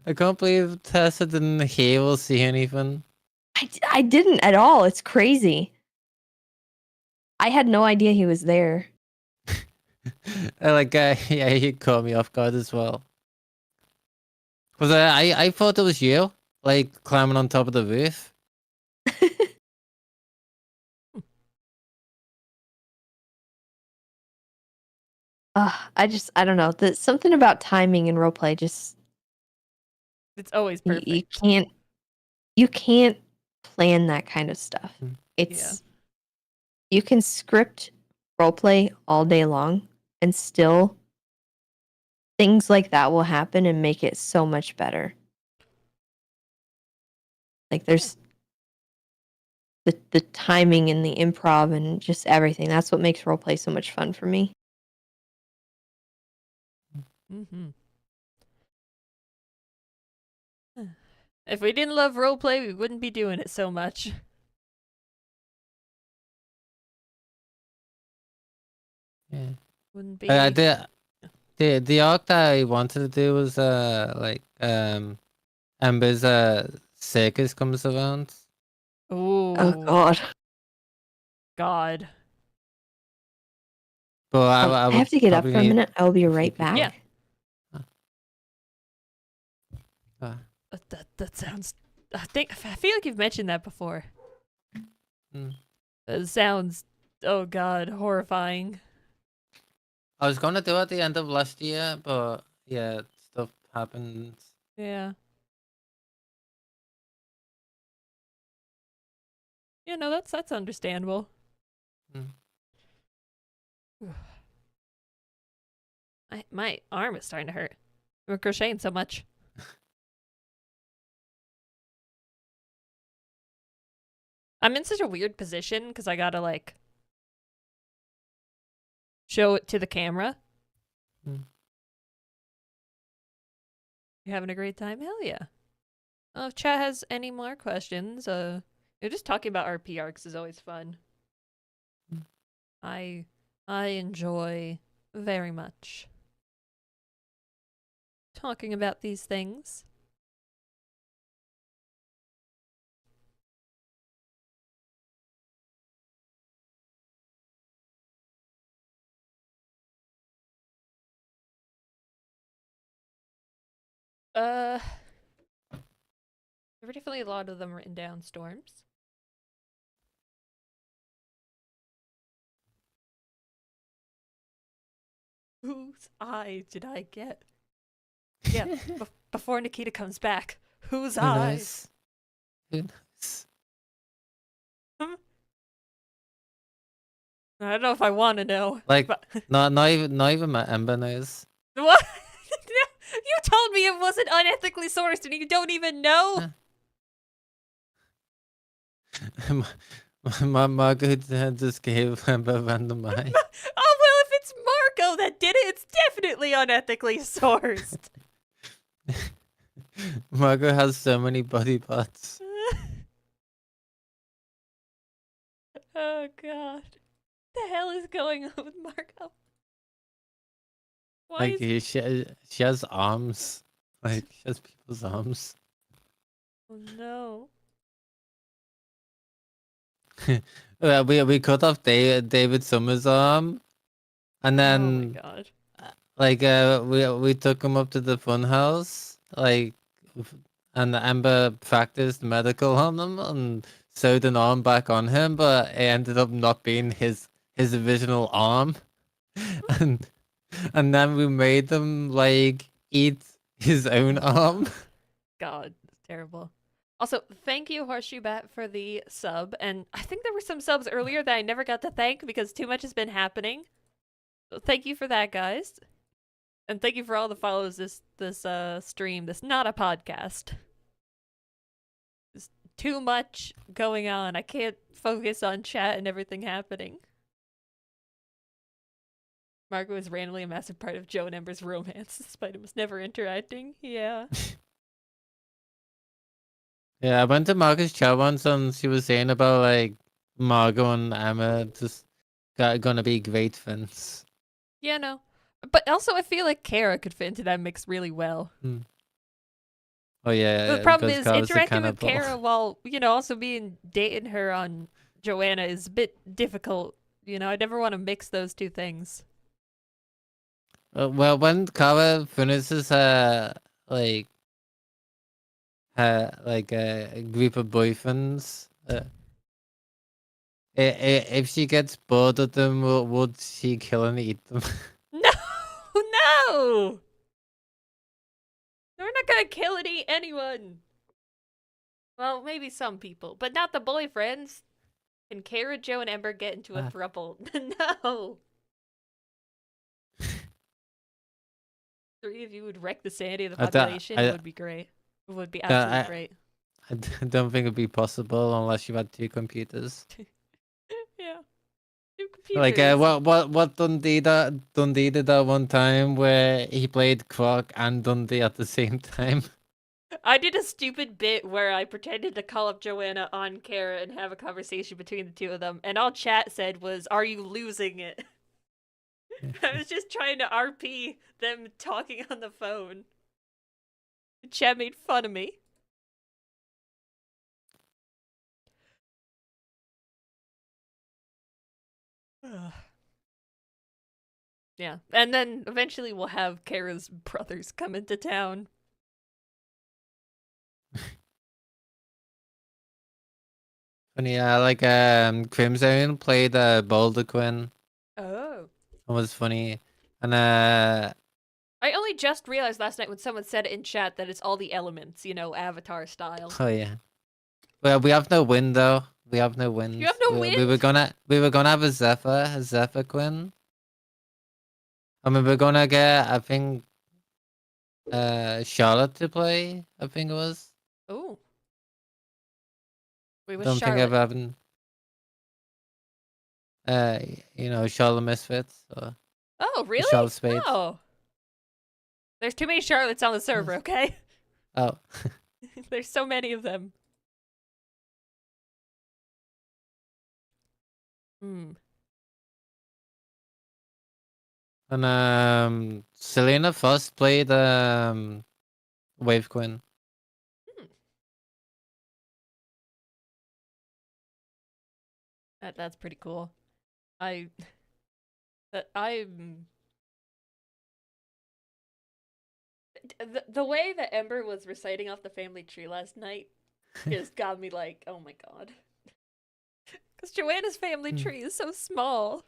I can't believe Tessa didn't hear or see anything. I didn't at all. It's crazy. I had no idea he was there. Yeah, he caught me off guard as well. Cause I thought it was you, like climbing on top of the roof. I don't know. Something about timing in roleplay just It's always you perfect. you can't plan that kind of stuff. Mm. It's you can script roleplay all day long and still things like that will happen and make it so much better. Like there's the timing and the improv and just everything. That's what makes roleplay so much fun for me. Mm-hmm. If we didn't love roleplay, we wouldn't be doing it so much. Yeah. Wouldn't be. The arc that I wanted to do was Ember's circus comes around. Ooh. Oh God. God. But I I would have to get up probably for a need minute. I will be a few right people. back. Yeah. Uh, That sounds. I feel like you've mentioned that before. mm. That sounds. Oh God, horrifying. I was gonna do it at the end of last year, but yeah, stuff happened. Yeah. Yeah, no, that's understandable. Mm. My arm is starting to hurt. We're crocheting so much. I'm in such a weird position because I gotta like show it to the camera. Mm. You having a great time? Hell yeah. If chat has any more questions, just talking about RP arcs is always fun. Mm. I enjoy very much talking about these things. There were definitely a lot of them written down, Storms. Whose eye did I get? Yeah, before Nikita comes back. Whose Who eyes? knows? Who knows? I don't know if I want to know. Like, but... not even my Ember knows. What? You told me it wasn't unethically sourced and you don't even know? My Margaret just gave Ember a random eye. Oh, well, if it's Marco that did it, it's definitely unethically sourced. Margaret has so many body parts. Oh, God. What the hell is going on with Marco? Why Like, is... she has arms. Like, she has people's arms. Oh, no. We cut off David Summers' arm, and Oh, my then God. like we took him up to the fun house, like, and Amber practiced medical on him and sewed an arm back on him, but it ended up not being his original arm, and then we made them like eat his own arm. God, it's terrible. Also, thank you, Horseshoe Bat, for the sub. And I think there were some subs earlier that I never got to thank because too much has been happening. So thank you for that, guys. And thank you for all the follows this stream. This not a podcast. There's too much going on. I can't focus on chat and everything happening. Marco is randomly a massive part of Joe and Ember's romance, despite us never interacting. Yeah. Yeah, I went to Marcus' chat once and she was saying about like Margot and Emma just gonna be great friends. Yeah, no. But also, I feel like Kara could fit into that mix really well. Oh yeah. The problem because is Kara's the interacting with cannibal. Kara while, also being dating her on Joanna is a bit difficult. I never want to mix those two things. Well, when Kara finishes her like like a group of boyfriends. If she gets bored of them, would she kill and eat them? No, no! We're not gonna kill and eat anyone. Well, maybe some people, but not the boyfriends. Can Kara, Joe, and Ember get into a throuple? No! 3 of you would wreck the sanity of the population. It would be great. It would be absolutely great. I don't think it'd be possible unless you had 2 computers. Yeah. 2 Like computers. what Dundee did that one time where he played Croc and Dundee at the same time. I did a stupid bit where I pretended to call up Joanna on Kara and have a conversation between the 2 of them, and all chat said was, "Are you losing it?" I was just trying to RP them talking on the phone. Chat made fun of me. Yeah, and then eventually we'll have Kara's brothers come into town. Funny, like Crimson played Boulder Quinn. Oh. It was funny. And I only just realized last night when someone said it in chat that it's all the elements, you know, Avatar style. oh yeah. Well, we have no wind though. We have no wind. You have no we wind? were gonna have a Zephyr Quinn. I mean, we're gonna get, I think, Charlotte to play. I think it was. Oh. Wait, what's Don't think I've Charlotte? having. Charlotte Misfits or Oh, really? Charlotte Spades. Oh. There's too many Charlottes on the server, okay? Oh. There's so many of them. Hmm. And Selena first played Wave Queen. That's pretty cool. I'm the way that Ember was reciting off the family tree last night just got me like, oh my god. Because Joanna's family tree is so small.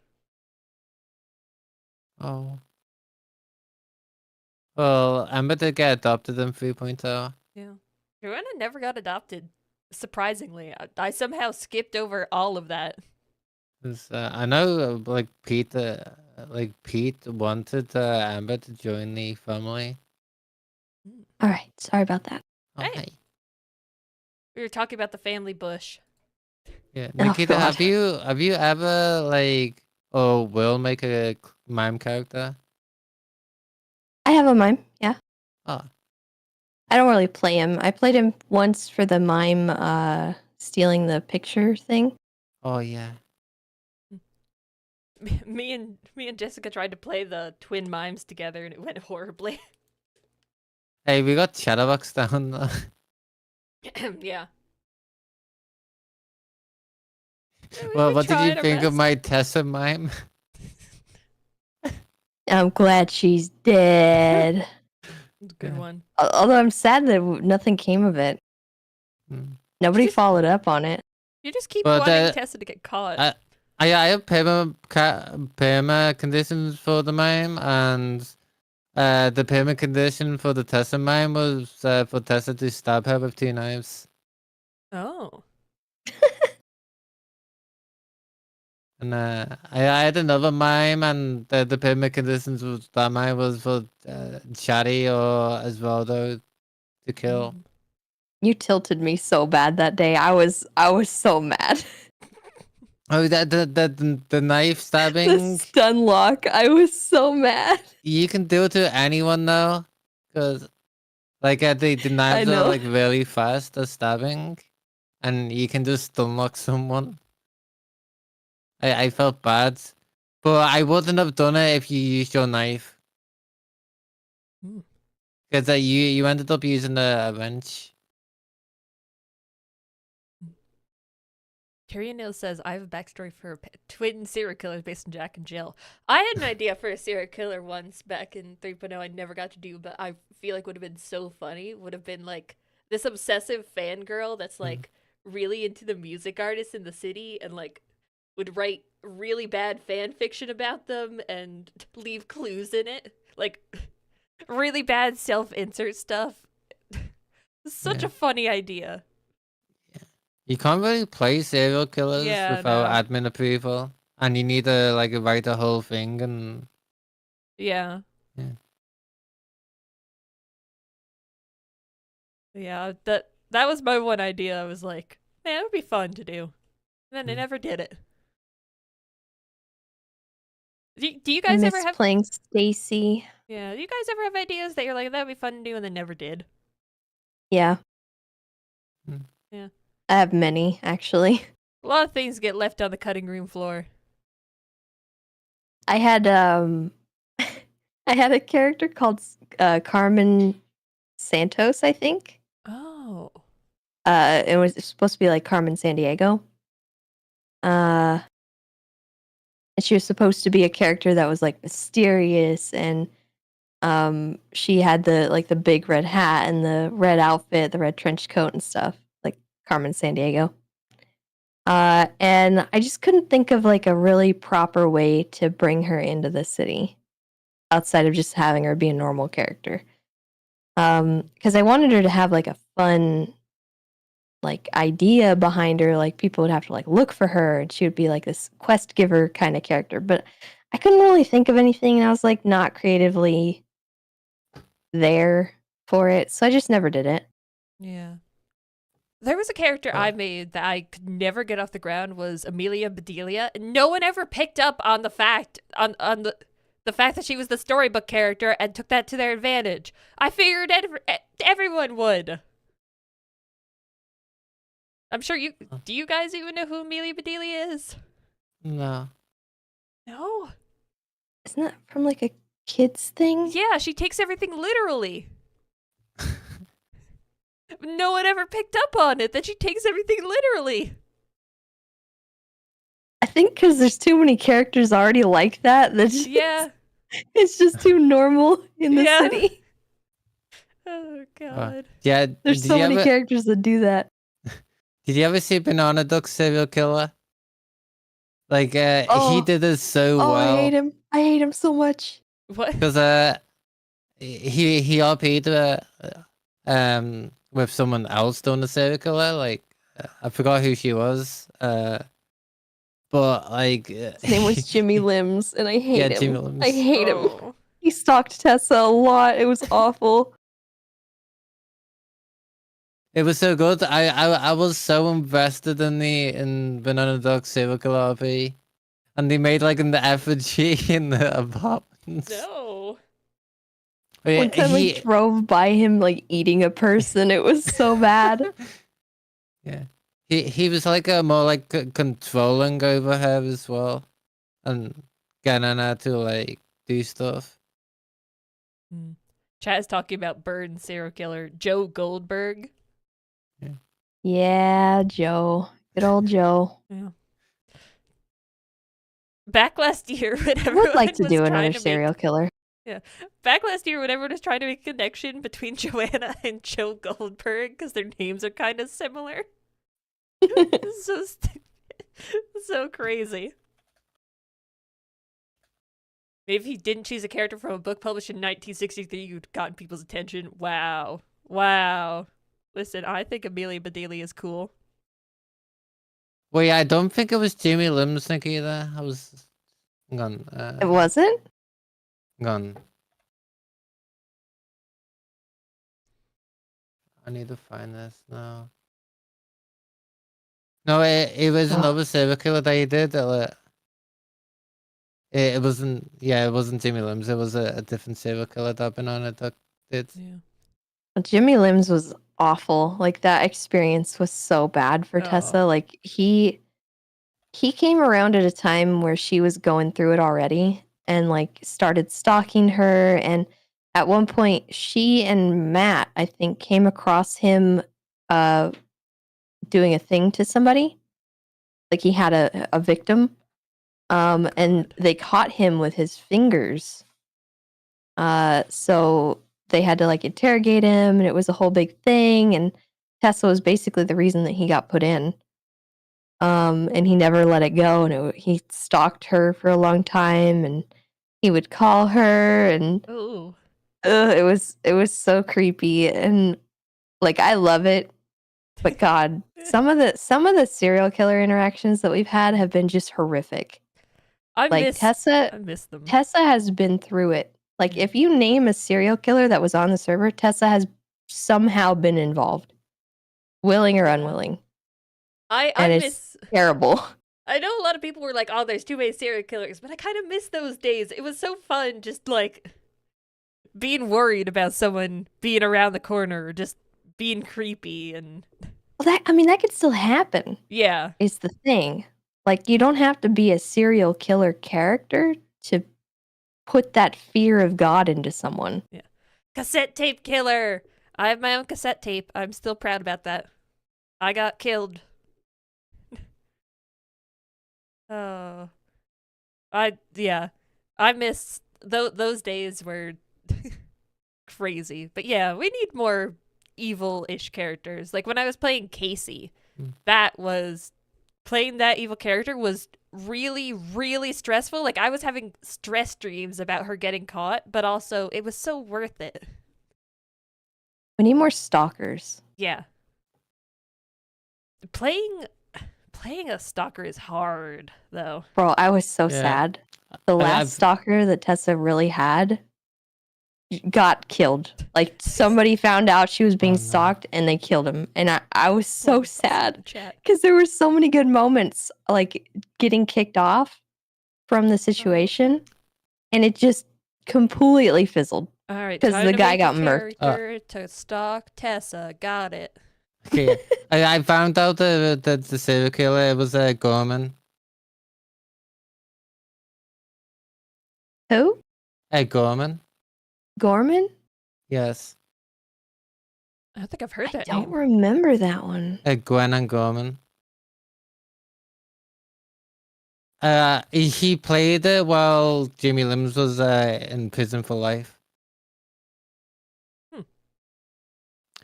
Oh. Well, Ember did get adopted in 3.0. Yeah. Joanna never got adopted. Surprisingly, I somehow skipped over all of that. I know, like Pete wanted Amber to join the family. All right, sorry about that. Oh, Hey. hey. We were talking about the family bush. Yeah, Oh, Nikita, God. have you ever will make a mime character? I have a mime, yeah. Oh, I don't really play him. I played him once for the mime stealing the picture thing. oh yeah. Me and Jessica tried to play the twin mimes together and it went horribly. Hey, we got Chatterbox down. Yeah. Well, what did you think of my Tessa mime? I'm glad she's dead. Good Yeah. one. Although I'm sad that nothing came of it. Nobody followed up on it. You just keep Well, wanting Tessa to get caught. I have perma conditions for the mime, and the perma condition for the Tessa mime was for Tessa to stab her with 2 knives. Oh. And I had another mime, and the perma conditions was that mime was for Chatty or Osvaldo to kill. You tilted me so bad that day. I was so mad. Oh, the knife The stabbing. stun lock. I was so mad. You can do it to anyone though, because the knives are know. like really fast at stabbing, and you can just stun lock someone. I felt bad, but I wouldn't have done it if you used your knife, because you ended up using a wrench. Tyrion Neal says, I have a backstory for twin serial killers based on Jack and Jill. I had an idea for a serial killer once back in 3.0 I never got to do, but I feel like would have been so funny. Would have been like this obsessive fangirl that's like really into the music artists in the city and like would write really bad fan fiction about them and leave clues in it. Like really bad self-insert stuff. Such Yeah. a funny idea. You can't really play serial killers Yeah, without no. admin approval, and you need to like write the whole thing. And Yeah. Yeah. Yeah, that was my one idea. I was like, man, it would be fun to do. And then I never did it. Do you I guys miss ever have playing Stacy. Yeah, do you guys ever have ideas that you're like, that'd be fun to do and then never did? Yeah. Yeah. I have many, actually. A lot of things get left on the cutting room floor. I had I had a character called Carmen Santos, I think. Oh. It was supposed to be like Carmen Sandiego. And she was supposed to be a character that was like mysterious, and she had the big red hat and the red outfit, the red trench coat and stuff, like Carmen Sandiego. And I just couldn't think of like a really proper way to bring her into the city outside of just having her be a normal character. Because I wanted her to have like a fun like idea behind her, like people would have to like look for her and she would be like this quest giver kind of character, but I couldn't really think of anything and I was like not creatively there for it, so I just never did it. Yeah. There was a character Oh. I made that I could never get off the ground was Amelia Bedelia, and no one ever picked up on the fact on the fact that she was the storybook character and took that to their advantage. I figured everyone would. I'm sure you do. You guys even know who Amelia Bedelia is? No. No. Isn't that from like a kids thing? Yeah, she takes everything literally. No one ever picked up on it that she takes everything literally. I think because there's too many characters already like that. Yeah. It's just too normal in the Yeah. city. Oh god. Yeah. There's so many characters that do that. Did you ever see Banana Duck Serial Killer? Like, he Oh. did it so Oh, well. I hate him. I hate him so much. What? Because he RP'd with someone else doing the serial killer. Like, I forgot who she was. But like, His name was Jimmy Limbs, and I hate Yeah, him. Jimmy Limbs. I hate him. Oh. He stalked Tessa a lot. It was awful. It was so good. I was so invested in Banana Duck Serial Killer RP, and they made like an effigy in the apartments. No. But yeah, One time I drove by him like eating a person. It was so bad. Yeah, he was like more like controlling over her as well, and getting her to like do stuff. Chat is talking about Bird serial killer Joe Goldberg. Yeah, Joe. Good old Joe. Yeah. Back last year, when I everyone would like to was do trying another to serial killer. Back last year, when everyone was trying to make a connection between Joanna and Joe Goldberg because their names are kind of similar. So stupid. So crazy. Maybe if he didn't choose a character from a book published in 1963, you'd gotten people's attention. Wow. Wow. Listen, I think Amelia Bedelia is cool. Well, yeah, I don't think it was Jimmy Limsnick either. I was gone. It wasn't? Gone. I need to find this now. No, it was another serial killer that he did. It wasn't. Yeah, it wasn't Jimmy Limbs. It was a different serial killer that Banana Duck did. Yeah. Jimmy Limbs was awful. Like that experience was so bad for Tessa. Oh. Like he came around at a time where she was going through it already and like started stalking her, and at one point she and Matt, I think, came across him doing a thing to somebody. Like he had a victim. And they caught him with his fingers. So they had to like interrogate him, and it was a whole big thing. And Tessa was basically the reason that he got put in. And he never let it go, and he stalked her for a long time, and he would call her, and Ooh. it was so creepy, and like I love it, but God, some of the serial killer interactions that we've had have been just horrific. I Like miss them. Tessa has been through it. Like if you name a serial killer that was on the server, Tessa has somehow been involved, willing or Yeah. unwilling. I And it's miss. terrible. I know a lot of people were like, "Oh, there's too many serial killers," but I kind of miss those days. It was so fun, just like being worried about someone being around the corner or just being creepy and Well, that could still happen. yeah. Is the thing. Like you don't have to be a serial killer character to put that fear of God into someone. Cassette tape killer. I have my own cassette tape. I'm still proud about that. I got killed. Oh. I miss those days were crazy. But yeah, we need more evil-ish characters. Like when I was playing Casey, playing that evil character was really, really stressful. Like I was having stress dreams about her getting caught, but also it was so worth it. We need more stalkers. Yeah. Playing a stalker is hard, though. Bro, I was so Yeah. sad. The I've- last stalker that Tessa really had got killed. Like somebody found out she was being Oh, no. stalked and they killed him. And I was so sad Chat. because there were so many good moments like getting kicked off from the situation and it just completely fizzled. All right, 'Cause time the to guy make got a murked. character to stalk Tessa. Got it. Okay, I found out that the serial killer was Gorman. Who? Gorman. Gorman? Yes. I don't think I've heard I that don't name. remember that one. Gwen and Gorman. He played it while Jimmy Limbs was in prison for life. Hmm.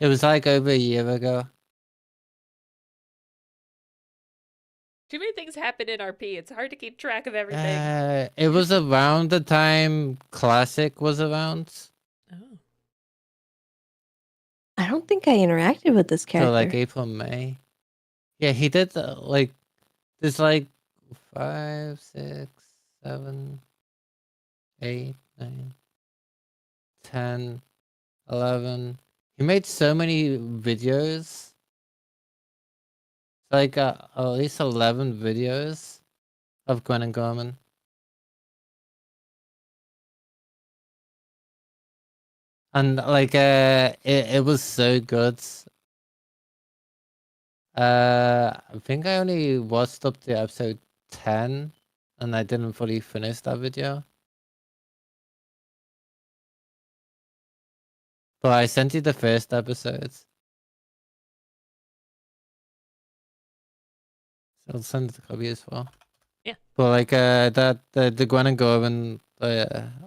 It was like over a year ago. Too many things happen in RP. It's hard to keep track of everything. It was around the time Classic was around. Oh. I don't think I interacted with this character. So like April, May. Yeah, he did like there's like 5, 6, 7, 8, 9, 10, 11. He made so many videos. Like at least 11 videos of Gwen and Gorman. And like it was so good. I think I only watched up to episode 10 and I didn't fully finish that video. But I sent you the first episode. So I'll send the copy as well. Yeah. But like the Gwen and Gorman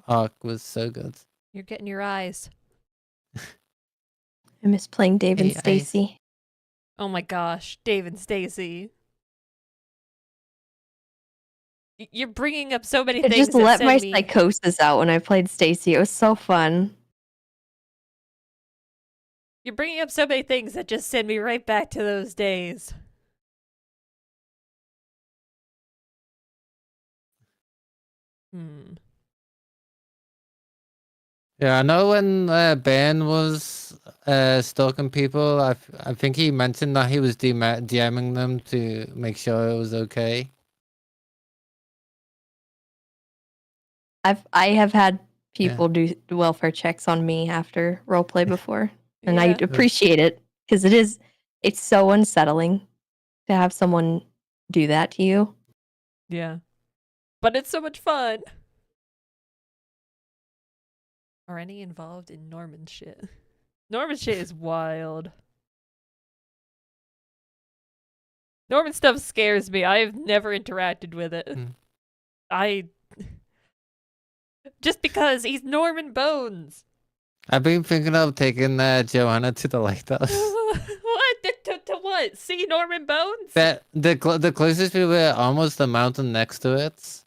arc was so good. You're getting your eyes. I miss playing Dave and Hey, Stacy. Oh my gosh, Dave and Stacy. You're bringing up so many I things. just that let send my me... psychosis out when I played Stacy. It was so fun. You're bringing up so many things that just send me right back to those days. Yeah, I know when Ben was stalking people, I think he mentioned that he was DMing them to make sure it was okay. I have had people do welfare checks on me after roleplay before, and I appreciate it because it's so unsettling to have someone do that to you. Yeah. But it's so much fun. Are any involved in Norman shit? Norman shit is wild. Norman stuff scares me. I have never interacted with it. Just because he's Norman Bones. I've been thinking of taking Joanna to the lighthouse. What? To what? See Norman Bones? The closest we were almost the mountain next to it.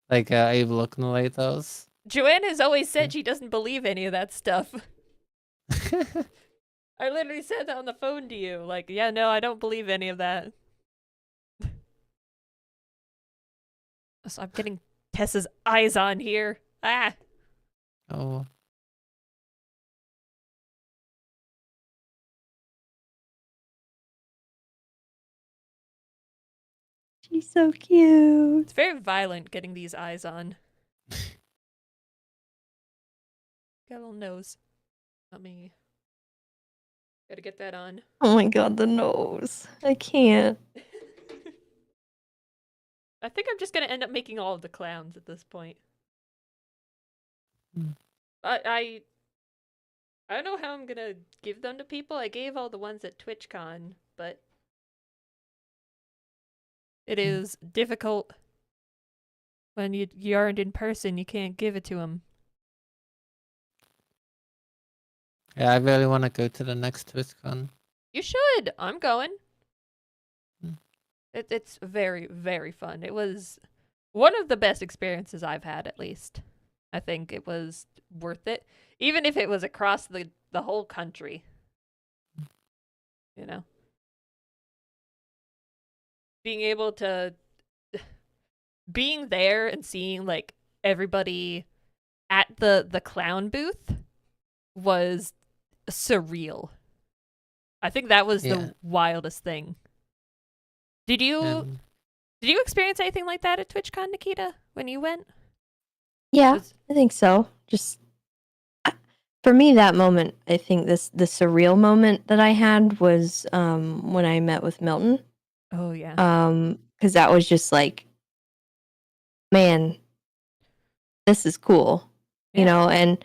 Like overlooking the lighthouse. Joanna's always said she doesn't believe any of that stuff. I literally said that on the phone to you. Like, yeah, no, I don't believe any of that. So I'm getting Tessa's eyes on here. Ah. Oh. She's so cute. It's very violent getting these eyes on. Got a little nose. Let me. Gotta get that on. Oh my god, the nose. I can't. I think I'm just gonna end up making all of the clowns at this point. Hmm. I don't know how I'm gonna give them to people. I gave all the ones at TwitchCon, but it is difficult when you aren't in person. You can't give it to them. Yeah, I really want to go to the next TwitchCon. You should. I'm going. Hmm. It's very, very fun. It was one of the best experiences I've had, at least. I think it was worth it. Even if it was across the whole country. You know? Being able to... Being there and seeing, like, everybody at the clown booth was surreal. I think that was the wildest thing. Did you experience anything like that at TwitchCon, Nikita, when you went? Yeah, I think so. Just for me, that moment, I think the surreal moment that I had was when I met with Milton. Oh yeah. Because that was just like, man, this is cool, you know. And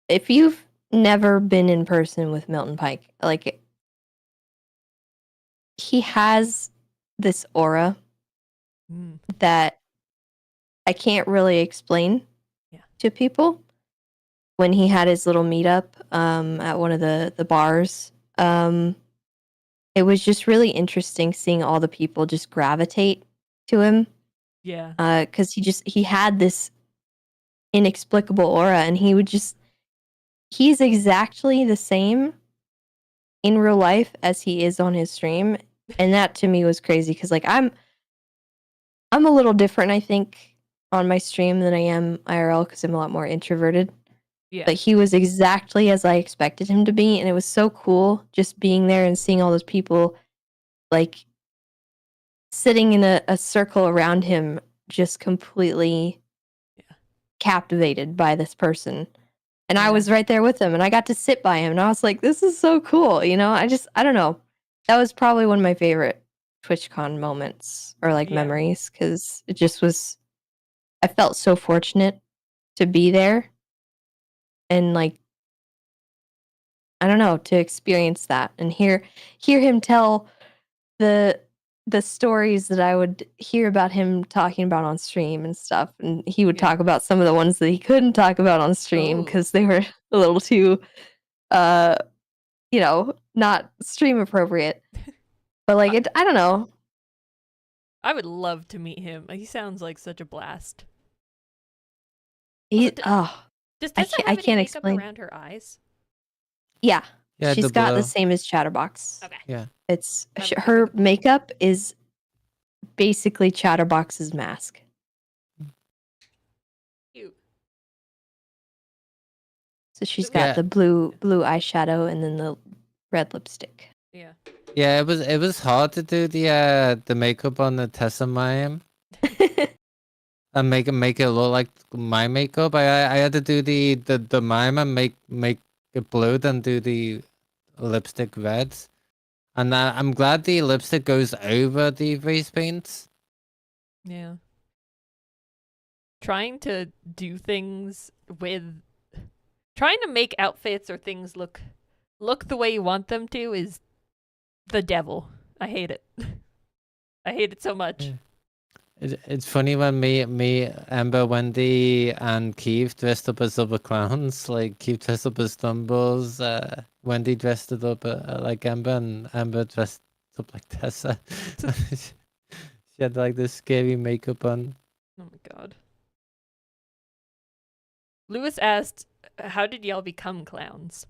if you've never been in person with Milton Pike, like he has this aura that I can't really explain to people. When he had his little meetup at one of the bars, it was just really interesting seeing all the people just gravitate to him. Yeah. Because he had this inexplicable aura, and he's exactly the same in real life as he is on his stream, and that to me was crazy because like I'm a little different, I think, on my stream than I am IRL because I'm a lot more introverted. Yeah. But he was exactly as I expected him to be, and it was so cool just being there and seeing all those people like sitting in a circle around him, just completely captivated by this person. And I was right there with him, and I got to sit by him, and I was like, this is so cool, you know? I don't know. That was probably one of my favorite TwitchCon moments or like memories, because it just was, I felt so fortunate to be there and like, I don't know, to experience that and hear him tell the stories that I would hear about him talking about on stream and stuff. And he would talk about some of the ones that he couldn't talk about on stream because they were a little too you know, not stream appropriate. But like I don't know. I would love to meet him. He sounds like such a blast. Does Tessa have any makeup explain around her eyes? Yeah. Yeah, She's the got the blue. same as Chatterbox. Okay. Yeah. It's her makeup is basically Chatterbox's mask. Cute. So she's got the blue eyeshadow and then the red lipstick. Yeah. Yeah, it was hard to do the makeup on the Tessa Mime. And make it look like my makeup. I had to do the mime and make it blue, then do the lipstick red. And I'm glad the lipstick goes over the face paint. Yeah. Trying to do things with trying to make outfits or things look the way you want them to is the devil. I hate it. I hate it so much. It's funny when me, Ember, Wendy, and Keith dressed up as other clowns. Like Keith dressed up as Stumbles, Wendy dressed it up like Ember, and Ember dressed up like Tessa. She had like this scary makeup on. Oh my god. Lewis asked, "How did y'all become clowns?"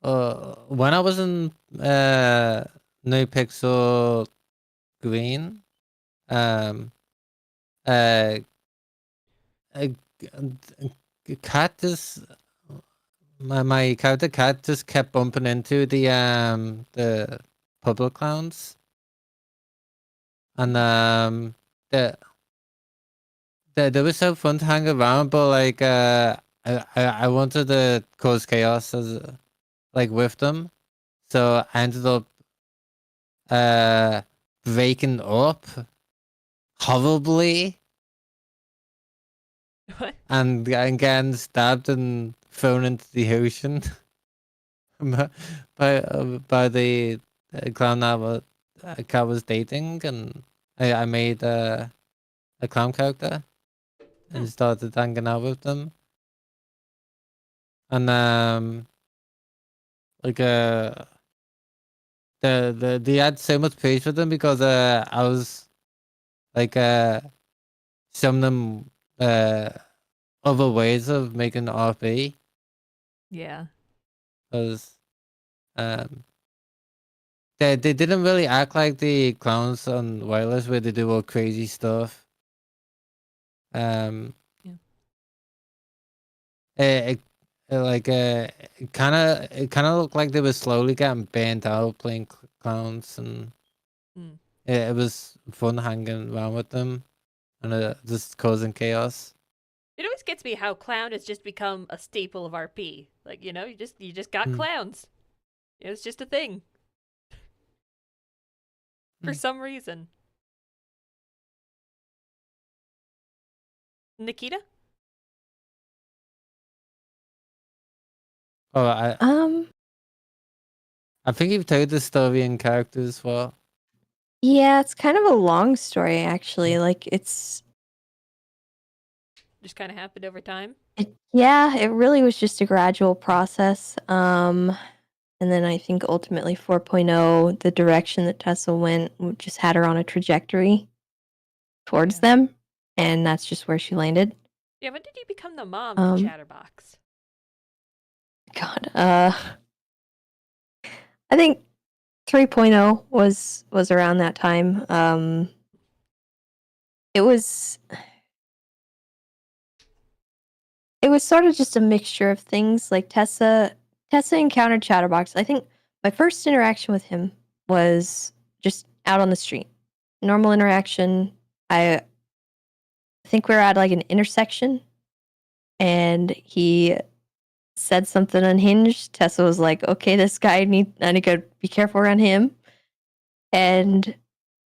When I was in No Pixel Green, um, uh, a cat just my character cat just kept bumping into the public clowns, and the they were so fun to hang around, but like I wanted to cause chaos as like with them, so I ended up breaking up horribly What? and getting stabbed and thrown into the ocean by the clown I was dating, and I made a clown character and started hanging out with them, and like they had so much praise for them because I was like showing them other ways of making RP, Yeah. because um they didn't really act like the clowns on Wireless where they do all crazy stuff. Um, Yeah. it kind of looked like they were slowly getting burnt out playing clowns, and Mm. it was fun hanging around with them and just causing chaos. It always gets me how clown has just become a staple of RP. Like, you just got Mm. clowns. It's just a thing. For Mm. some reason. Nikita? Oh, Um, I think you've told the story in character as well. yeah, it's kind of a long story actually. Like Just kind of happened over time. yeah, it really was just a gradual process. And then I think ultimately 4.0, the direction that Tesla went just had her on a trajectory towards Yeah. them, and that's just where she landed. Yeah, when did you become the mom to Um, Chatterbox? God, I think 3.0 was around that time. It was sort of just a mixture of things. Like Tessa encountered Chatterbox. I think my first interaction with him was just out on the street. Normal interaction. I think we were at like an intersection and he said something unhinged. Tessa was like, okay, this guy I need to be careful around him. And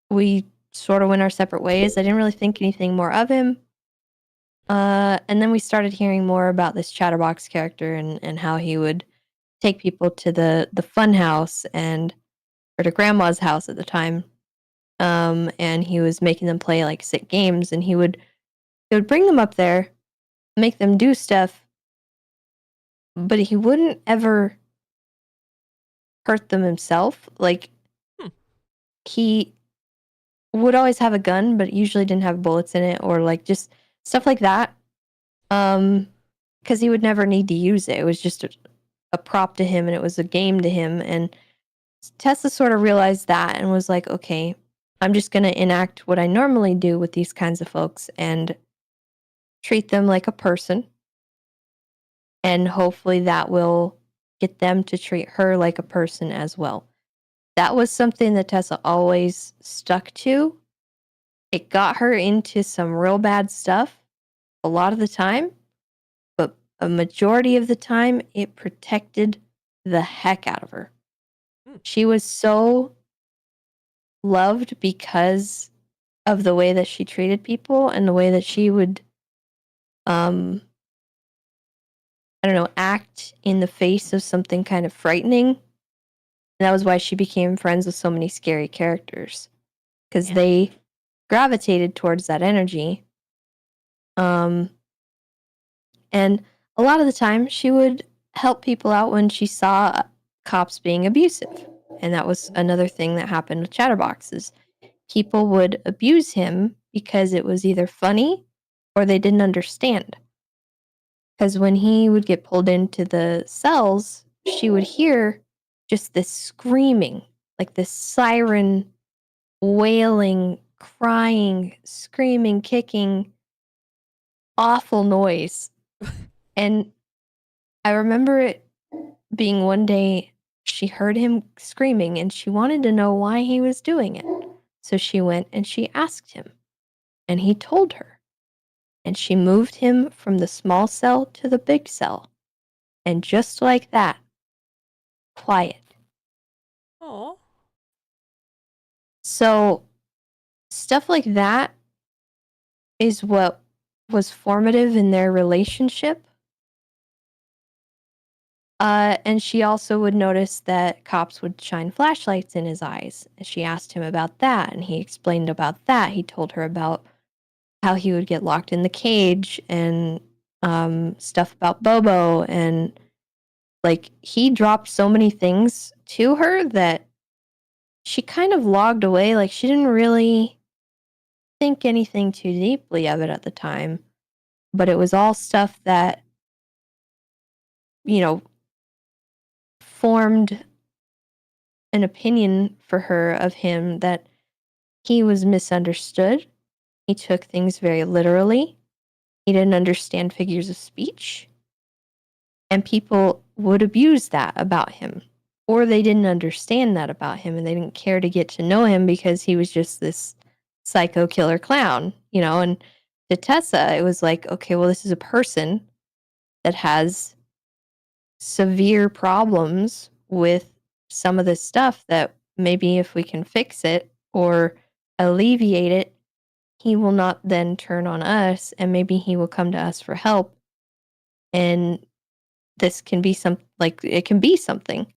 we sort of went our separate ways. I didn't really think anything more of him. And then we started hearing more about this Chatterbox character and how he would take people to the fun house or to grandma's house at the time. And he was making them play like sick games, and he would bring them up there, make them do stuff, but he wouldn't ever hurt them himself. Like Hmm. he would always have a gun, but usually didn't have bullets in it, or like just stuff like that. Because he would never need to use it. It was just a prop to him, and it was a game to him. And Tessa sort of realized that and was like, okay, I'm just going to enact what I normally do with these kinds of folks and treat them like a person. And hopefully that will get them to treat her like a person as well. That was something that Tessa always stuck to. It got her into some real bad stuff a lot of the time, but a majority of the time, it protected the heck out of her. She was so loved because of the way that she treated people and the way that she would, I don't know, act in the face of something kind of frightening And that was why she became friends with so many scary characters. Because Yeah. they gravitated towards that energy. And a lot of the time, she would help people out when she saw cops being abusive. And that was another thing that happened with Chatterboxes. People would abuse him because it was either funny or they didn't understand. Because when he would get pulled into the cells, she would hear just this screaming, like this siren wailing, crying, screaming, kicking, awful noise. And I remember it being one day she heard him screaming and she wanted to know why he was doing it. So she went and she asked him, and he told her. And she moved him from the small cell to the big cell. And just like that, quiet. Oh. So, stuff like that is what was formative in their relationship. And she also would notice that cops would shine flashlights in his eyes. And she asked him about that, and he explained about that. He told her about how he would get locked in the cage and stuff about Bobo. And like, he dropped so many things to her that she kind of logged away. Like, she didn't really think anything too deeply of it at the time. But it was all stuff that, you know, formed an opinion for her of him that he was misunderstood. He took things very literally. He didn't understand figures of speech. And people would abuse that about him. Or they didn't understand that about him and they didn't care to get to know him because he was just this psycho killer clown, you know? And to Tessa, it was like, okay, well, this is a person that has severe problems with some of this stuff that maybe if we can fix it or alleviate it, he will not then turn on us and maybe he will come to us for help. And this can be it can be something.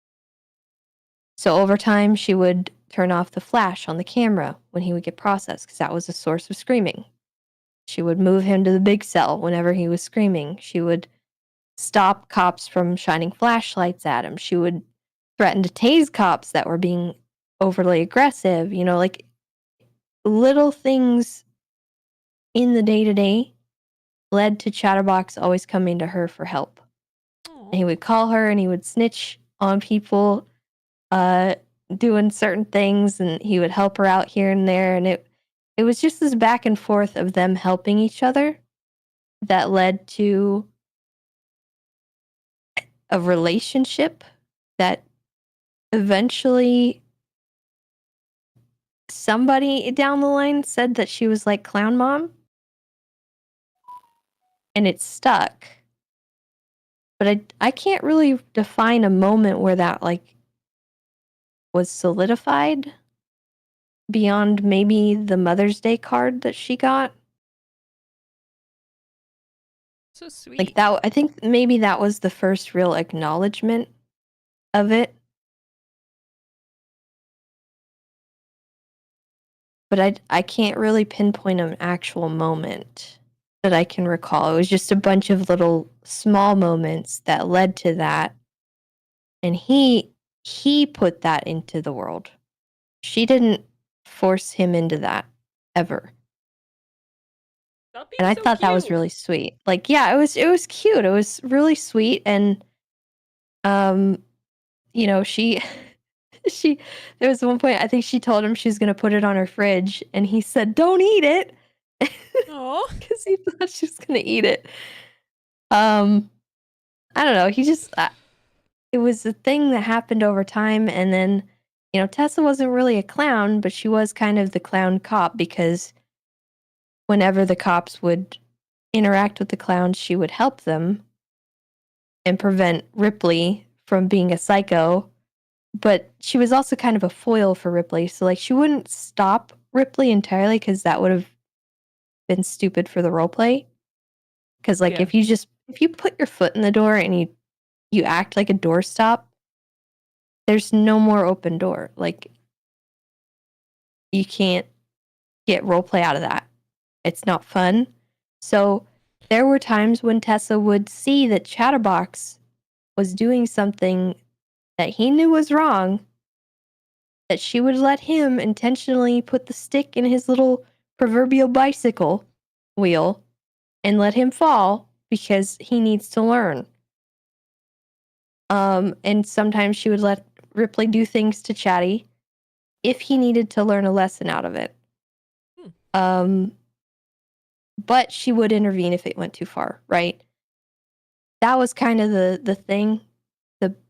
So over time, she would turn off the flash on the camera when he would get processed because that was a source of screaming. She would move him to the big cell whenever he was screaming. She would stop cops from shining flashlights at him. She would threaten to tase cops that were being overly aggressive, you know, like little things in the day to day led to Chatterbox always coming to her for help. And he would call her and he would snitch on people doing certain things and he would help her out here and there. And it was just this back and forth of them helping each other that led to a relationship that eventually somebody down the line said that she was like Clown Mom. And it stuck. But I can't really define a moment where that like was solidified beyond maybe the Mother's Day card that she got. So sweet. Like that, I think maybe that was the first real acknowledgement of it. But I can't really pinpoint an actual moment that I can recall. It was just a bunch of little small moments that led to that. And he put that into the world. She didn't force him into that ever. Stop being And I so thought that was cute. really sweet. Like, yeah, it was cute. It was really sweet. And you know, she there was one point I think she told him she's gonna put it on her fridge, and he said, "Don't eat it," Oh. because he thought she was gonna eat it. I don't know. He just it was a thing that happened over time, and then you know, Tessa wasn't really a clown, but she was kind of the clown cop because whenever the cops would interact with the clowns, she would help them and prevent Ripley from being a psycho. But she was also kind of a foil for Ripley. So, like, she wouldn't stop Ripley entirely because that would have been stupid for the roleplay. Because, like, Yeah. if you put your foot in the door and you act like a doorstop, there's no more open door. Like, you can't get roleplay out of that. It's not fun. So there were times when Tessa would see that Chatterbox was doing something that he knew was wrong, that she would let him intentionally put the stick in his little proverbial bicycle wheel and let him fall because he needs to learn. And sometimes she would let Ripley do things to Chatty if he needed to learn a lesson out of it. But she would intervene if it went too far, right? That was kind of the thing,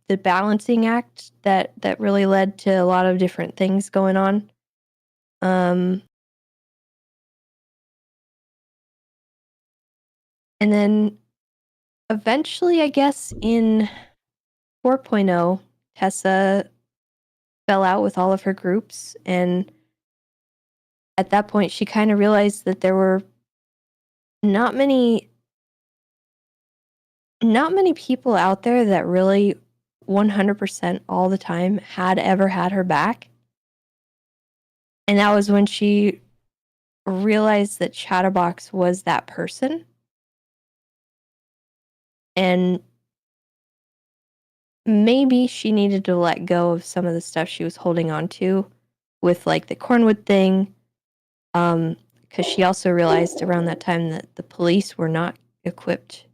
the balancing act that really led to a lot of different things going on. And then eventually, I guess in 4.0, Tessa fell out with all of her groups, and at that point she kind of realized that there were not many people out there that really 100% all the time had ever had her back. And that was when she realized that Chatterbox was that person. And maybe she needed to let go of some of the stuff she was holding on to with like the Cornwood thing. Because she also realized around that time that the police were not equipped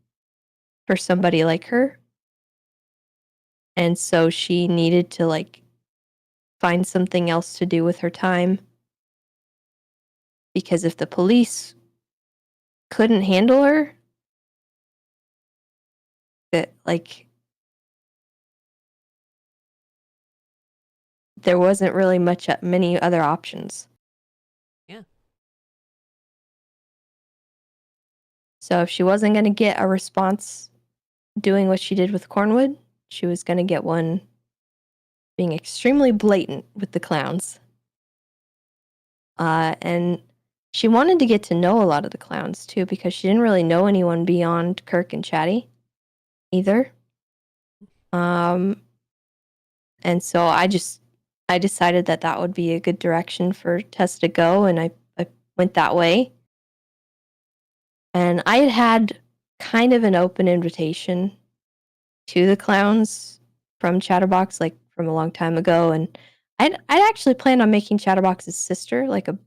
for somebody like her. And so she needed to like find something else to do with her time. Because if the police couldn't handle her, that like there wasn't really many other options. Yeah. So if she wasn't going to get a response doing what she did with Cornwood, she was going to get one being extremely blatant with the clowns. And she wanted to get to know a lot of the clowns too, because she didn't really know anyone beyond Kirk and Chatty either. And so I decided that would be a good direction for Tess to go, and I went that way. And I had kind of an open invitation to the clowns from Chatterbox, like from a long time ago, and I'd actually planned on making Chatterbox's sister like a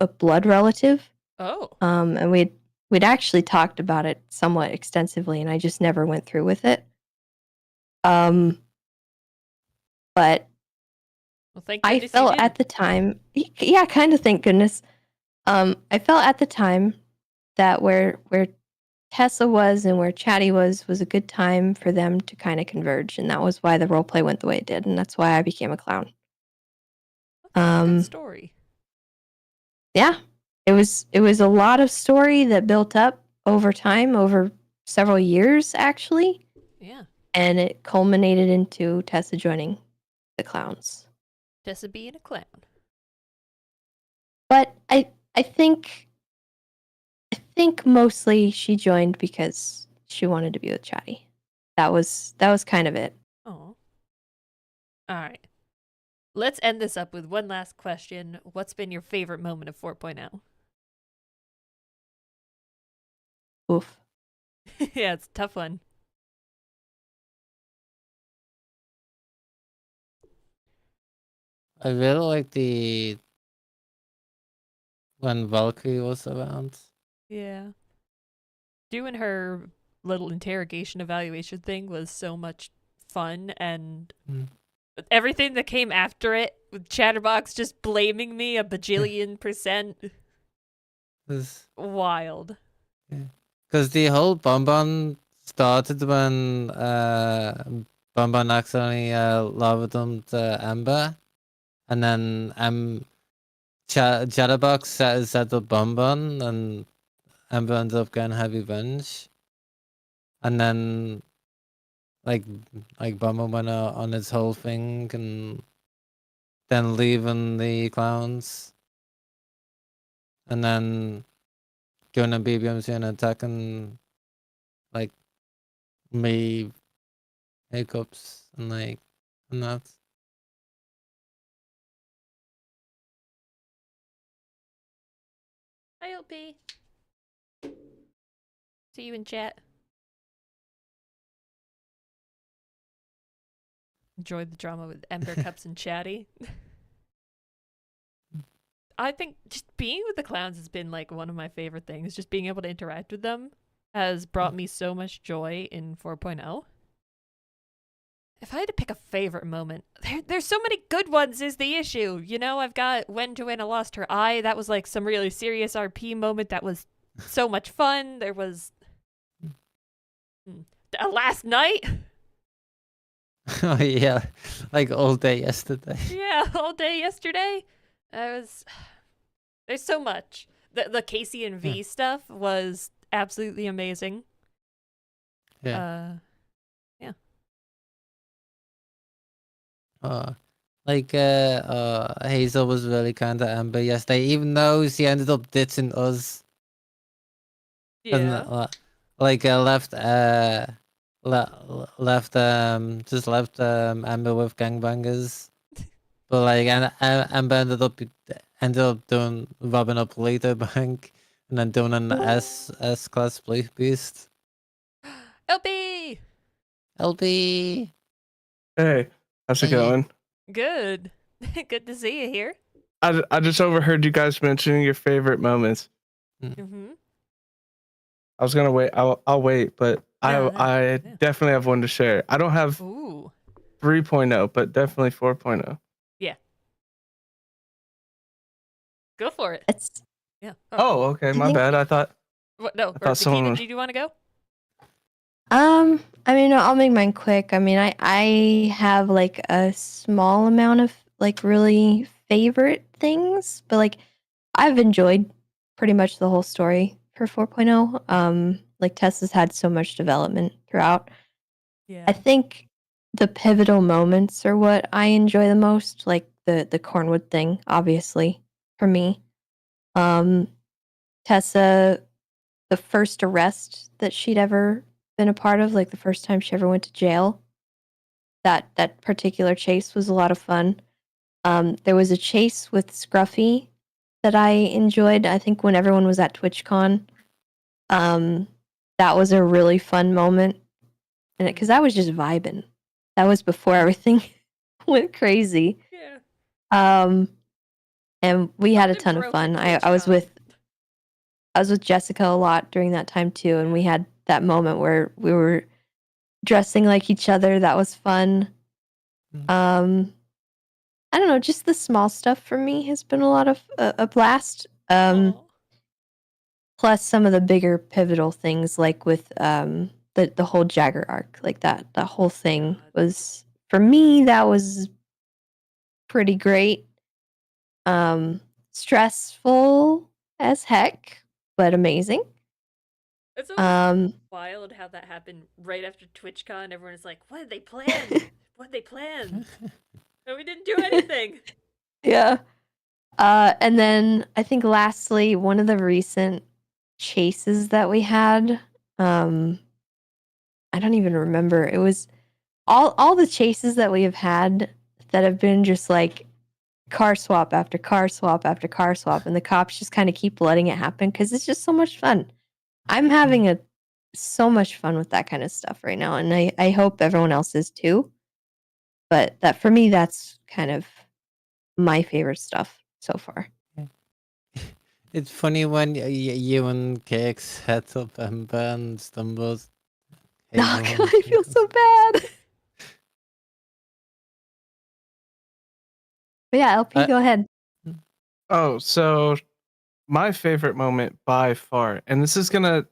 blood relative. Oh. And we'd actually talked about it somewhat extensively, and I just never went through with it. But Well, thank I goodness you felt did. at the time, yeah, kind of thank goodness. I felt at the time that where Tessa was and where Chatty was a good time for them to kind of converge, and that was why the roleplay went the way it did, and that's why I became a clown. That's a good story. Yeah, it was a lot of story that built up over time, over several years actually. Yeah. And it culminated into Tessa joining the clowns. Tessa being a clown. But I think mostly she joined because she wanted to be with Chatty. That was kind of it. Oh. All right. Let's end this up with one last question. What's been your favorite moment of 4.0? Oof. Yeah, it's a tough one. I really like when Valkyrie was around. Yeah. Doing her little interrogation evaluation thing was so much fun, and everything that came after it, with Chatterbox just blaming me a bajillion %. Wild. Because the whole Bonbon started when Bonbon accidentally lobotomed Amber, and then Chatterbox set up Bonbon, and Amber ended up getting her revenge. And then like Bonbon went on his whole thing, and then leaving the clowns, and then going to BBMC and attacking like me hiccups and that. Hi, LP. See you in chat. Enjoyed the drama with Ember Cups and Chatty. I think just being with the clowns has been like one of my favorite things. Just being able to interact with them has brought me so much joy in 4.0. If I had to pick a favorite moment, there's so many good ones is the issue. You know, I've got when Joanna lost her eye. That was like some really serious RP moment that was so much fun. There was last night. Oh yeah, like all day yesterday. Yeah, all day yesterday. There's so much. The Casey and V stuff was absolutely amazing. Yeah. Yeah. Hazel was really kind to Amber yesterday, even though she ended up ditching us. And just left Amber with gangbangers. But like, and Amber ended up doing robbing up Lito Bank, and then doing an S class police beast. LB! LB. Hey, how's it Hey. going? Good. Good to see you here. I just overheard you guys mentioning your favorite moments. Mm-hmm. I was gonna wait. I'll wait, but No, I yeah. definitely have one to share. I don't have Ooh. 3.0, but definitely 4.0. Yeah. Go for it. It's Yeah. Oh, okay, my think- bad. I thought What, no, I thought someone. did you want to go? I mean, I'll make mine quick. I mean, I have like a small amount of like really favorite things, but like I've enjoyed pretty much the whole story for 4.0. Like Tessa's had so much development throughout. Yeah. I think the pivotal moments are what I enjoy the most, like the Cornwood thing, obviously, for me. Tessa, the first arrest that she'd ever been a part of, like the first time she ever went to jail. That particular chase was a lot of fun. There was a chase with Scruffy that I enjoyed. I think when everyone was at TwitchCon, that was a really fun moment, and because I was just vibing. That was before everything went crazy. Yeah. And we had a Something ton of broke fun. at I was TwitchCon. with Jessica a lot during that time too, and we had that moment where we were dressing like each other. That was fun. I don't know, just the small stuff for me has been a lot of a blast. Aw. Plus some of the bigger pivotal things, like with the whole Jagger arc, like that whole thing God. was, for me, that was pretty great. Stressful as heck, but amazing. It's always Um, wild how that happened right after TwitchCon. Everyone is like, what did they plan? What did they plan? And we didn't do anything. yeah. And then I think lastly, one of the recent chases that we had, I don't even remember. It was all the chases that we have had that have been just like car swap after car swap after car swap, and the cops just kind of keep letting it happen because it's just so much fun. I'm having so much fun with that kind of stuff right now, and I hope everyone else is too. But that, for me, that's kind of my favorite stuff so far. It's funny when you and Cakes head up Ember and stumbles. Oh, God, I feel so bad. But yeah, LP, go ahead. Oh, so my favorite moment by far, and this is gonna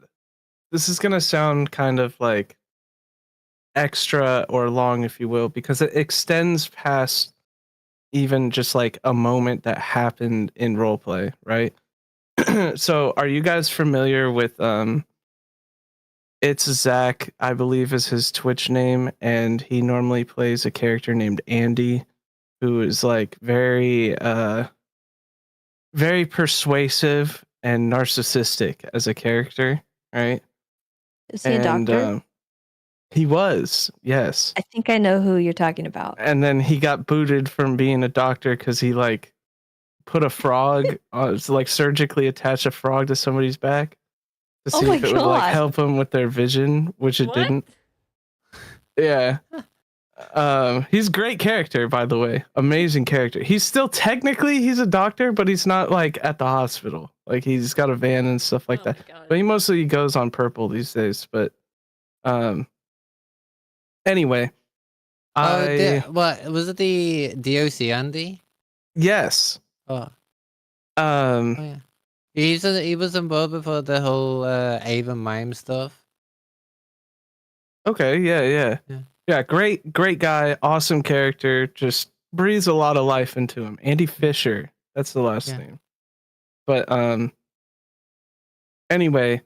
sound kind of like extra or long, if you will, because it extends past even just like a moment that happened in roleplay, right? So are you guys familiar with it's Zach, I believe is his Twitch name, and he normally plays a character named Andy, who is like very persuasive and narcissistic as a character, right? Is he a doctor? He was, yes. I think I know who you're talking about. And then he got booted from being a doctor because he like put a frog, like surgically attach a frog to somebody's back to Oh see my if it would like God. help them with their vision, which it What? didn't. Yeah. He's a great character, by the way. Amazing character. He's still technically he's a doctor, but he's not like at the hospital. Like he's got a van and stuff like Oh that. my God. But he mostly goes on purple these days. But anyway, what was it? The DOC Andy? yes. Oh, Um, oh yeah. He was involved before the whole Ava mime stuff. okay, yeah. Great guy, awesome character. Just breathes a lot of life into him. Andy Fisher, that's the last Yeah. name. But anyway,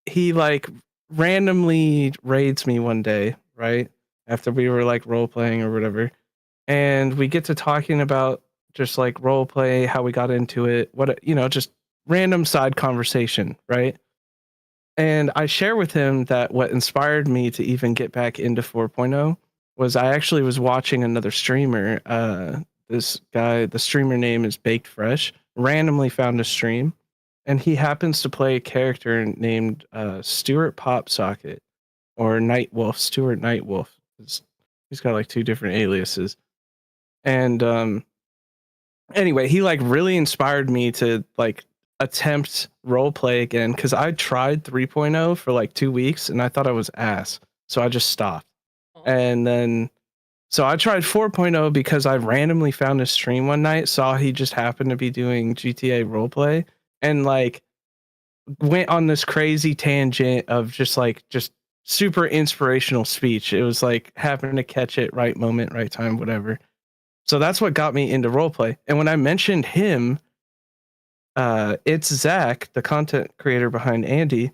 he like randomly raids me one day, right after we were like role playing or whatever, and we get to talking about just like role play, how we got into it, what just random side conversation, right? And I share with him that what inspired me to even get back into 4.0 was I actually was watching another streamer. This guy, the streamer name is Baked Fresh, randomly found a stream, and he happens to play a character named Stuart Popsocket or Nightwolf, Stuart Nightwolf. He's got like 2 different aliases. And anyway, he like really inspired me to like attempt role play again because I tried 3.0 for like 2 weeks and I thought I was ass. So I just stopped. And then so I tried 4.0 because I randomly found his stream one night, saw he just happened to be doing GTA roleplay, and like went on this crazy tangent of just super inspirational speech. It was like happened to catch it right moment, right time, whatever. So that's what got me into roleplay. And when I mentioned him, it's Zach, the content creator behind Andy,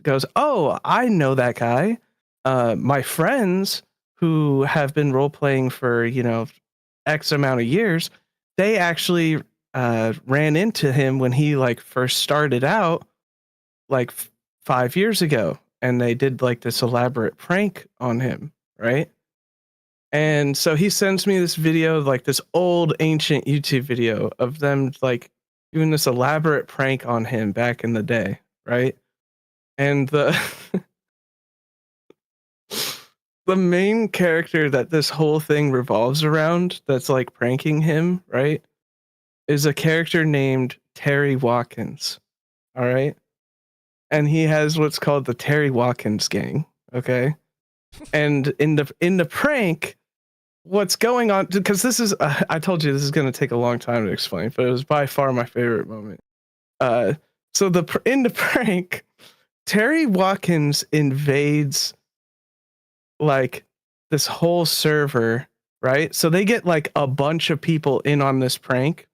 goes, "Oh, I know that guy. My friends who have been role playing for X amount of years, they actually ran into him when he like first started out, like 5 years ago, and they did like this elaborate prank on him, right?" And so he sends me this video, like this old ancient YouTube video of them like doing this elaborate prank on him back in the day, right? And the the main character that this whole thing revolves around that's like pranking him, right, is a character named Terry Watkins. All right. And he has what's called the Terry Watkins gang. Okay. And in the prank, what's going on, because this is I told you this is going to take a long time to explain, but it was by far my favorite moment. So in the prank, Terry Watkins invades like this whole server, right? So they get like a bunch of people in on this prank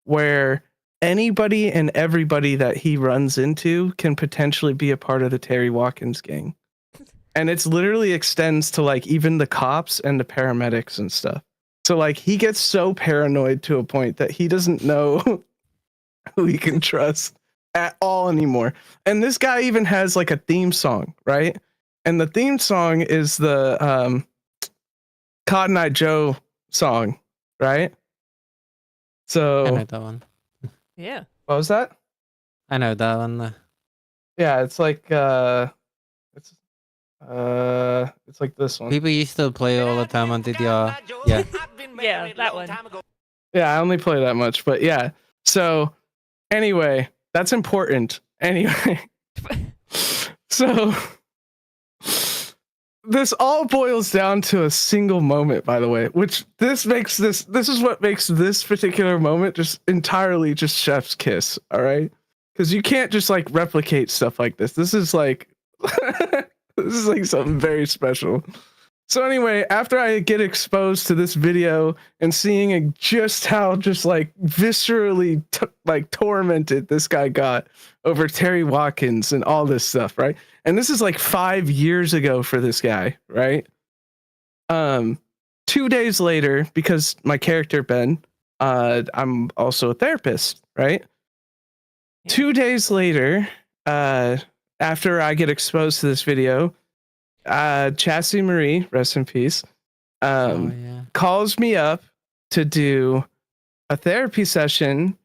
where anybody and everybody that he runs into can potentially be a part of the Terry Watkins gang. And it's literally extends to like even the cops and the paramedics and stuff. So like he gets so paranoid to a point that he doesn't know who he can trust at all anymore. And this guy even has like a theme song, right? And the theme song is the Cotton Eye Joe song, right? I So know that one. Yeah. what was that? I know that one. Yeah, it's like it's like this one. People used to play all the time on DDR. Yeah. Yeah, that one. Yeah, I only play that much, but yeah. So anyway, that's important. Anyway. So this all boils down to a single moment, by the way, which this is what makes this particular moment just entirely just chef's kiss, all right? Because you can't just like replicate stuff like this. This is like this is like something very special. So anyway, after I get exposed to this video and seeing just how just like viscerally like tormented this guy got over Terry Watkins and all this stuff, right? And this is like 5 years ago for this guy, right? 2 days later, because my character Ben, I'm also a therapist, right? Yeah. 2 days later, after I get exposed to this video, Chassie Marie, rest in peace, Oh yeah. calls me up to do a therapy session,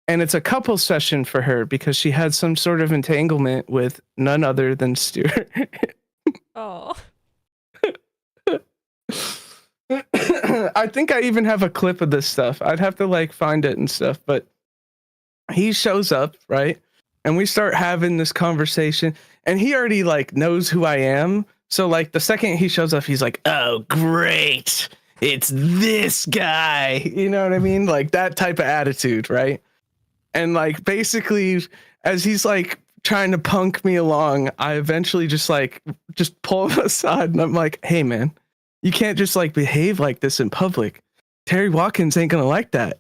and it's a couple session for her because she had some sort of entanglement with none other than Stuart. Oh. I think I even have a clip of this stuff. I'd have to like find it and stuff, but he shows up, right? And we start having this conversation, and he already like knows who I am. So like the second he shows up, he's like, "Oh, great. It's this guy." You know what I mean? Like that type of attitude, right? And like basically as he's like trying to punk me along, I eventually just pull him aside and I'm like, "Hey man, you can't just like behave like this in public. Terry Watkins ain't gonna like that."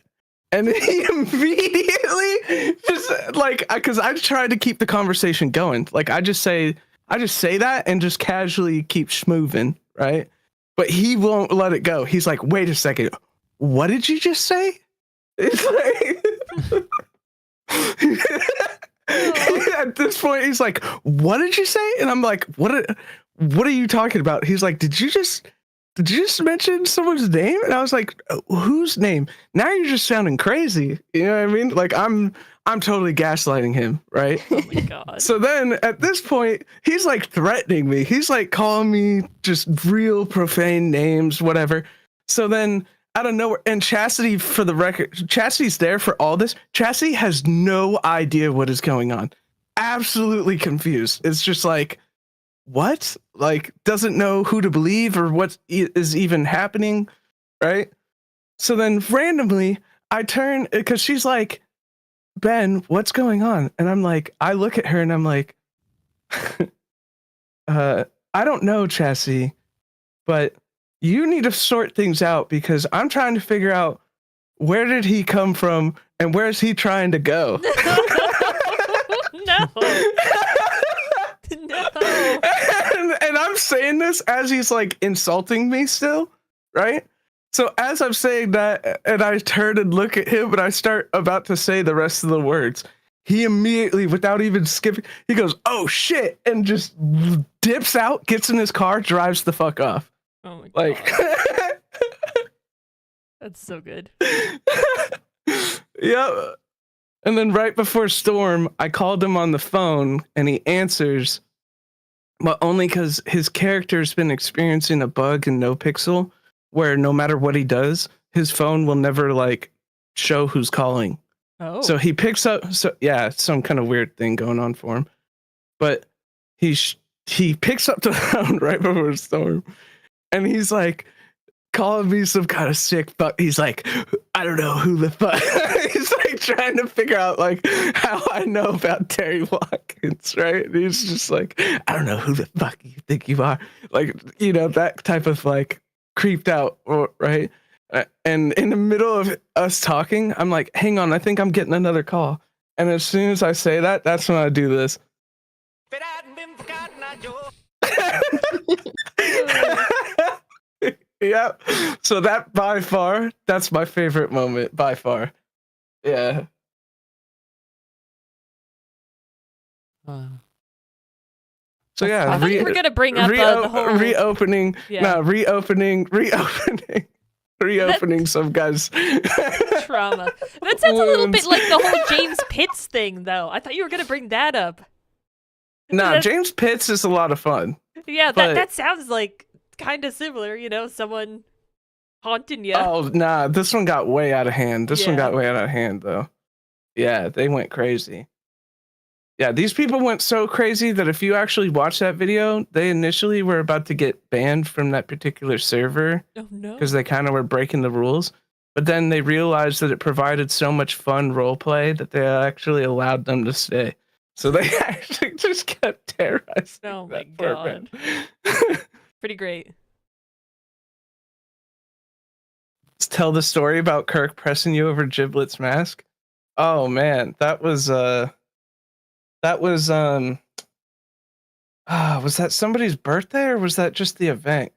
And he immediately just like, because I tried to keep the conversation going. Like I just say that and just casually keep schmooving, right? But he won't let it go. He's like, "Wait a second, what did you just say?" It's like at this point he's like, "What did you say?" And I'm like, what are you talking about?" He's like, did you just mention someone's name?" And I was like, "Whose name? Now you're just sounding crazy." You know what I mean? Like I'm totally gaslighting him, right? Oh my god. So then at this point, he's like threatening me. He's like calling me just real profane names, whatever. So then out of nowhere, and Chastity, for the record, Chastity's there for all this. Chastity has no idea what is going on. Absolutely confused. It's just like, what? Like, doesn't know who to believe or what is even happening, right? So then randomly, I turn, because she's like, "Ben, what's going on?" And I'm like, I look at her and I'm like, I don't know, Chassis, but you need to sort things out because I'm trying to figure out where did he come from and where's he trying to go. No. No. And I'm saying this as he's like insulting me still, right? So as I'm saying that, and I turn and look at him and I start about to say the rest of the words, he immediately, without even skipping, he goes, "Oh shit," and just dips out, gets in his car, drives the fuck off. Oh my god. Like, That's so good. yeah. And then right before Storm, I called him on the phone and he answers, but only because his character's been experiencing a bug in NoPixel where no matter what he does, his phone will never like show who's calling. Oh. So he picks up. So yeah, some kind of weird thing going on for him. But he picks up the phone right before Storm, and he's like calling me some kind of sick fuck. He's like, "I don't know who the fuck." He's like trying to figure out like how I know about Terry Watkins, right? And he's just like, "I don't know who the fuck you think you are," like, you know, that type of like creeped out, right? And in the middle of us talking, I'm like, "Hang on, I think I'm getting another call." And as soon as I say that, that's when I do this. Yeah. So that by far, that's my favorite moment by far. Yeah. Wow. So yeah, I thought you were gonna bring up the whole reopening. Yeah. No, reopening some guys. trauma. That sounds a little bit like the whole James Pitts thing, though. I thought you were gonna bring that up. No, That's- James Pitts is a lot of fun. Yeah, but- that sounds like kind of similar. You know, someone haunting you. Oh nah, this one got way out of hand. This one Yeah. got way out of hand though. Yeah, they went crazy. Yeah, these people went so crazy that if you actually watch that video, they initially were about to get banned from that particular server Oh no. because they kind of were breaking the rules. But then they realized that it provided so much fun roleplay that they actually allowed them to stay. So they actually just kept terrorizing. Oh my that poor god. man. Pretty great. Let's tell the story about Kirk pressing you over Giblet's mask. Oh man, that was was that somebody's birthday or was that just the event?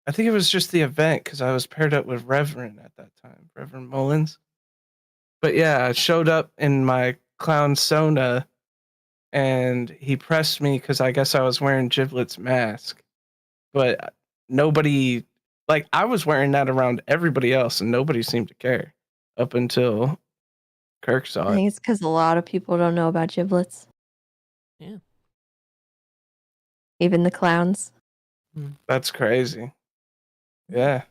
I think it was just the event because I was paired up with Reverend at that time, Reverend Mullins. But yeah, I showed up in my clown Sona and he pressed me because I guess I was wearing Giblet's mask. But nobody, like, I was wearing that around everybody else and nobody seemed to care. up until Kirk saw I it. think it's because a lot of people don't know about giblets. Yeah. Even the clowns. That's crazy. Yeah.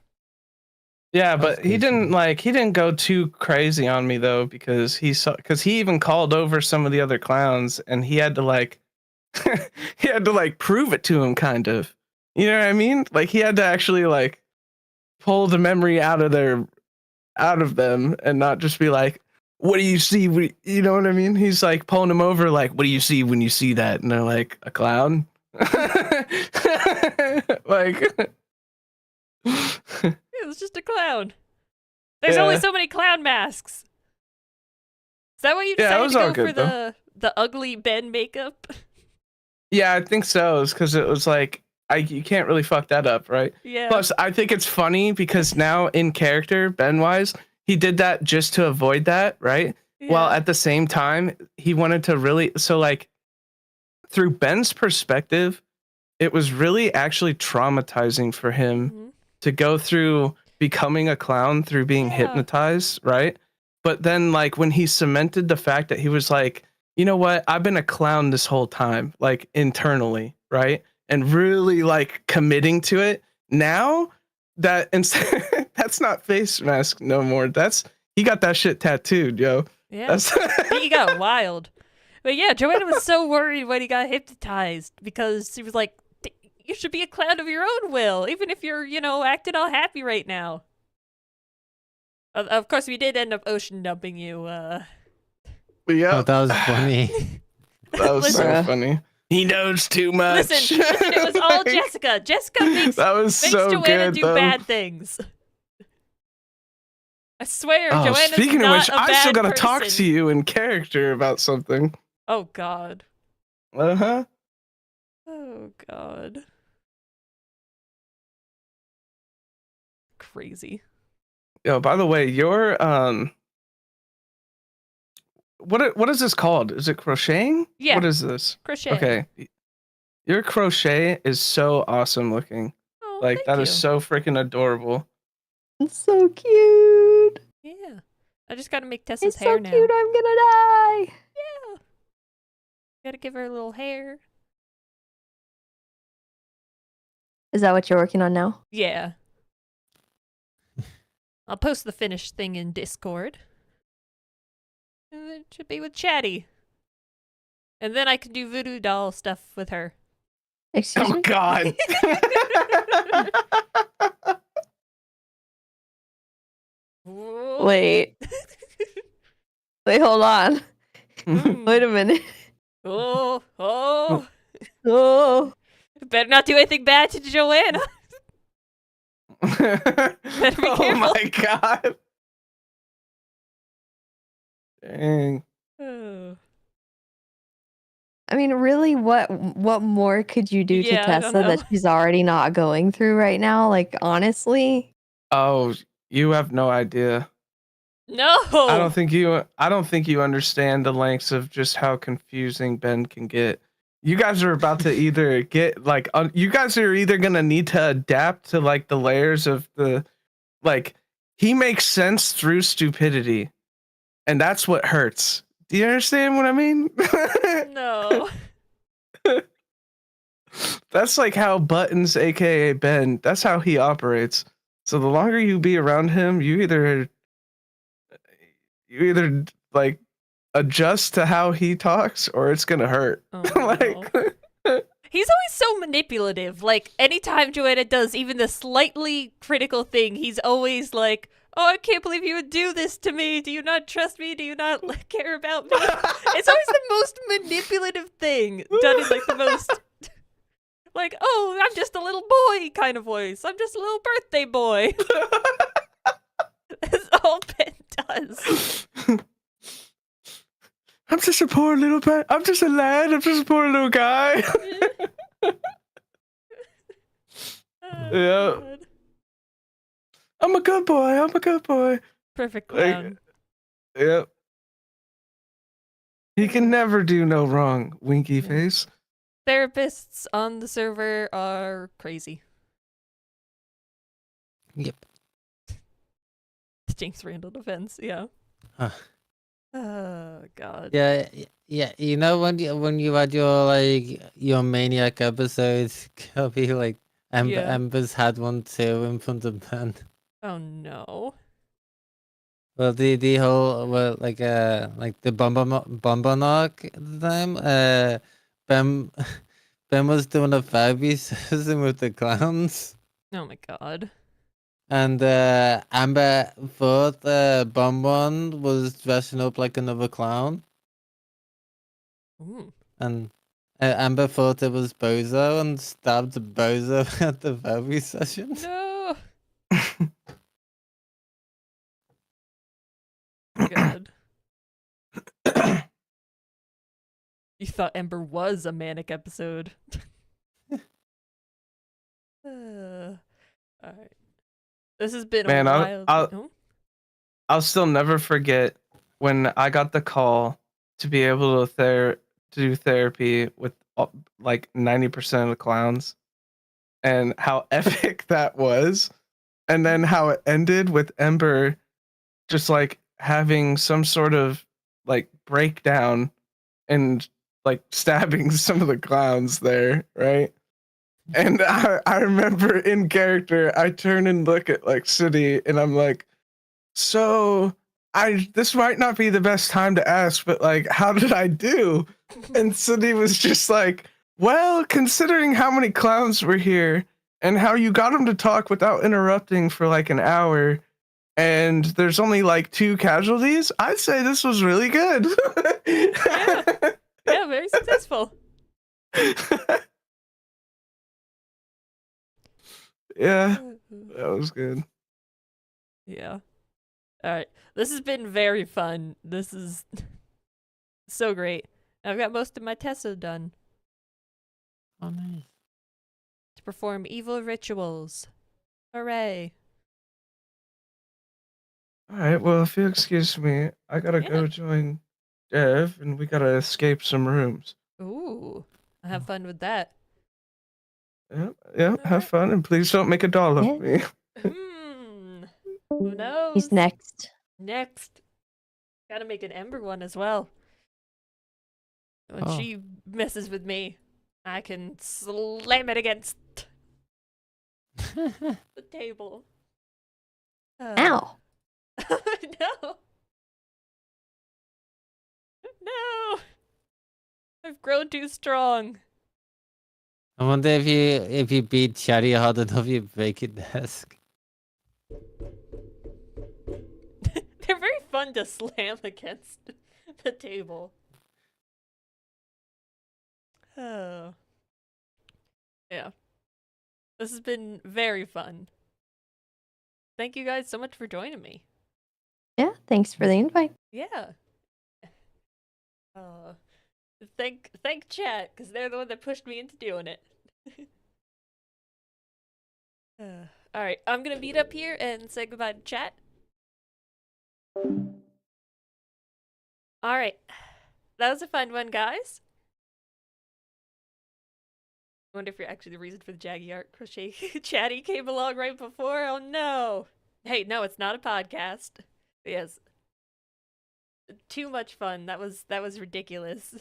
Yeah, That's but he crazy. didn't go too crazy on me though, because he even called over some of the other clowns and he had to like he had to like prove it to him kind of. You know what I mean? Like he had to actually like pull the memory out of them and not just be like, what do you see? You know what I mean? He's like pulling them over like, what do you see when you see that? And they're like, a clown. Like It was just a clown. There's only Yeah. so many clown masks. Is that why you Yeah, it decided was to all go for good, though. the ugly Ben makeup? Yeah, I think so. It's because it was like you can't really fuck that up, right? Yeah. Plus, I think it's funny because now in character, Ben wise, he did that just to avoid that, right? While Yeah. at the same time, he wanted to really like through Ben's perspective, it was really actually traumatizing for him Mhm. to go through becoming a clown through being Yeah. hypnotized, right? But then like when he cemented the fact that he was like, you know what, I've been a clown this whole time, like internally, right? And really like committing to it. Now that instead that's not face mask no more. He got that shit tattooed, yo. Yeah. That's He got wild. But yeah, Joanna was so worried when he got hypnotized because he was like, you should be a clown of your own will, even if you're, acting all happy right now. Of course, we did end up ocean dumping you. Yeah. Oh, that was funny. That was so Listen. funny. He knows too much. Listen, it was all Jessica. Jessica makes That was so Joanna good, do though. bad things. I swear, Oh, Joanna's speaking of not which, a I still bad gotta talk person. to you in character about something. Oh God. Uh-huh. Oh God. Crazy. Yo, by the way, your what is this called? Is it crocheting? Yeah. What is this? Crochet. Okay. Your crochet is so awesome looking. Oh, Like thank that you. is so freaking adorable. It's so cute. Yeah. I just gotta make Tessa's It's hair so now. cute. I'm gonna die. Yeah. Gotta give her a little hair. Is that what you're working on now? Yeah. I'll post the finished thing in Discord. And it should be with Chatty. And then I can do voodoo doll stuff with her. Excuse Oh me. God. Wait. Wait. Hold on. Wait a minute. Oh. Oh. Better not do anything bad to Joanna. Better be Oh careful. my God. Dang. Oh. I mean, really, what more could you do to Yeah, I don't Tessa that know. she's already not going through right now? Like, honestly, Oh, you have no idea. No. I don't think you understand the lengths of just how confusing Ben can get. You guys are about to either get like you guys are either going to need to adapt to like the layers of the like he makes sense through stupidity. And that's what hurts. Do you understand what I mean? No. That's like how Buttons aka Ben, that's how he operates. So the longer you be around him, you either like adjust to how he talks or it's gonna hurt. Oh, Like He's always so manipulative. Like, anytime Joanna does even the slightly critical thing, he's always like, oh, I can't believe you would do this to me. Do you not trust me? Do you not care about me? It's always the most manipulative thing done in, like, the most, like, oh, I'm just a little boy kind of voice. I'm just a little birthday boy. That's all Ben does. I'm just a poor little I'm just a lad. I'm just a poor little guy. Oh, Yeah. God. I'm a good boy. I'm a good boy. Perfect Like, clown. Yep. He can never do no wrong, winky Yeah. face. Therapists on the server are crazy. Yep. Stinks Randall defense. Yeah. Huh. Oh God. Yeah. You know when you had your like your maniac episodes, Kobe, like Yeah. Ember's had one too in front of Ben. Oh no. Well, the whole like the Bomber knock at the time. Ben Ben was doing a Fabby session with the clowns, Oh my God. and Amber thought Bonbon was dressing up like another clown, Ooh. and Amber thought it was Bozo and stabbed Bozo at the Fabby session. No. God. You thought Ember was a manic episode. All right. This has been Man, a I'll- wild. I'll- Oh, I'll still never forget when I got the call to be able to do therapy with like 90% of the clowns, and how epic that was, and then how it ended with Ember just like having some sort of like breakdown and like stabbing some of the clowns there, right? And I remember in character, I turn and look at like City, and I'm like, so this might not be the best time to ask, but like, how did I do? And City was just like, well, considering how many clowns were here and how you got them to talk without interrupting for like an hour, and there's only like 2 casualties, I'd say this was really good. yeah, very successful. Yeah, that was good. Yeah. All right. This has been very fun. This is so great. I've got most of my Tessa done Oh, nice. to perform evil rituals. Hooray. All right, well, if you excuse me, I gotta Yeah. go join Dev, and we gotta escape some rooms. Ooh. I have fun with that. Yeah, have fun, and please don't make a doll of Yeah. me. Who knows? He's next. Next. Gotta make an Ember one as well. When Oh. she messes with me, I can slam it against the table. Ow. No. No. I've grown too strong. I wonder if you beat Chatty hard enough, you break your desk. They're very fun to slam against the table. Oh. Yeah. This has been very fun. Thank you guys so much for joining me. Yeah, thanks for the invite. Yeah. Thank chat, because they're the one that pushed me into doing it. Alright, I'm gonna meet up here and say goodbye to chat. Alright. That was a fun one, guys. I wonder if you're actually the reason for the Jaggy art crochet chatty came along right before. Oh no. Hey, no, it's not a podcast. Yes. Too much fun. That was ridiculous.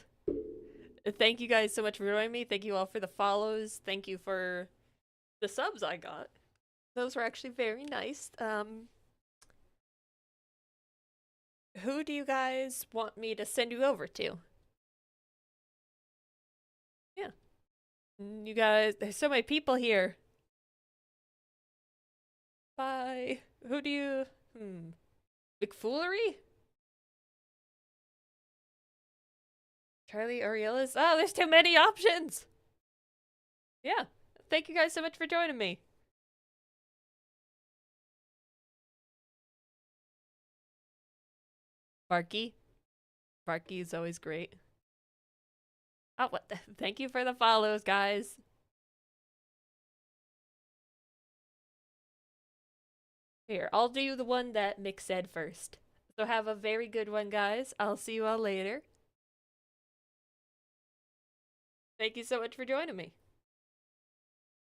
Thank you guys so much for joining me. Thank you all for the follows. Thank you for the subs I got. Those were actually very nice. Who do you guys want me to send you over to? Yeah. You guys, there's so many people here. Bye. Who do you... McFoolery? Charlie Ariellas? Oh, there's too many options! Yeah. Thank you guys so much for joining me. Barky? Barky is always great. Oh, what the... Thank you for the follows, guys. Here, I'll do the one that Mick said first. So have a very good one, guys. I'll see you all later. Thank you so much for joining me.